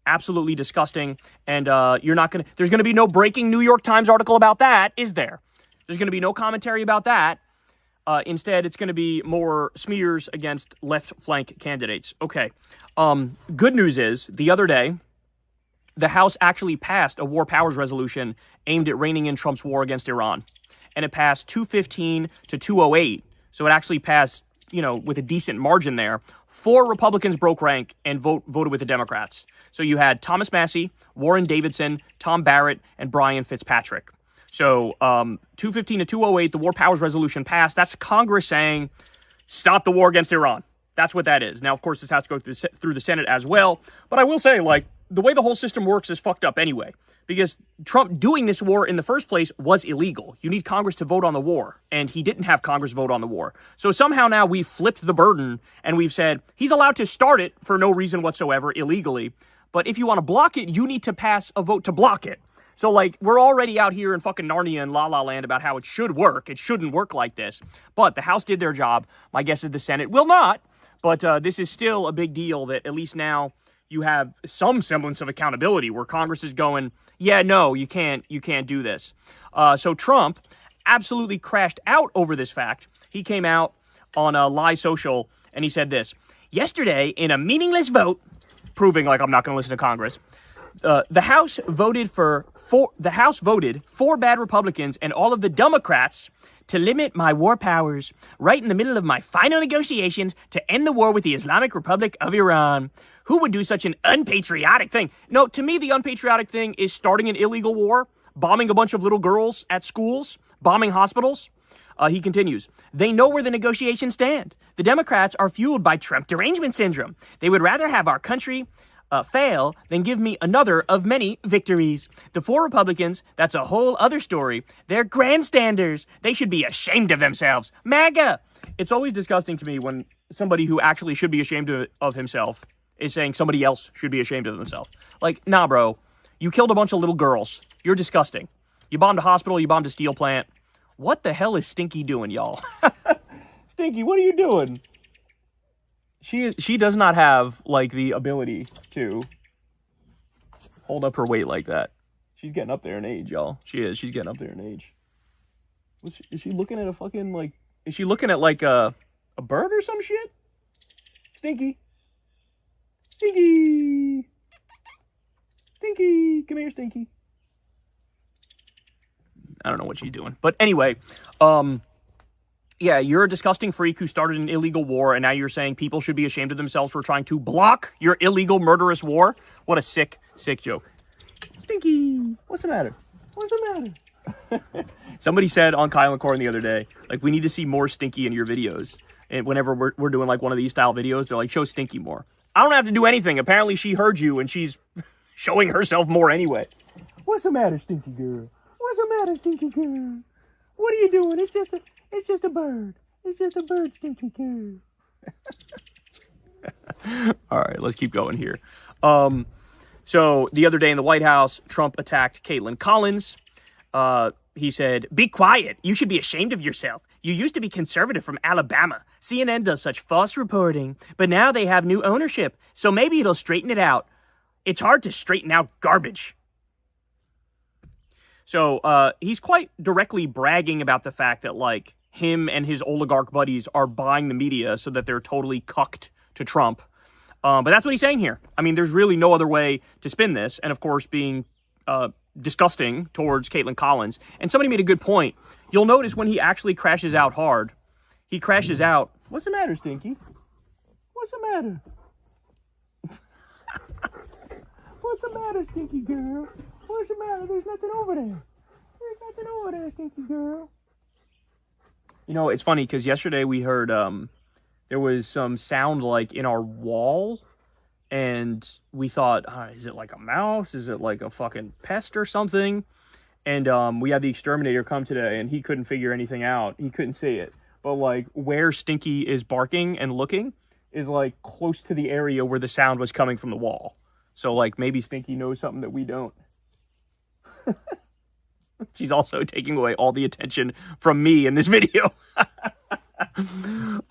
Absolutely disgusting. And there's going to be no breaking New York Times article about that, is there? There's going to be no commentary about that. Instead, it's going to be more smears against left flank candidates. Okay. Good news is, the other day, the House actually passed a war powers resolution aimed at reining in Trump's war against Iran. And it passed 215 to 208. So it actually passed, with a decent margin there. 4 Republicans broke rank and voted with the Democrats. So you had Thomas Massie, Warren Davidson, Tom Barrett, and Brian Fitzpatrick. So 215 to 208, the war powers resolution passed. That's Congress saying, stop the war against Iran. That's what that is. Now, of course, this has to go through the Senate as well. But I will say, like, the way the whole system works is fucked up anyway. Because Trump doing this war in the first place was illegal. You need Congress to vote on the war. And he didn't have Congress vote on the war. So somehow now we've flipped the burden and we've said he's allowed to start it for no reason whatsoever illegally. But if you want to block it, you need to pass a vote to block it. So, like, we're already out here in fucking Narnia and La La Land about how it should work. It shouldn't work like this. But the House did their job. My guess is the Senate will not. But this is still a big deal that at least now you have some semblance of accountability where Congress is going, yeah, no, you can't do this. So Trump absolutely crashed out over this fact. He came out on Lie Social and he said this: yesterday, in a meaningless vote, proving like I'm not going to listen to Congress, the House voted for 4 bad Republicans and all of the Democrats to limit my war powers right in the middle of my final negotiations to end the war with the Islamic Republic of Iran. Who would do such an unpatriotic thing? No, to me, the unpatriotic thing is starting an illegal war, bombing a bunch of little girls at schools, bombing hospitals. He continues, they know where the negotiations stand. The Democrats are fueled by Trump derangement syndrome. They would rather have our country fail than give me another of many victories. The 4 Republicans, that's a whole other story. They're grandstanders. They should be ashamed of themselves. MAGA! It's always disgusting to me when somebody who actually should be ashamed of himself is saying somebody else should be ashamed of themselves. Like, nah, bro. You killed a bunch of little girls. You're disgusting. You bombed a hospital. You bombed a steel plant. What the hell is Stinky doing, y'all? Stinky, what are you doing? She does not have, like, the ability to hold up her weight like that. She's getting up there in age, y'all. She is. She's getting up there in age. Is she looking at a fucking, like... Is she looking at, like, a bird or some shit? Stinky. Stinky. Stinky. Come here, Stinky. I don't know what she's doing. But anyway, yeah, you're a disgusting freak who started an illegal war, and now you're saying people should be ashamed of themselves for trying to block your illegal, murderous war? What a sick, sick joke. Stinky, what's the matter? What's the matter? Somebody said on Kyle and Corin the other day, like, we need to see more Stinky in your videos. And whenever we're doing, like, one of these style videos, they're like, show Stinky more. I don't have to do anything. Apparently she heard you, and she's showing herself more anyway. What's the matter, Stinky girl? What's the matter, Stinky girl? What are you doing? It's just a bird. It's just a bird, Stinky girl. All right, let's keep going here. So the other day in the White House, Trump attacked Caitlin Collins. He said, "Be quiet. You should be ashamed of yourself. You used to be conservative from Alabama. CNN does such false reporting, but now they have new ownership, so maybe it'll straighten it out. It's hard to straighten out garbage." So he's quite directly bragging about the fact that, like, him and his oligarch buddies are buying the media so that they're totally cucked to Trump. But that's what he's saying here. I mean, there's really no other way to spin this. And, of course, being disgusting towards Caitlin Collins. And somebody made a good point. You'll notice when he actually crashes out hard, he crashes out. What's the matter, Stinky? What's the matter? What's the matter, Stinky girl? What's the matter? There's nothing over there. There's nothing over there, Stinky girl. You know, it's funny because yesterday we heard there was some sound like in our wall, and we thought, is it like a mouse? Is it like a fucking pest or something? And we had the exterminator come today, and he couldn't figure anything out. He couldn't see it. But like where Stinky is barking and looking is like close to the area where the sound was coming from the wall. So like maybe Stinky knows something that we don't. She's also taking away all the attention from me in this video.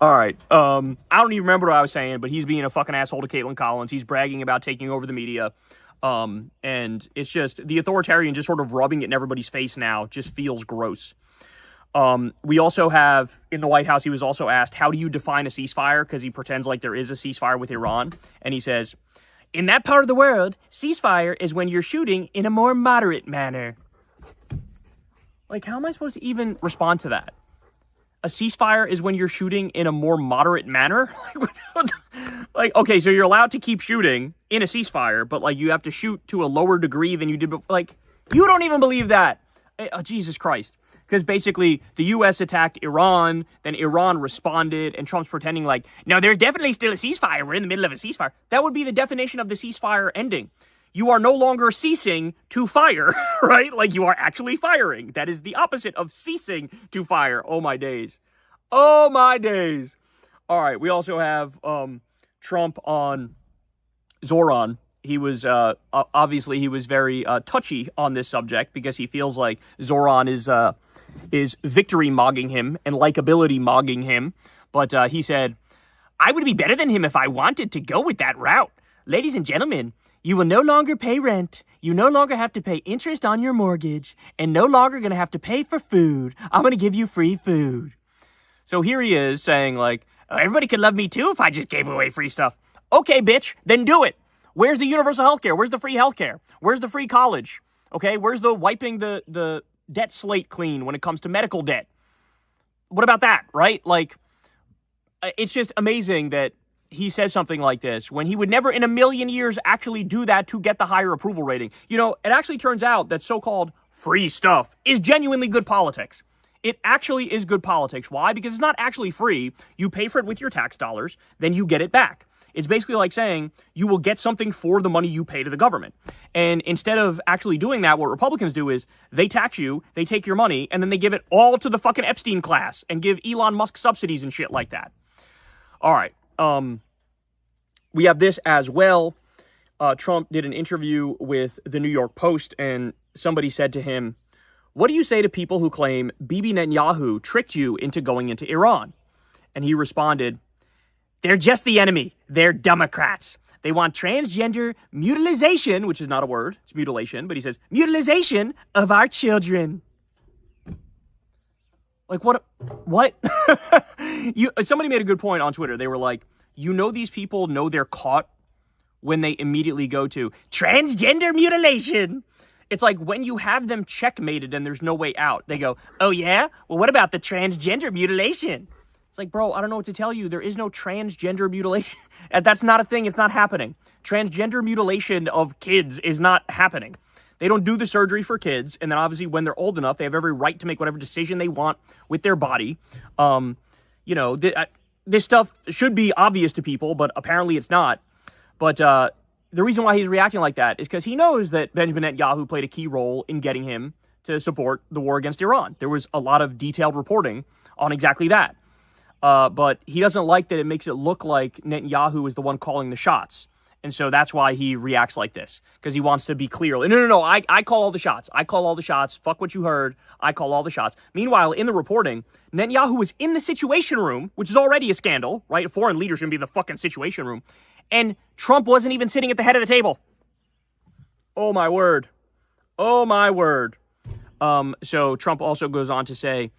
All right. I don't even remember what I was saying, but he's being a fucking asshole to Caitlin Collins. He's bragging about taking over the media. And it's just the authoritarian just sort of rubbing it in everybody's face now just feels gross. We also have in the White House, he was also asked, how do you define a ceasefire? Because he pretends like there is a ceasefire with Iran. And he says, in that part of the world, ceasefire is when you're shooting in a more moderate manner. Like, how am I supposed to even respond to that? A ceasefire is when you're shooting in a more moderate manner? Like, okay, so you're allowed to keep shooting in a ceasefire, but, like, you have to shoot to a lower degree than you did before. Like, you don't even believe that. Jesus Christ. Because basically, the U.S. attacked Iran, then Iran responded, and Trump's pretending like, no, there's definitely still a ceasefire. We're in the middle of a ceasefire. That would be the definition of the ceasefire ending. You are no longer ceasing to fire, right? Like, you are actually firing. That is the opposite of ceasing to fire. Oh, my days. Oh, my days. All right, we also have Trump on Zoran. He was, obviously, he was very touchy on this subject because he feels like Zoran is victory mogging him and likability mogging him. But he said, I would be better than him if I wanted to go with that route. Ladies and gentlemen, you will no longer pay rent. You no longer have to pay interest on your mortgage and no longer going to have to pay for food. I'm going to give you free food. So here he is saying like, everybody could love me too if I just gave away free stuff. Okay, bitch, then do it. Where's the universal health care? Where's the free health care? Where's the free college? Okay, where's the wiping the debt slate clean when it comes to medical debt? What about that, right? Like, it's just amazing that he says something like this when he would never in a million years actually do that to get the higher approval rating. You know, it actually turns out that so-called free stuff is genuinely good politics. It actually is good politics. Why? Because it's not actually free. You pay for it with your tax dollars, then you get it back. It's basically like saying you will get something for the money you pay to the government. And instead of actually doing that, what Republicans do is they tax you, they take your money, and then they give it all to the fucking Epstein class and give Elon Musk subsidies and shit like that. All right. We have this as well. Trump did an interview with the New York Post, and somebody said to him, what do you say to people who claim Bibi Netanyahu tricked you into going into Iran? And he responded, they're just the enemy. They're Democrats. They want transgender mutilization, which is not a word. It's mutilation. But he says, mutilization of our children. Like, what? Somebody made a good point on Twitter. They were like, you know these people know they're caught when they immediately go to transgender mutilation. It's like when you have them checkmated and there's no way out. They go, oh, yeah? Well, what about the transgender mutilation? It's like, bro, I don't know what to tell you. There is no transgender mutilation. That's not a thing. It's not happening. Transgender mutilation of kids is not happening. They don't do the surgery for kids. And then obviously when they're old enough, they have every right to make whatever decision they want with their body. You know, this stuff should be obvious to people, but apparently it's not. But the reason why he's reacting like that is because he knows that Benjamin Netanyahu played a key role in getting him to support the war against Iran. There was a lot of detailed reporting on exactly that. But he doesn't like that it makes it look like Netanyahu is the one calling the shots. And so that's why he reacts like this, because he wants to be clear. No, I call all the shots. I call all the shots. Fuck what you heard. I call all the shots. Meanwhile, in the reporting, Netanyahu was in the Situation Room, which is already a scandal, right? A foreign leader shouldn't be in the fucking Situation Room. And Trump wasn't even sitting at the head of the table. Oh, my word. Oh, my word. So Trump also goes on to say,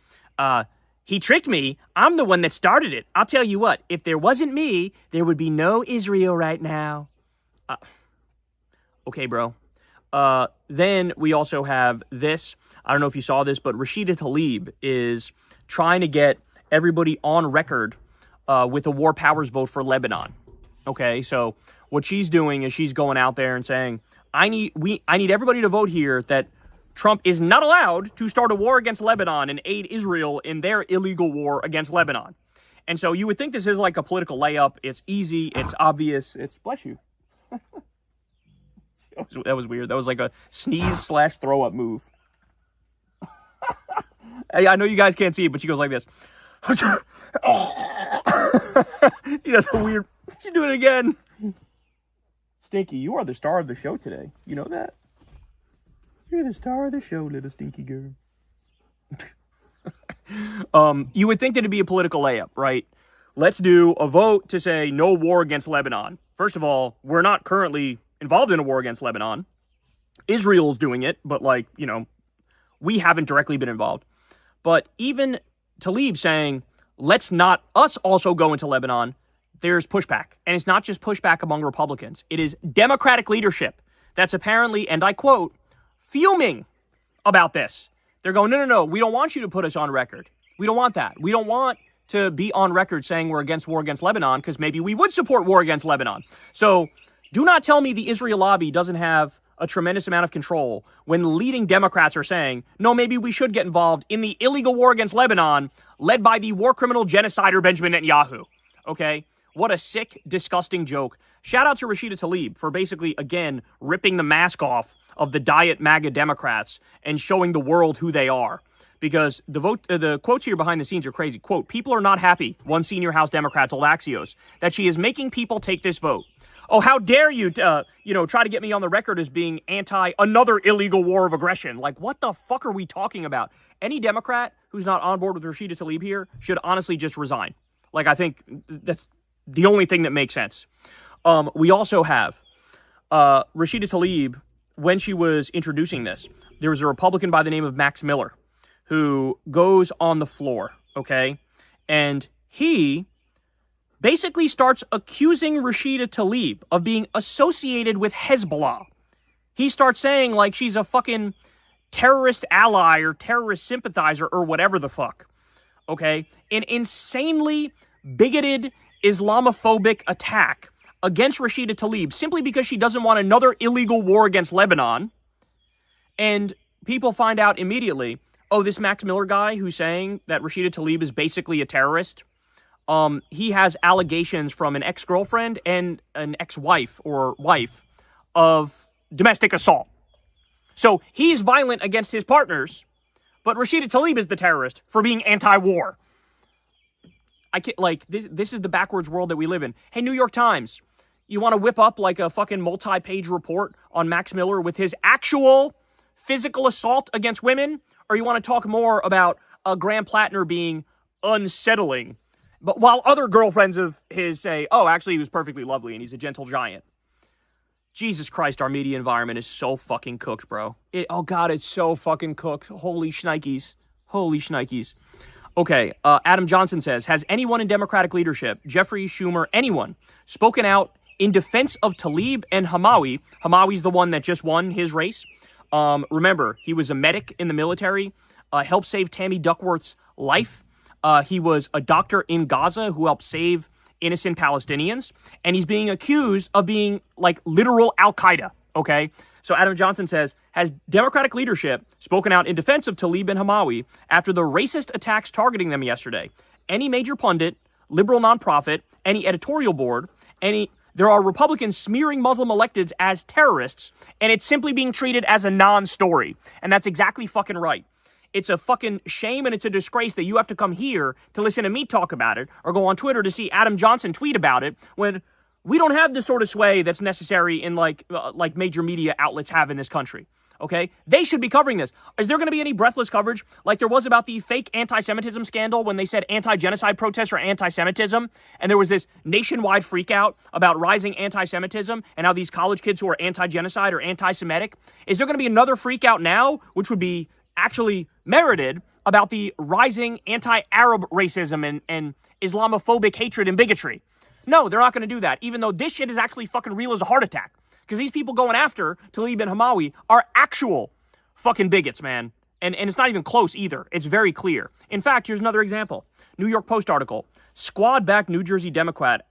he tricked me. I'm the one that started it. I'll tell you what, if there wasn't me, there would be no Israel right now. Okay, bro. Then we also have this. I don't know if you saw this, but Rashida Tlaib is trying to get everybody on record with a war powers vote for Lebanon. Okay, so what she's doing is she's going out there and saying, I need everybody to vote here that Trump is not allowed to start a war against Lebanon and aid Israel in their illegal war against Lebanon. And so you would think this is like a political layup. It's easy. It's obvious. Bless you. That was weird. That was like a sneeze / throw up move. I know you guys can't see it, but she goes like this. He does a weird. She's doing it again. Stinky, you are the star of the show today. You know that? You're the star of the show, little stinky girl. You would think that it'd be a political layup, right? Let's do a vote to say no war against Lebanon. First of all, we're not currently involved in a war against Lebanon. Israel's doing it, but we haven't directly been involved. But even Tlaib saying, let's not us also go into Lebanon, there's pushback. And it's not just pushback among Republicans. It is Democratic leadership that's apparently, and I quote, fuming about this. They're going, no, we don't want you to put us on record. We don't want that. We don't want to be on record saying we're against war against Lebanon, because maybe we would support war against Lebanon. So do not tell me the Israel lobby doesn't have a tremendous amount of control when leading Democrats are saying, no, maybe we should get involved in the illegal war against Lebanon led by the war criminal genocider Benjamin Netanyahu. Okay? What a sick, disgusting joke. Shout out to Rashida Tlaib for basically, again, ripping the mask off of the diet MAGA Democrats and showing the world who they are. Because the quotes here behind the scenes are crazy. Quote, people are not happy, one senior House Democrat told Axios, that she is making people take this vote. Oh, how dare you, try to get me on the record as being anti another illegal war of aggression. Like, what the fuck are we talking about? Any Democrat who's not on board with Rashida Tlaib here should honestly just resign. Like, I think that's the only thing that makes sense. We also have Rashida Tlaib, when she was introducing this, there was a Republican by the name of Max Miller who goes on the floor, okay? And he basically starts accusing Rashida Tlaib of being associated with Hezbollah. He starts saying like she's a fucking terrorist ally or terrorist sympathizer or whatever the fuck, okay? An insanely bigoted Islamophobic attack against Rashida Tlaib simply because she doesn't want another illegal war against Lebanon. And people find out immediately, oh, this Max Miller guy who's saying that Rashida Tlaib is basically a terrorist, he has allegations from an ex-girlfriend and an ex-wife or wife of domestic assault. So he's violent against his partners, but Rashida Tlaib is the terrorist for being anti-war. I can't, this is the backwards world that we live in. Hey, New York Times, you want to whip up like a fucking multi-page report on Max Miller with his actual physical assault against women? Or you want to talk more about Graham Plattner being unsettling? But while other girlfriends of his say, oh, actually, he was perfectly lovely and he's a gentle giant. Jesus Christ, our media environment is so fucking cooked, bro. Oh, God, it's so fucking cooked. Holy shnikes. Holy shnikes. Okay, Adam Johnson says, has anyone in Democratic leadership, Jeffrey, Schumer, anyone, spoken out in defense of Tlaib and Hamawi? Hamawi's the one that just won his race. Remember, he was a medic in the military, helped save Tammy Duckworth's life. He was a doctor in Gaza who helped save innocent Palestinians. And he's being accused of being like literal Al-Qaeda, okay? So Adam Johnson says, has Democratic leadership spoken out in defense of Tlaib and Hamawi after the racist attacks targeting them yesterday? Any major pundit, liberal nonprofit, any editorial board, there are Republicans smearing Muslim electeds as terrorists, and it's simply being treated as a non-story. And that's exactly fucking right. It's a fucking shame and it's a disgrace that you have to come here to listen to me talk about it or go on Twitter to see Adam Johnson tweet about it when We don't have the sort of sway that's necessary in like major media outlets have in this country. Okay? They should be covering this. Is there going to be any breathless coverage like there was about the fake anti-Semitism scandal when they said anti-genocide protests are anti-Semitism? And there was this nationwide freakout about rising anti-Semitism and how these college kids who are anti-genocide are anti-Semitic. Is there going to be another freakout now, which would be actually merited, about the rising anti-Arab racism and Islamophobic hatred and bigotry? No, they're not going to do that, even though this shit is actually fucking real as a heart attack. Because these people going after Talib and Hamawi are actual fucking bigots, man. And it's not even close either. It's very clear. In fact, here's another example. New York Post article. Squad-backed New Jersey Democrat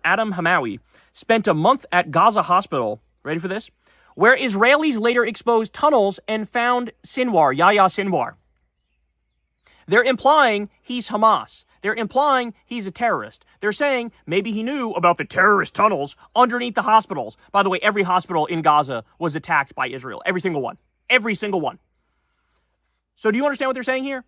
Adam Hamawi spent a month at Gaza hospital, ready for this, where Israelis later exposed tunnels and found Yahya Sinwar. They're implying he's Hamas. They're implying he's a terrorist. They're saying maybe he knew about the terrorist tunnels underneath the hospitals. By the way, every hospital in Gaza was attacked by Israel. Every single one. Every single one. So do you understand what they're saying here?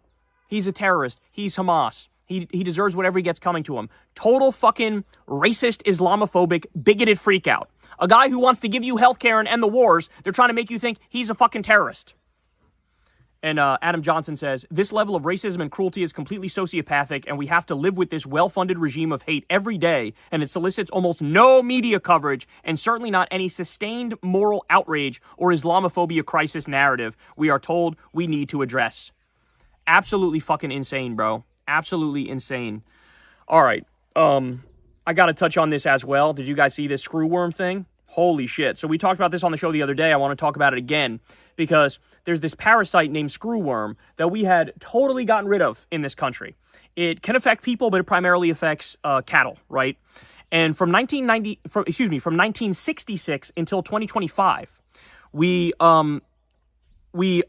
He's a terrorist. He's Hamas. He deserves whatever he gets coming to him. Total fucking racist, Islamophobic, bigoted freakout. A guy who wants to give you healthcare and end the wars. They're trying to make you think he's a fucking terrorist. And Adam Johnson says, this level of racism and cruelty is completely sociopathic, and we have to live with this well-funded regime of hate every day, and it solicits almost no media coverage, and certainly not any sustained moral outrage or Islamophobia crisis narrative we are told we need to address. Absolutely fucking insane, bro. Absolutely insane. All right. I got to touch on this as well. Did you guys see this screwworm thing? Holy shit. So we talked about this on the show the other day. I want to talk about it again because there's this parasite named screwworm that we had totally gotten rid of in this country. It can affect people, but it primarily affects cattle, right? And from 1966 until 2025, we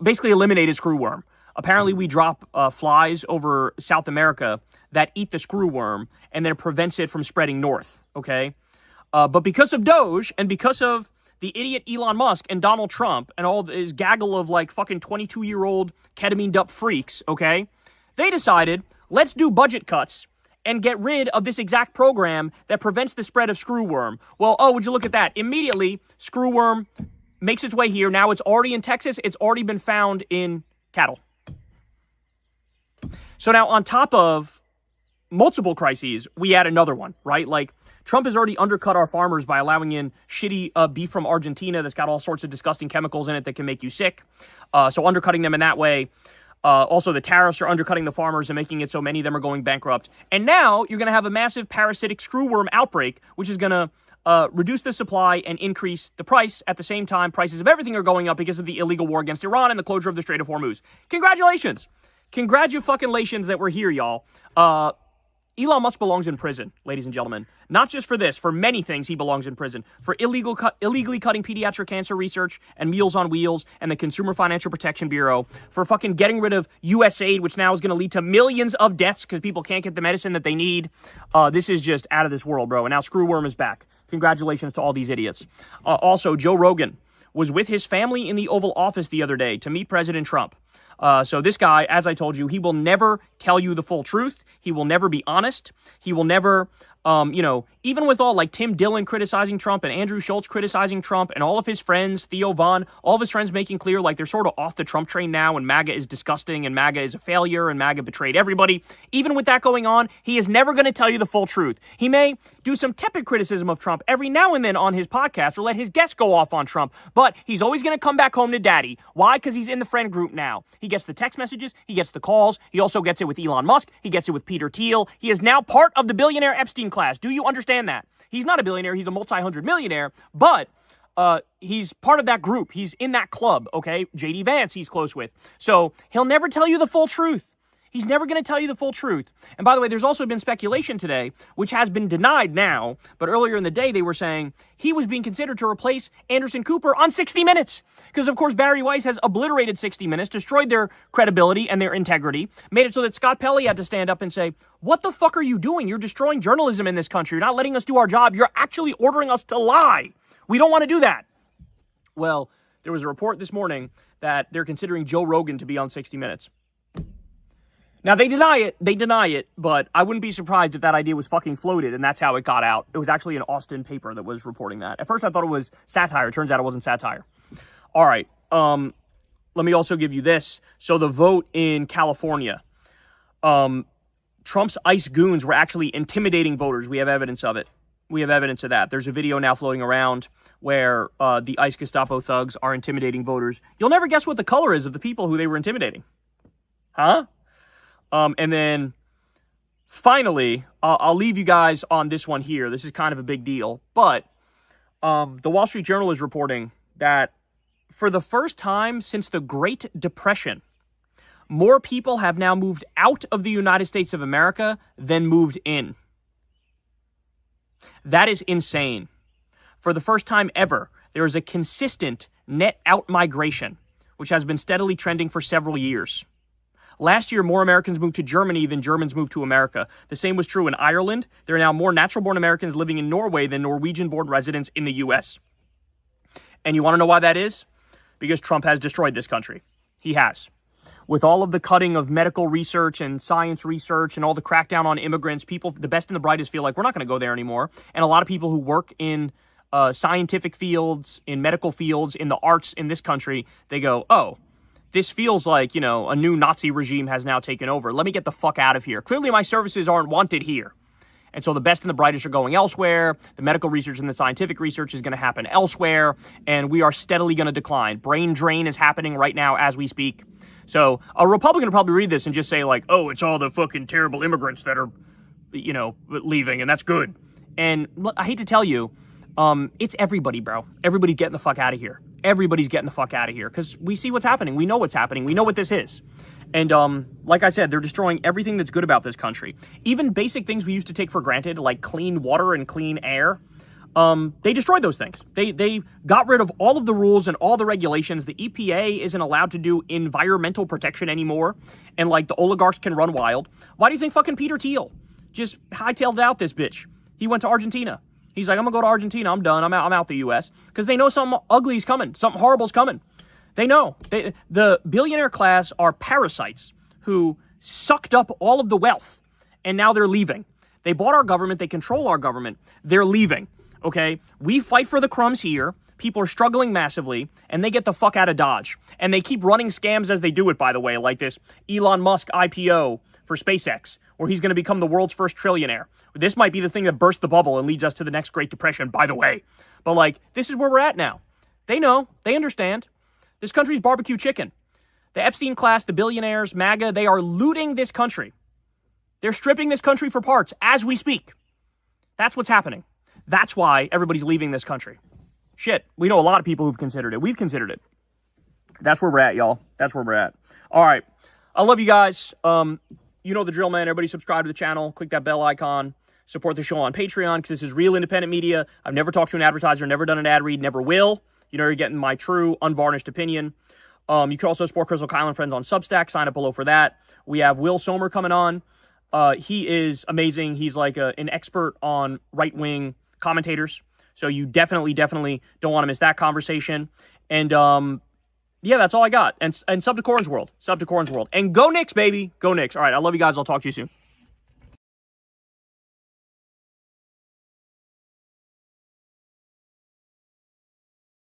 basically eliminated screwworm. Apparently, we drop flies over South America that eat the screwworm, and then it prevents it from spreading north, okay? But because of Doge and because of the idiot Elon Musk and Donald Trump and all his gaggle of like fucking 22-year-old ketamine-up freaks, okay, they decided, let's do budget cuts and get rid of this exact program that prevents the spread of screwworm. Well, oh, would you look at that? Immediately, screwworm makes its way here. Now it's already in Texas. It's already been found in cattle. So now on top of multiple crises, we add another one, right? Like, Trump has already undercut our farmers by allowing in shitty beef from Argentina that's got all sorts of disgusting chemicals in it that can make you sick. So undercutting them in that way. Also, the tariffs are undercutting the farmers and making it so many of them are going bankrupt. And now you're going to have a massive parasitic screwworm outbreak, which is going to reduce the supply and increase the price. At the same time, prices of everything are going up because of the illegal war against Iran and the closure of the Strait of Hormuz. Congratulations. Congratulations that we're here, y'all. Elon Musk belongs in prison, ladies and gentlemen. Not just for this, for many things he belongs in prison. For illegally cutting pediatric cancer research and Meals on Wheels and the Consumer Financial Protection Bureau. For fucking getting rid of USAID, which now is going to lead to millions of deaths because people can't get the medicine that they need. This is just out of this world, bro. And now screwworm is back. Congratulations to all these idiots. Also, Joe Rogan was with his family in the Oval Office the other day to meet President Trump. So this guy, as I told you, he will never tell you the full truth. He will never be honest. He will never, even with all like Tim Dillon criticizing Trump and Andrew Schultz criticizing Trump and all of his friends, Theo Von, all of his friends making clear like they're sort of off the Trump train now and MAGA is disgusting and MAGA is a failure and MAGA betrayed everybody. Even with that going on, he is never going to tell you the full truth. He may do some tepid criticism of Trump every now and then on his podcast or let his guests go off on Trump, but he's always going to come back home to daddy. Why? Because he's in the friend group now. He gets the text messages. He gets the calls. He also gets it with Elon Musk. He gets it with Peter Thiel. He is now part of the billionaire Epstein class. Do you understand that? He's not a billionaire. He's a multi-hundred millionaire, but he's part of that group. He's in that club, okay? J.D. Vance he's close with. So he'll never tell you the full truth. He's never going to tell you the full truth. And by the way, there's also been speculation today, which has been denied now, but earlier in the day they were saying he was being considered to replace Anderson Cooper on 60 Minutes. Because, of course, Barry Weiss has obliterated 60 Minutes, destroyed their credibility and their integrity, made it so that Scott Pelley had to stand up and say, what the fuck are you doing? You're destroying journalism in this country. You're not letting us do our job. You're actually ordering us to lie. We don't want to do that. Well, there was a report this morning that they're considering Joe Rogan to be on 60 Minutes. Now, they deny it, but I wouldn't be surprised if that idea was fucking floated, and that's how it got out. It was actually an Austin paper that was reporting that. At first, I thought it was satire. It turns out it wasn't satire. All right. Let me also give you this. So the vote in California, Trump's ICE goons were actually intimidating voters. We have evidence of it. We have evidence of that. There's a video now floating around where the ICE Gestapo thugs are intimidating voters. You'll never guess what the color is of the people who they were intimidating. Huh? And then finally, I'll leave you guys on this one here. This is kind of a big deal. But the Wall Street Journal is reporting that for the first time since the Great Depression, more people have now moved out of the United States of America than moved in. That is insane. For the first time ever, there is a consistent net out migration, which has been steadily trending for several years. Last year, more Americans moved to Germany than Germans moved to America. The same was true in Ireland. There are now more natural-born Americans living in Norway than Norwegian-born residents in the U.S. And you want to know why that is? Because Trump has destroyed this country. He has. With all of the cutting of medical research and science research and all the crackdown on immigrants, people, the best and the brightest, feel like we're not going to go there anymore. And a lot of people who work in scientific fields, in medical fields, in the arts in this country, they go, oh, this feels like, you know, a new Nazi regime has now taken over. Let me get the fuck out of here. Clearly my services aren't wanted here. And so the best and the brightest are going elsewhere. The medical research and the scientific research is going to happen elsewhere. And we are steadily going to decline. Brain drain is happening right now as we speak. So a Republican will probably read this and just say like, oh, it's all the fucking terrible immigrants that are, you know, leaving. And that's good. And I hate to tell you, it's everybody, bro. Everybody's getting the fuck out of here. Everybody's getting the fuck out of here because we see what's happening. We know what's happening. We know what this is. And like I said, they're destroying everything that's good about this country. Even basic things we used to take for granted, like clean water and clean air, they destroyed those things. They got rid of all of the rules and all the regulations. The EPA isn't allowed to do environmental protection anymore. And like the oligarchs can run wild. Why do you think fucking Peter Thiel just hightailed out this bitch? He went to Argentina. He's like, I'm going to go to Argentina. I'm done. I'm out the U.S. Because they know something ugly's coming. Something horrible's coming. They know. The billionaire class are parasites who sucked up all of the wealth, and now they're leaving. They bought our government. They control our government. They're leaving, okay? We fight for the crumbs here. People are struggling massively, and they get the fuck out of Dodge. And they keep running scams as they do it, by the way, like this Elon Musk IPO for SpaceX, where he's going to become the world's first trillionaire. This might be the thing that bursts the bubble and leads us to the next Great Depression, by the way. But, like, this is where we're at now. They know. They understand. This country's barbecue chicken. The Epstein class, the billionaires, MAGA, they are looting this country. They're stripping this country for parts as we speak. That's what's happening. That's why everybody's leaving this country. Shit, we know a lot of people who've considered it. We've considered it. That's where we're at, y'all. That's where we're at. All right. I love you guys. You know the drill, man. Everybody subscribe to the channel. Click that bell icon. Support the show on Patreon because this is real independent media. I've never talked to an advertiser, never done an ad read, never will. You know, you're getting my true, unvarnished opinion. You can also support Crystal Kyle and Friends on Substack. Sign up below for that. We have Will Somer coming on. He is amazing. He's like an expert on right-wing commentators. So you definitely don't want to miss that conversation. And yeah, that's all I got. And sub to Corn's World. Sub to Corn's World. And go Knicks, baby. Go Knicks. All right, I love you guys. I'll talk to you soon.